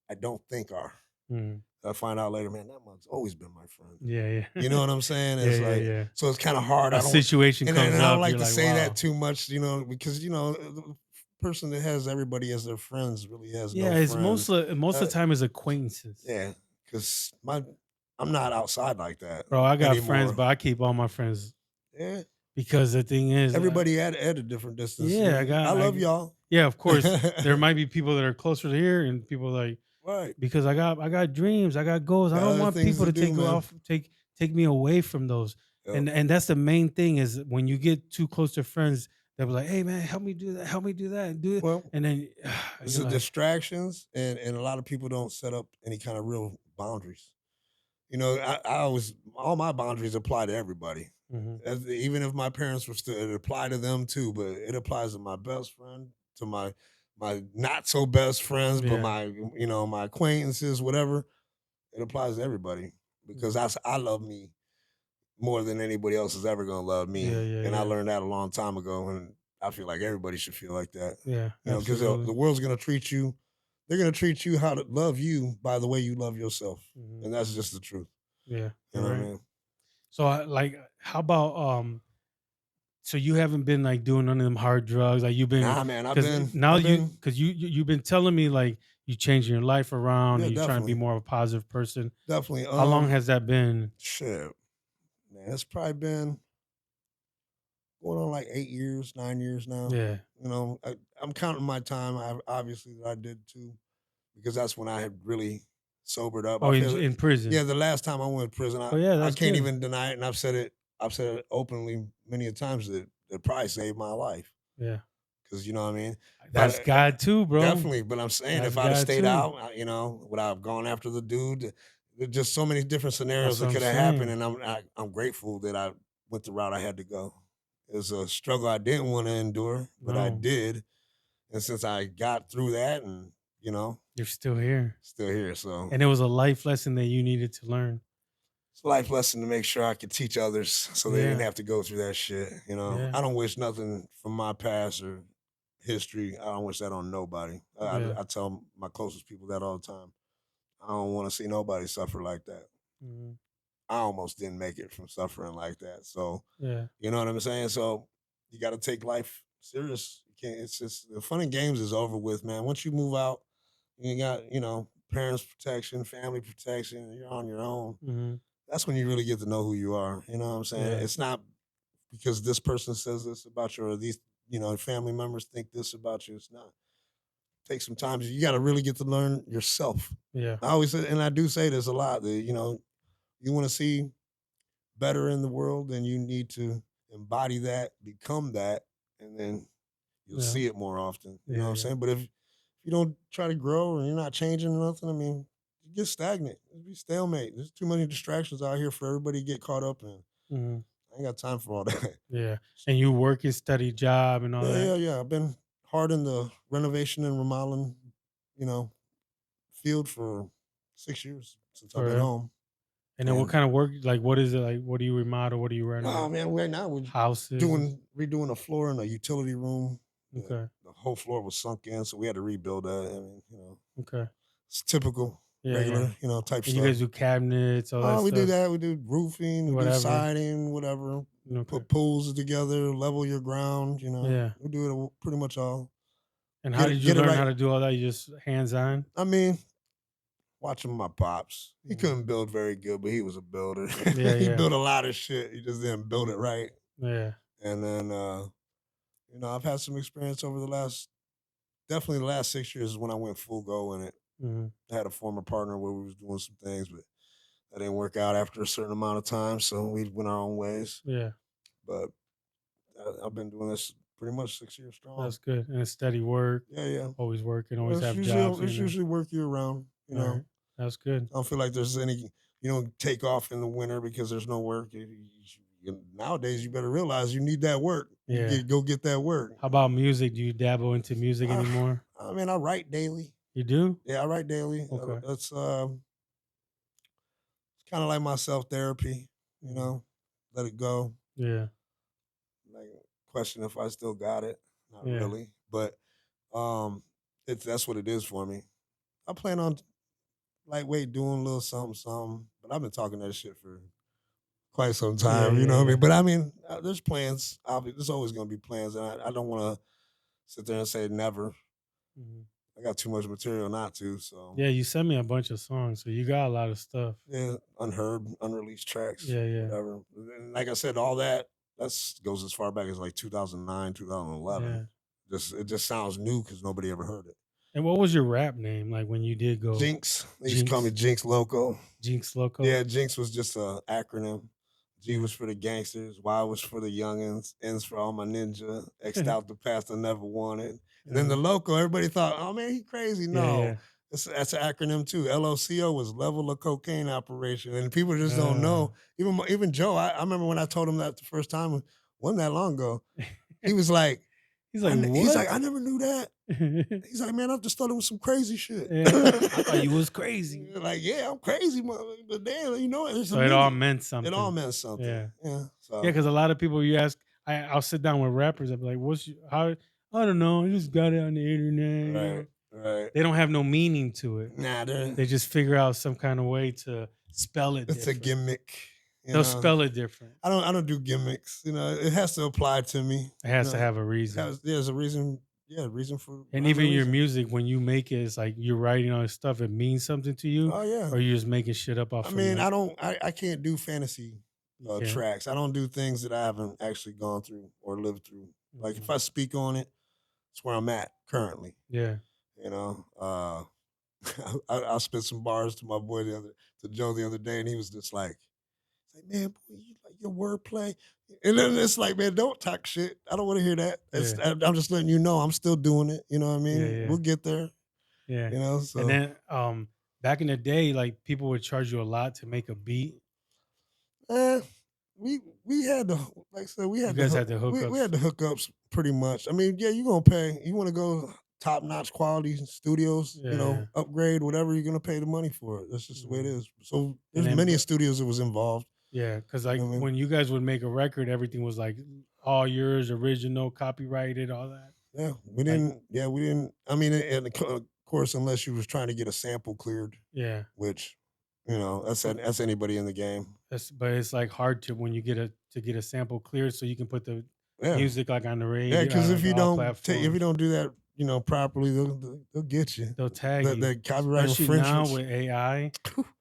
I don't think are. Mhm. I find out later, man, that mug's always been my friend. Yeah, You know yeah. what I'm saying? Yeah, It's yeah, like, yeah. so it's kind of hard. A situation And comes I don't up, like you're to like, say wow. that too much, because the person that has everybody as their friends really has Yeah, no it's friends. most of Uh, the time is acquaintances. yeah, because I'm not outside like that Bro, I got friends, anymore. but I keep all my friends Yeah, because the thing is, everybody at a different distance. yeah, I love y'all. yeah, of course, there might be people that are closer to here and people like, Right. because I got dreams, I got goals. I Got don't other want things people to to do, man. take me away from those. Yep. And that's the main thing is when you get too close to friends that was like, hey man, help me do that, do it. Well, And then it's you're the like, distractions, and a lot of people don't set up any kind of real boundaries. I always all my boundaries apply to everybody. mhm, Even if my parents were still, it apply to them too. But it applies to my best friend, to my not so best friends, but yeah, my acquaintances, whatever. It applies to everybody because mhm, I love me more than anybody else is ever gonna love yeah, me, yeah, and I yeah, learned that a long time ago. And I feel like everybody should feel like that. yeah, Because the absolutely, world's gonna treat you. They're gonna treat you how to love you by the way you love yourself, mhm, and that's just the truth. yeah, You you're know what I right. mean? So like, how about so you haven't been like doing none of them hard drugs, like you've been Nah, man, because now I've been, you've been telling me like you changing your life around yeah, and you trying to be definitely, more of a positive person. definitely. How long has that been? Shit, man, it's probably been going on like 8 years, 9 years now. Yeah. I'm counting my time. Obviously that I did too, because that's when I had really sobered up. Oh, I feel it. in prison. Yeah, the last time I went to prison, Oh yeah, I that's can't good. even deny it, and I've said it. I've said it openly many a times that it probably saved my life Yeah. because you know what I mean. That's God too, bro. Definitely, but I'm saying That's if I'd have God stayed too. out, would I have gone after the dude? There's just so many different scenarios That's what that I'm could have happened, saying. and I'm grateful that I went the route I had to go. It was a struggle I didn't want to endure, but I No, did, and since I got through that, and you're still here. still here, so And it was a life lesson that you needed to learn. it's a life lesson to make sure I could teach others so they didn't Yeah. have to go through that shit. Yeah. I don't wish nothing from my past or history. I don't wish that on nobody. Yeah. I tell my closest people that all the time. I don't want to see nobody suffer like that. Mhm. I almost didn't make it from suffering like that. So, Yeah. you know what I'm saying? So, you got to take life serious. You can't, it's just the fun and games is over with, man. Once you move out, you got, parents protection, family protection, you're on your own. Mhm. That's when you really get to know who you are. You know what I'm saying? Yeah. It's not because this person says this about you or these, family members think this about you. It's not. Take some time. You got to really get to learn yourself. Yeah. I always say, and I do say this a lot, that, you want to see better in the world, then you need to embody that, become that, and then you'll Yeah. see it more often. You know Yeah. what I'm Yeah. saying? But if you don't try to grow and you're not changing or nothing, I mean, you get stagnant. It'll be stalemate. There's too many distractions out here for everybody to get caught up in. Mhm. I ain't got time for all that. Yeah. And you work and study job and all Yeah, that. yeah, yeah. I've been hard in the renovation and remodeling, you know, field for 6 years since I've For been real. home. And then what And kind of work? Like, what is it like? What do you remodel? What do you oh renovate? man, right now we're Houses. redoing a floor in a utility room. Okay. The whole floor was sunk in, so we had to rebuild that. I mean, Okay. it's typical, Yeah. Yeah. regular, type And you stuff. guys do cabinets, all that We do stuff. that. We do roofing, we do Whatever. siding, whatever. Okay. Put pools together, level your ground. Yeah. We do it pretty much all. And how Get it, did you get it learn right. how to do all that? You just hands on? I mean, watching my pops. He couldn't build very good, but he was a builder. Yeah, He yeah. built a lot of shit. He just didn't build it right. Yeah. And then, I've had some experience over definitely the last 6 years is when I went full go in it. Mhm. I had a former partner where we was doing some things, but that didn't work out after a certain amount of time. So we went our own ways. Yeah. But I've been doing this pretty much 6 years strong. That's good. And it's steady work. Yeah, yeah. Always working, always It's have usually, jobs. it's usually work year round, you know. Right. That's good. I don't feel like there's any, take off in the winter because there's no work. Nowadays, you better realize you need that work. Yeah. Go get that work. How about music? Do you dabble into music anymore? I mean, I write daily. You do? Yeah, I write daily. Okay. It's kind of like my self therapy. Let it go. Yeah. Like question if I still got it. Not Yeah. really, but that's what it is for me. I plan on lightweight doing a little something, but I've been talking that shit for quite some time. You know what I mean? But I mean, there's plans. There's always going to be plans, and I don't want to sit there and say never. Mhm. I got too much material not to. So Yeah, you sent me a bunch of songs, so you got a lot of stuff. yeah, unheard, unreleased tracks. Yeah, yeah. Whatever. And like I said, all that goes as far back as like 2009, 2011. Yeah. It just sounds new because nobody ever heard it. And what was your rap name like when you did go? Gynx. They used to call me Gynx Loco. Gynx Loco? Yeah, Gynx was just an acronym. G was for the gangsters, Y was for the youngins, N's for all my ninja, X'd out the past I never wanted. And then the Loco, everybody thought, oh man, he crazy. No, Yeah. that's an acronym too. LOCO was level of cocaine operation. And people just don't know. Even Joe, I remember when I told him that the first time, wasn't that long ago. He was like, He's like, what? He's like, I never knew that. He's like, man, I just thought it was some crazy shit. Yeah. I thought you was crazy. Like, yeah, I'm crazy, but damn, so it all meant something. It all meant something. Yeah. Yeah. So. Yeah, because a lot of people you ask, I'll sit down with rappers, I'll be like, how? I don't know, I just got it on the internet. Right. They don't have no meaning to it. Nah, they just figure out some kind of way to spell it. It's a gimmick. They'll spell it different. I don't do gimmicks. It has to apply to me. It has to have a reason. There's a reason. Yeah, reason for. And even your music, when you make it, it's like you're writing all this stuff. It means something to you. Oh yeah. Or you're just making shit up off. I mean, I can't do fantasy tracks. I don't do things that I haven't actually gone through or lived through. Like if I speak on it, it's where I'm at currently. Yeah. I spit some bars to my boy to Joe the other day, and he was just like, man, boy, you like your wordplay. And then it's like, man, don't talk shit. I don't want to hear that. I'm just letting you know I'm still doing it. You know what I mean? Yeah. We'll get there. Yeah. So. And then back in the day, like people would charge you a lot to make a beat. We had the, like I said, we had the hookups. We had the hookups pretty much. I mean, yeah, you're gonna pay. You want to go top notch quality studios, upgrade, whatever, you're gonna pay the money for it. That's just the way it is. So there's many studios that was involved. Yeah, because like when you guys would make a record, everything was like all yours, original, copyrighted, all that. Yeah, we didn't. I mean, and of course, unless you was trying to get a sample cleared. Yeah, which, that's anybody in the game. But it's like hard to when you get a sample cleared, so you can put the music like on the radio. Yeah, because if you don't do that, properly, they'll get you. They'll tag you. The copyright Especially infringements. now with AI.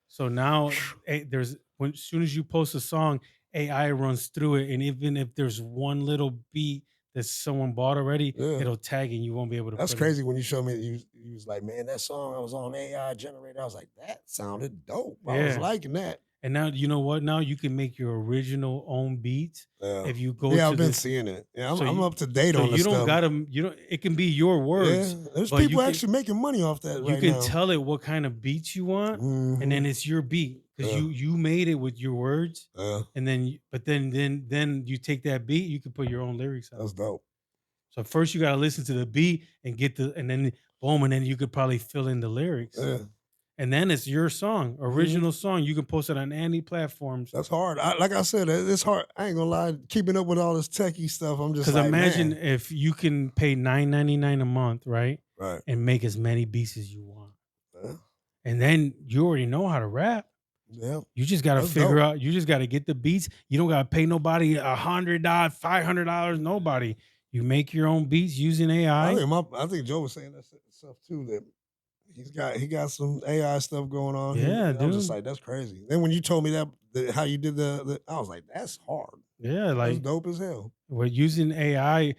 So now as soon as you post a song, AI runs through it, and even if there's one little beat that someone bought already, it'll tag and you won't be able to. That's crazy. When you showed me, you was like, man, that song I was on AI generated. I was like, that sounded dope. I was liking that. And now you know what? Now you can make your original own beats. If you go, I've been seeing it. Yeah, I'm up to date on this stuff. You don't. It can be your words. Yeah, there's people actually making money off that. You can tell it what kind of beats you want, and then it's your beat because you made it with your words. And then, but then you take that beat, you can put your own lyrics out. That's dope. So first you got to listen to the beat and and then boom, and then you could probably fill in the lyrics. Yeah. And then it's your song, original song. You can post it on any platforms. That's hard. Like I said, it's hard. I ain't gonna lie. Keeping up with all this techie stuff, I'm just like, imagine man. if you can pay $9.99 a month, right? Right. And make as many beats as you want. Yeah. And then you already know how to rap. Yeah. You just got to figure out. You just got to get the beats. You don't got to pay nobody $100, $500. Nobody. You make your own beats using AI. I think Joe was saying that stuff too. That He got some AI stuff going on. Yeah, I was just dude. like, that's crazy. Then when you told me that how you did I was like, that's hard. Yeah, That's like dope as hell. we're using AI.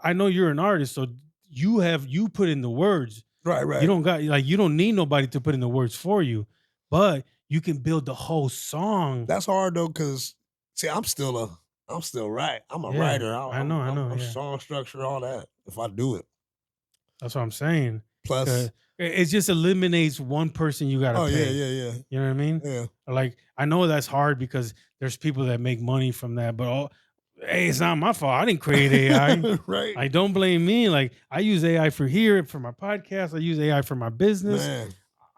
I know you're an artist, so you put in the words. Right. You don't need nobody to put in the words for you, but you can build the whole song. That's hard though, because see, I'm still right. I'm a writer. I know. I'm Yeah, song structure, all that. If I do it. that's what I'm saying. Plus, It just eliminates one person you got to pay. yeah. You know what I mean? Yeah. Like, I know that's hard because there's people that make money from that, but hey, it's not my fault. I didn't create AI. Right. Like, don't blame me. Like, I use AI for my podcast. I use AI for my business. Man.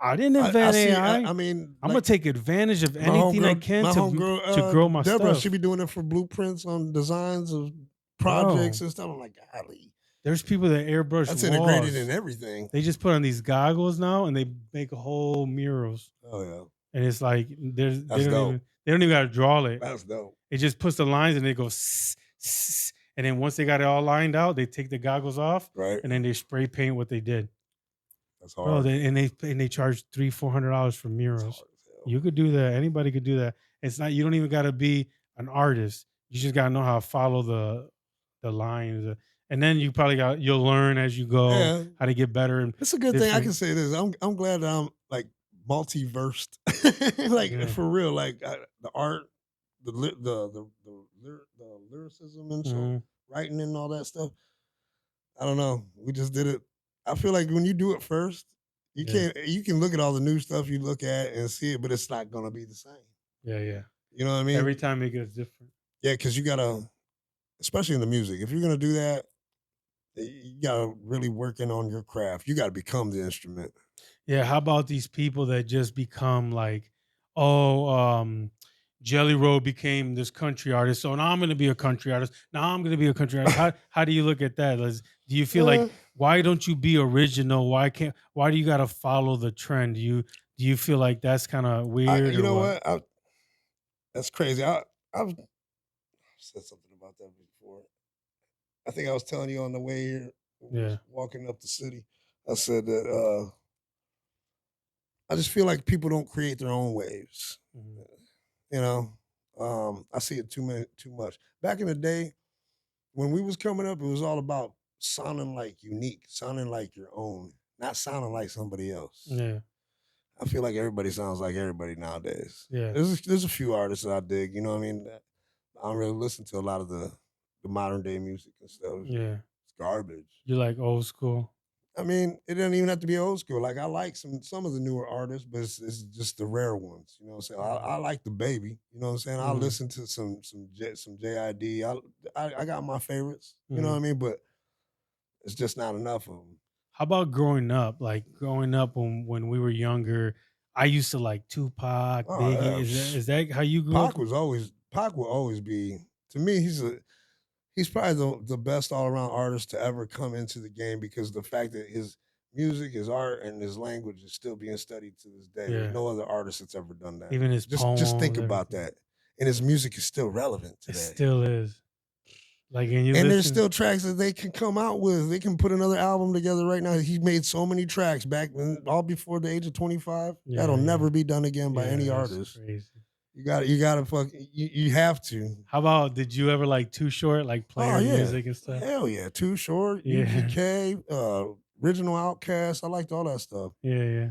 I didn't invent AI. I mean, I'm gonna take advantage of anything I can to grow my Deborah, stuff. she be doing it for blueprints on designs of projects and stuff. I'm like, golly. There's people that airbrush That's walls. integrated in everything. They just put on these goggles now and they make a whole murals. Oh yeah. And it's like they don't even gotta draw it. That's dope. It just puts the lines and it goes and then once they got it all lined out, they take the goggles off, right? And then they spray paint what they did. That's hard. They charge $300-$400 for murals. You could do that. Anybody could do that. It's not. You don't even got to be an artist. You just got to know how to follow the lines, and then you'll learn as you go how to get better. And it's a good thing. I can say this. I'm glad that I'm like multiversed, like for real. Like the art, the lyricism and so writing and all that stuff. I don't know. We just did it. I feel like when you do it first, you can look at all the new stuff you look at and see it, but it's not gonna be the same. Yeah. You know what I mean? Every time it gets different. Yeah, because you gotta, especially in the music, if you're gonna do that, you gotta really working on your craft. You gotta become the instrument. Yeah. How about these people that just become like, Jelly Roll became this country artist, so now I'm going to be a country artist. Now I'm going to be a country artist. How do you look at that? Do you feel like, why don't you be original? Why do you got to follow the trend? Do you feel like that's kind of weird? You know what? That's crazy. I've said something about that before. I think I was telling you on the way here, walking up the city. I said that I just feel like people don't create their own waves. Mm-hmm. You know, I see it too much. Back in the day, when we was coming up, it was all about sounding like unique, sounding like your own, not sounding like somebody else. Yeah. I feel like everybody sounds like everybody nowadays. Yeah. There's a few artists that I dig, you know what I mean? I don't really listen to a lot of the modern day music and stuff. Yeah. It's garbage. You like old school? I mean, it doesn't even have to be old school. Like I like some of the newer artists, but it's just the rare ones. You know what I'm saying? I like the Baby. You know what I'm saying? I listen to some JID. I got my favorites. You know what I mean? But it's just not enough of them. How about growing up? Like growing up when we were younger, I used to like Tupac, Biggie. Yeah. Is that how you grew up? Pac will always be, to me, he's probably the best all-around artist to ever come into the game because the fact that his music, his art, and his language is still being studied to this day. Yeah. There's no other artist that's ever done that. Even his poems, just think about that. And his music is still relevant today. It still is. Like, and there's still tracks that they can come out with. They can put another album together right now. He made so many tracks back all before the age of 25. That'll never be done again by any artist. Crazy. You have to. How about, did you ever like Too Short, like playing music and stuff? Hell yeah. Too Short, UGK, Original Outcast. I liked all that stuff. Yeah.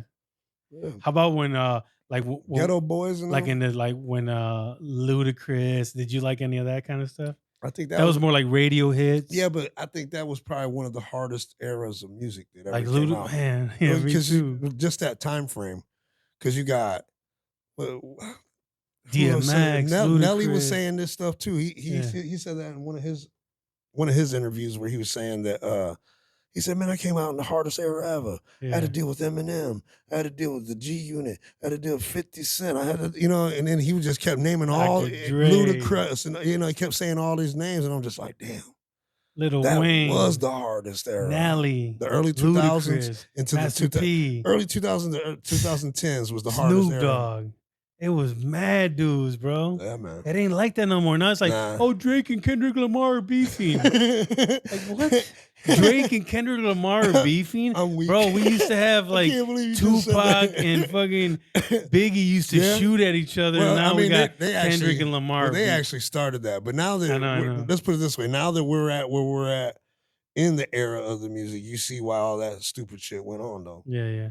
How about when Ghetto Boys and when Ludacris, did you like any of that kind of stuff? I think that was more like radio hits. Yeah, but I think that was probably one of the hardest eras of music that ever like came out. Man, yeah, because just that time frame. Because you got DMX, Nelly was saying this stuff too. He said that in one of his interviews where he was saying that he said, "Man, I came out in the hardest era ever. I had to deal with Eminem. I had to deal with the G Unit. I had to deal with 50 Cent. I had to, and then he just kept naming all Ludacris, and he kept saying all these names, and I'm just like, damn, Lil Wayne was the hardest era. Nelly, the early 2000s into Master the early 2000s, 2010s was the hardest Snoop era. Dogg. It was mad dudes, bro. Yeah, man. It ain't like that no more. Now it's like, Drake and Kendrick Lamar are beefing. Like, what? Drake and Kendrick Lamar are beefing. I'm weak. Bro, we used to have I like can't believe you just said Tupac that. and fucking Biggie used to Yeah. shoot at each other. Well, and now I mean, we got they Kendrick actually, and Lamar. well, they beef. actually started that, but now that I know. let's put it this way: now that we're at where we're at in the era of the music, you see why all that stupid shit went on, though. Yeah.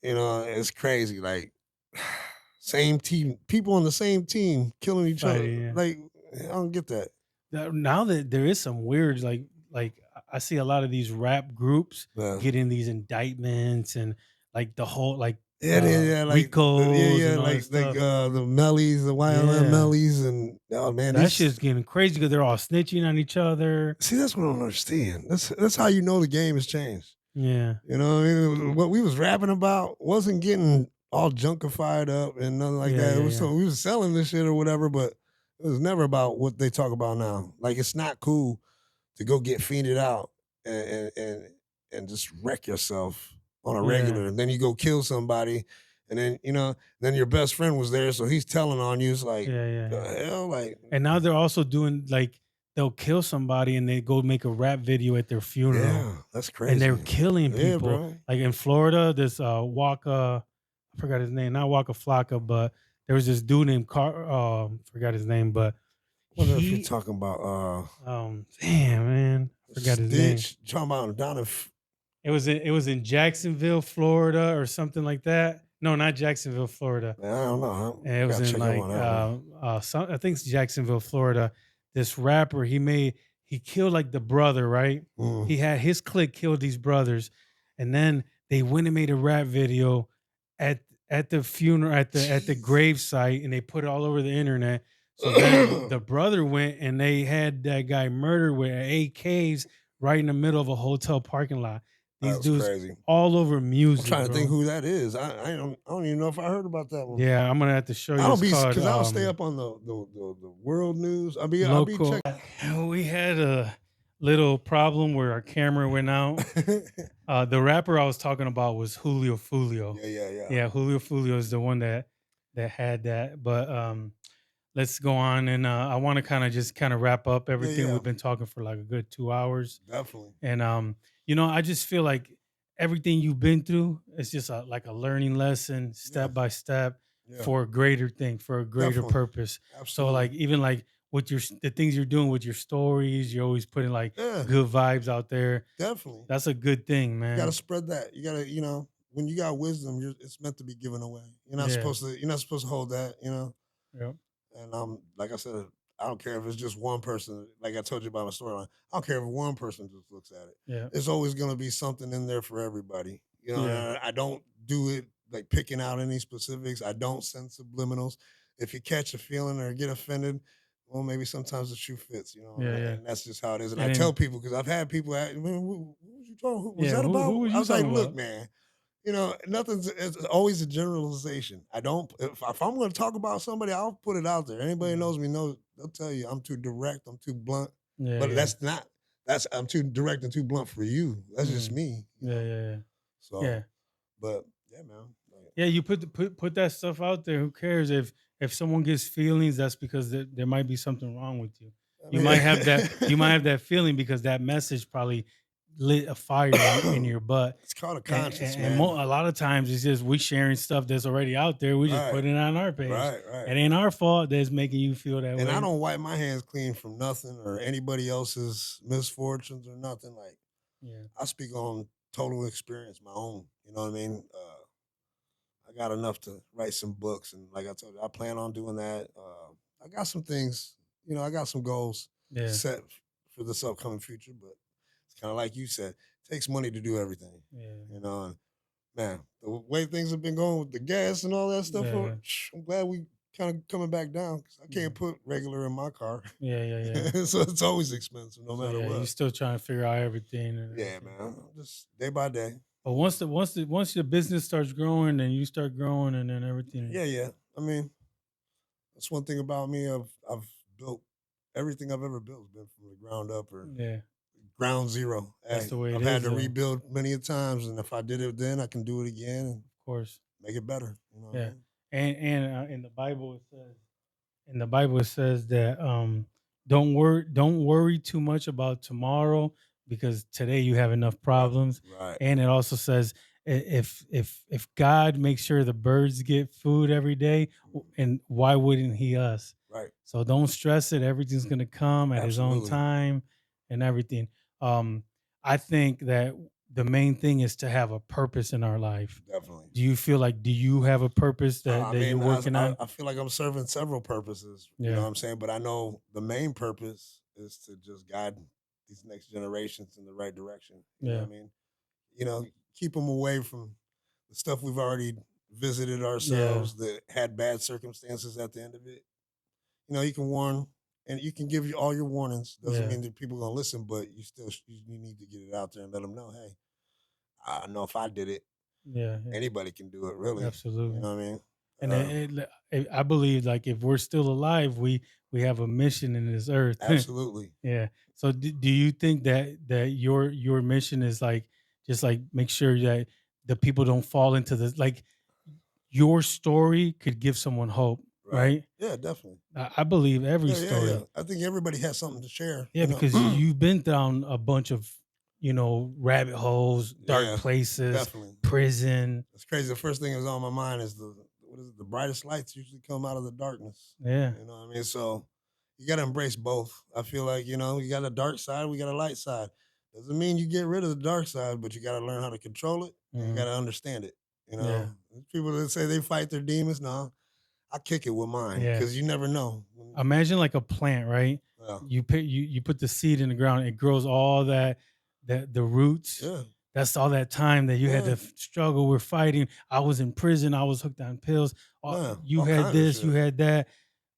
You know, it's crazy. Like same team, people on the same team killing each Fighting, other. yeah. Like I don't get that. Now that there is some weird, like I see a lot of these rap groups Yeah. getting these indictments and like the whole like Yeah, like Ricos and all like that stuff. the Mellies, the YLM Yeah. Mellies, and oh man, That shit's getting crazy because they're all snitching on each other. See, that's what I don't understand. That's how you know the game has changed. Yeah. You know what I mean? What we was rapping about wasn't getting all junkified up and nothing like that. It was so we was selling this shit or whatever, but it was never about what they talk about now. Like it's not cool to go get fiended out and just wreck yourself on a regular. And then you go kill somebody, and then then your best friend was there, so he's telling on you. It's like the hell, like. And now they're also doing like they'll kill somebody and they go make a rap video at their funeral. Yeah, that's crazy. And they're killing people. Bro. Like in Florida, this Waka, I forgot his name, not Waka Flocka, but there was this dude named forgot his name, but what if you're talking about damn man, I forgot his name. Talking about down it was in Jacksonville, Florida, or something like that. No, not Jacksonville, Florida. Man, I don't know. And it was in like I think it's Jacksonville, Florida. This rapper, he killed like the brother, right? He had his clique killed these brothers, and then they went and made a rap video at the funeral at the grave site, and they put it all over the internet. So then the brother went and they had that guy murdered with AKs right in the middle of a hotel parking lot. These dudes crazy. all over music. I'm trying to think who that is. I don't even know if I heard about that one. Yeah, I'm gonna have to show you. I don't because I don't stay up on the world news. I'll be checking. We had a little problem where our camera went out. The rapper I was talking about was Julio Fulio. Yeah, Julio Fulio is the one that had that. But let's go on, and I want to kind of wrap up everything. We've been talking for like a good 2 hours. Definitely. And I just feel like everything you've been through is just like a learning lesson, step by step, for a greater thing, for a greater purpose. Absolutely. So like even like with the things you're doing with your stories, you're always putting like good vibes out there. Definitely. That's a good thing, man. You gotta spread that. You gotta, when you got wisdom, it's meant to be given away. You're not supposed to hold that, Yep. And like I said, I don't care if it's just one person. Like I told you about my storyline, I don't care if one person just looks at it. Yeah. There's always gonna be something in there for everybody. I don't do it like picking out any specifics. I don't send subliminals. If you catch a feeling or get offended, well, maybe sometimes the shoe fits, and that's just how it is. And I tell people, because I've had people ask, man, what was you talking? What was that about? I was like, look, man, it's always a generalization. I don't, if I'm going to talk about somebody, I'll put it out there. Anybody knows me knows, they'll tell you I'm too direct, I'm too blunt. But I'm too direct and too blunt for you. That's just me. So, but yeah, man. Yeah, you put that stuff out there. Who cares if someone gets feelings? That's because there might be something wrong with you. You might have that. You might have that feeling because that message probably lit a fire in your butt. It's called a conscience, man. And a lot of times it's just we sharing stuff that's already out there. We just put it on our page. Right. It ain't our fault that's making you feel that way. And I don't wipe my hands clean from nothing or anybody else's misfortunes or nothing. Like, I speak on total experience, my own. You know what I mean? I got enough to write some books, and like I told you, I plan on doing that. I got some things, I got some goals set for this upcoming future, but it's kind of like you said, it takes money to do everything. And man, the way things have been going with the gas and all that stuff, I'm glad we kind of coming back down because I can't put regular in my car. So it's always expensive, no matter what. You're still trying to figure out everything. Man, just day by day. But once your business starts growing, then you start growing, and then everything. Yeah. I mean, that's one thing about me. I've built everything I've ever built has been from the ground up or ground zero. That's the way it is. I've had to rebuild many times, and if I did it then, I can do it again, and of course, make it better. What I mean? And in the Bible it says that don't worry too much about tomorrow because today you have enough problems. Right. And it also says if God makes sure the birds get food every day, and why wouldn't he us? Right. So don't stress it. Everything's gonna come at his own Absolutely. time and everything. I think that the main thing is to have a purpose in our life. Definitely. Do you feel like, do you have a purpose that you're working on? I feel like I'm serving several purposes. You know Yeah. what I'm saying? But I know the main purpose is to just guide these next generations in the right direction. You know Yeah. what I mean? You know, keep them away from the stuff we've already visited ourselves that had bad circumstances at the end of it. You know, you can warn and you can give you all your warnings. Doesn't Yeah. mean that people are gonna listen, but you need to get it out there and let them know, hey, I know if I did it, Yeah. Yeah. anybody can do it. Really, Absolutely. you know what I mean? And I Uh, believe, like, if we're still alive, we have a mission in this earth. absolutely. Yeah. So do you think that your mission is like, just like, make sure that the people don't fall into this, like, your story could give someone hope, right? Yeah, definitely. I believe every Yeah. story. I think everybody has something to share. Yeah, You know? because you've been down a bunch of, rabbit holes, dark Yeah, places, definitely. prison. It's crazy. The first thing that's on my mind is the brightest lights usually come out of the darkness. Yeah. You know what I mean? So you got to embrace both. I feel like, you know, you got a dark side, we got a light side. Doesn't mean you get rid of the dark side, but you got to learn how to control it and you got to understand it. You know, Yeah. people that say they fight their demons, no, I kick it with mine Yeah. because you never know. Imagine like a plant, right? Yeah. You put the seed in the ground, it grows all that the roots. Yeah. That's all that time that you had Yeah. to struggle. We're fighting. I was in prison. I was hooked on pills. Yeah, You all had kinds of this. You shit. had that.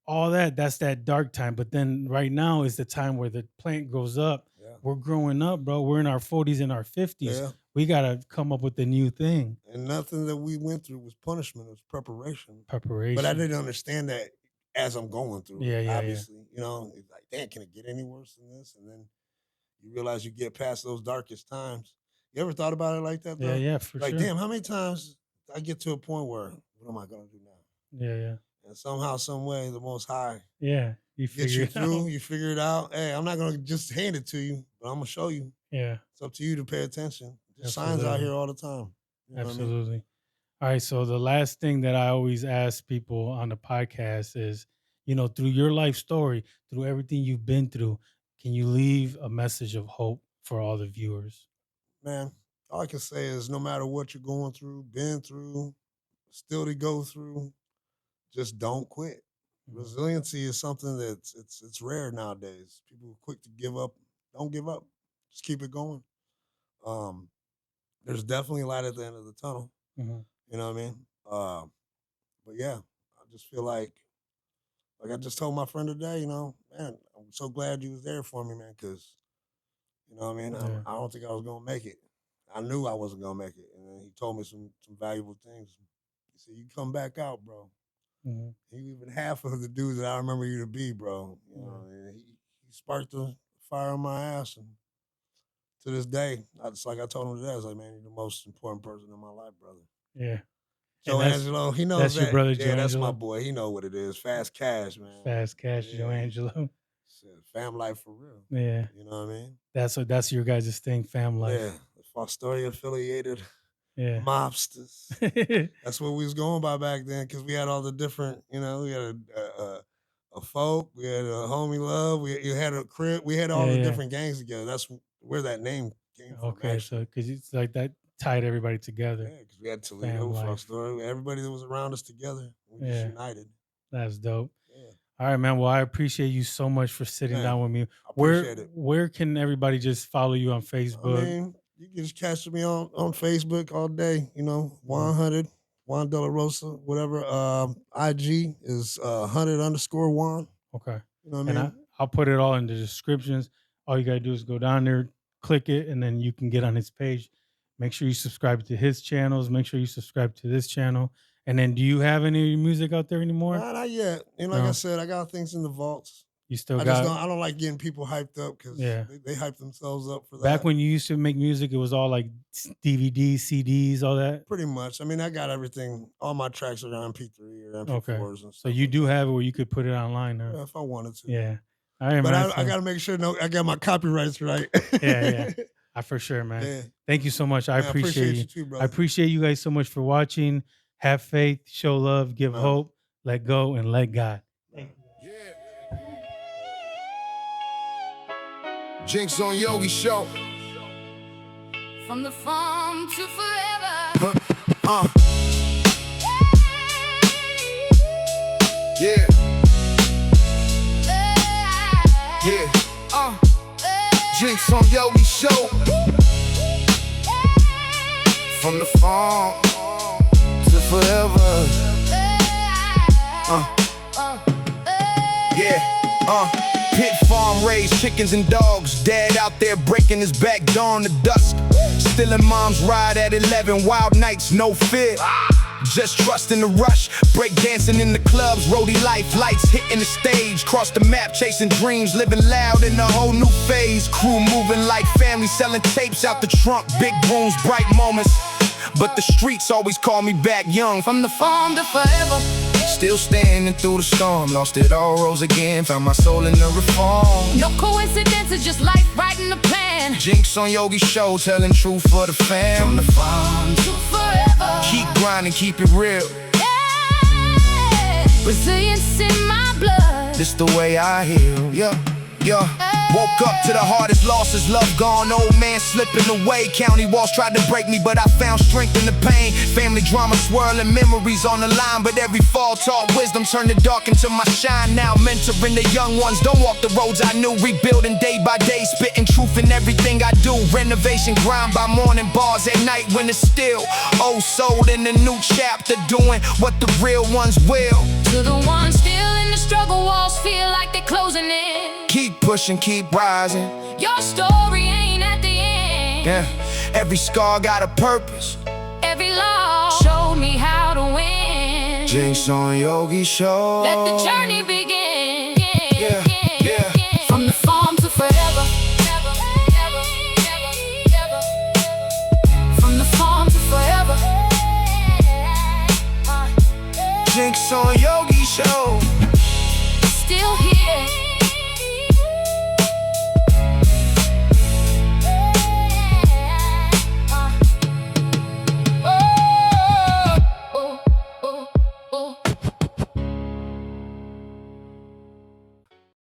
All that. That's that dark time. But then right now is the time where the plant grows up. Yeah. We're growing up, bro. We're in our 40s and our 50s. Yeah. We gotta come up with a new thing. And nothing that we went through was punishment, it was preparation. Preparation. But I didn't understand that as I'm going through. Yeah, it, yeah, obviously. You know, it's like, damn, can it get any worse than this? And then you realize you get past those darkest times. You ever thought about it like that, though? Yeah, for like, sure. damn, how many times I get to a point where, what am I gonna do now? Yeah. And somehow, some way, the Most High Yeah. You gets figure you it through. out. You figure it out. Hey, I'm not gonna just hand it to you, but I'm gonna show you. Yeah. It's up to you to pay attention. There's signs out Absolutely. here all the time. You know what I mean? Absolutely. All right. So the last thing that I always ask people on the podcast is, through your life story, through everything you've been through, can you leave a message of hope for all the viewers? Man, all I can say is no matter what you're going through, been through, still to go through, just don't quit. Resiliency is something that's it's rare nowadays. People are quick to give up. Don't give up. Just keep it going. There's definitely light at the end of the tunnel. Mhm. You know what I mean? But yeah, I just feel like I just told my friend today, man, I'm so glad you was there for me, man, because you know what I mean? Yeah. I don't think I was gonna make it. I knew I wasn't gonna make it. And then he told me some valuable things. He said, you come back out, bro. Mhm. You even half of the dude that I remember you to be, bro. You know, and he sparked the fire on my ass, and to this day, it's like I told him today, I was like, man, you're the most important person in my life, brother. Yeah. Joe And that's- Angelo, he knows that's your that. brother, Yeah, that's my Joe boy. He know what it is. Fast cash, man. Fast Cash, Joe Yeah. Angelo. Shit, fam life for real. Yeah. You know what I mean? That's your guys' thing, fam life. Yeah, the Fostoria affiliated Yeah. mobsters. That's what we was going by back then, because we had all the different, we had a folk, we had a homie love, you had a crib, we had all the different gangs together. That's where that name came from. Okay, so because it's like that tied everybody together. Yeah, because we had Toledo, Fostoria, everybody that was around us together, we just united. That's dope. Yeah. All right, man. Well, I appreciate you so much for sitting down with me. I appreciate it. Where can everybody just follow you on Facebook? I mean, you can just catch me on Facebook all day. 100 Juan DeLaRosa, whatever. IG is 100_Juan. Okay. You know what I mean? I'll put it all in the descriptions. All you gotta do is go down there, click it, and then you can get on his page. Make sure you subscribe to his channels. Make sure you subscribe to this channel. And then, do you have any music out there anymore? Nah, not yet. And like I said, I got things in the vaults. You still I don't like getting people hyped up because they hype themselves up for that. Back when you used to make music, it was all like DVDs, CDs, all that? Pretty much. I mean, I got everything. All my tracks are on MP3 or MP4s and stuff. So you do have it where you could put it online, huh? Yeah, if I wanted to. Yeah. All right, But man. I got to make sure I got my copyrights right. Yeah. For sure, man. Yeah. Thank you so much. I Man, appreciate you. too, brother. I appreciate you guys so much for watching. Have faith, show love, give hope, let go, and let God. Gynx on Yogi Show. From the farm to forever. Yeah. Gynx on Yogi Show. From the farm to forever. Pit farm raised chickens and dogs. Dad out there breaking his back dawn to dusk. Stealing mom's ride at 11. Wild nights, no fear. Just trusting the rush. Break dancing in the clubs. Roadie life, lights hitting the stage. Cross the map, chasing dreams. Living loud in a whole new phase. Crew moving like family, selling tapes out the trunk. Big rooms, bright moments. But the streets always call me back young. From the farm to forever. Still standing through the storm. Lost it all, rose again. Found my soul in the reform. No coincidence, it's just life right in the plan. Gynx on Yogi Show, telling truth for the fam. From the farm to forever. Keep grinding, keep it real. Yeah. Resilience in my blood. This the way I heal, yeah. Woke up to the hardest losses, love gone, old man slipping away. County walls tried to break me, but I found strength in the pain. Family drama swirling, memories on the line, but every fall taught wisdom, turned the dark into my shine. Now mentoring the young ones, don't walk the roads I knew. Rebuilding day by day, spitting truth in everything I do. Renovation grind by morning, bars at night when it's still. Old soul in a new chapter, doing what the real ones will. To the ones still in the struggle, walls feel like they're closing in. Keep pushing, keep rising. Your story ain't at the end. Yeah, every scar got a purpose. Every law showed me how to win. Gynx on Yogi Show. Let the journey begin.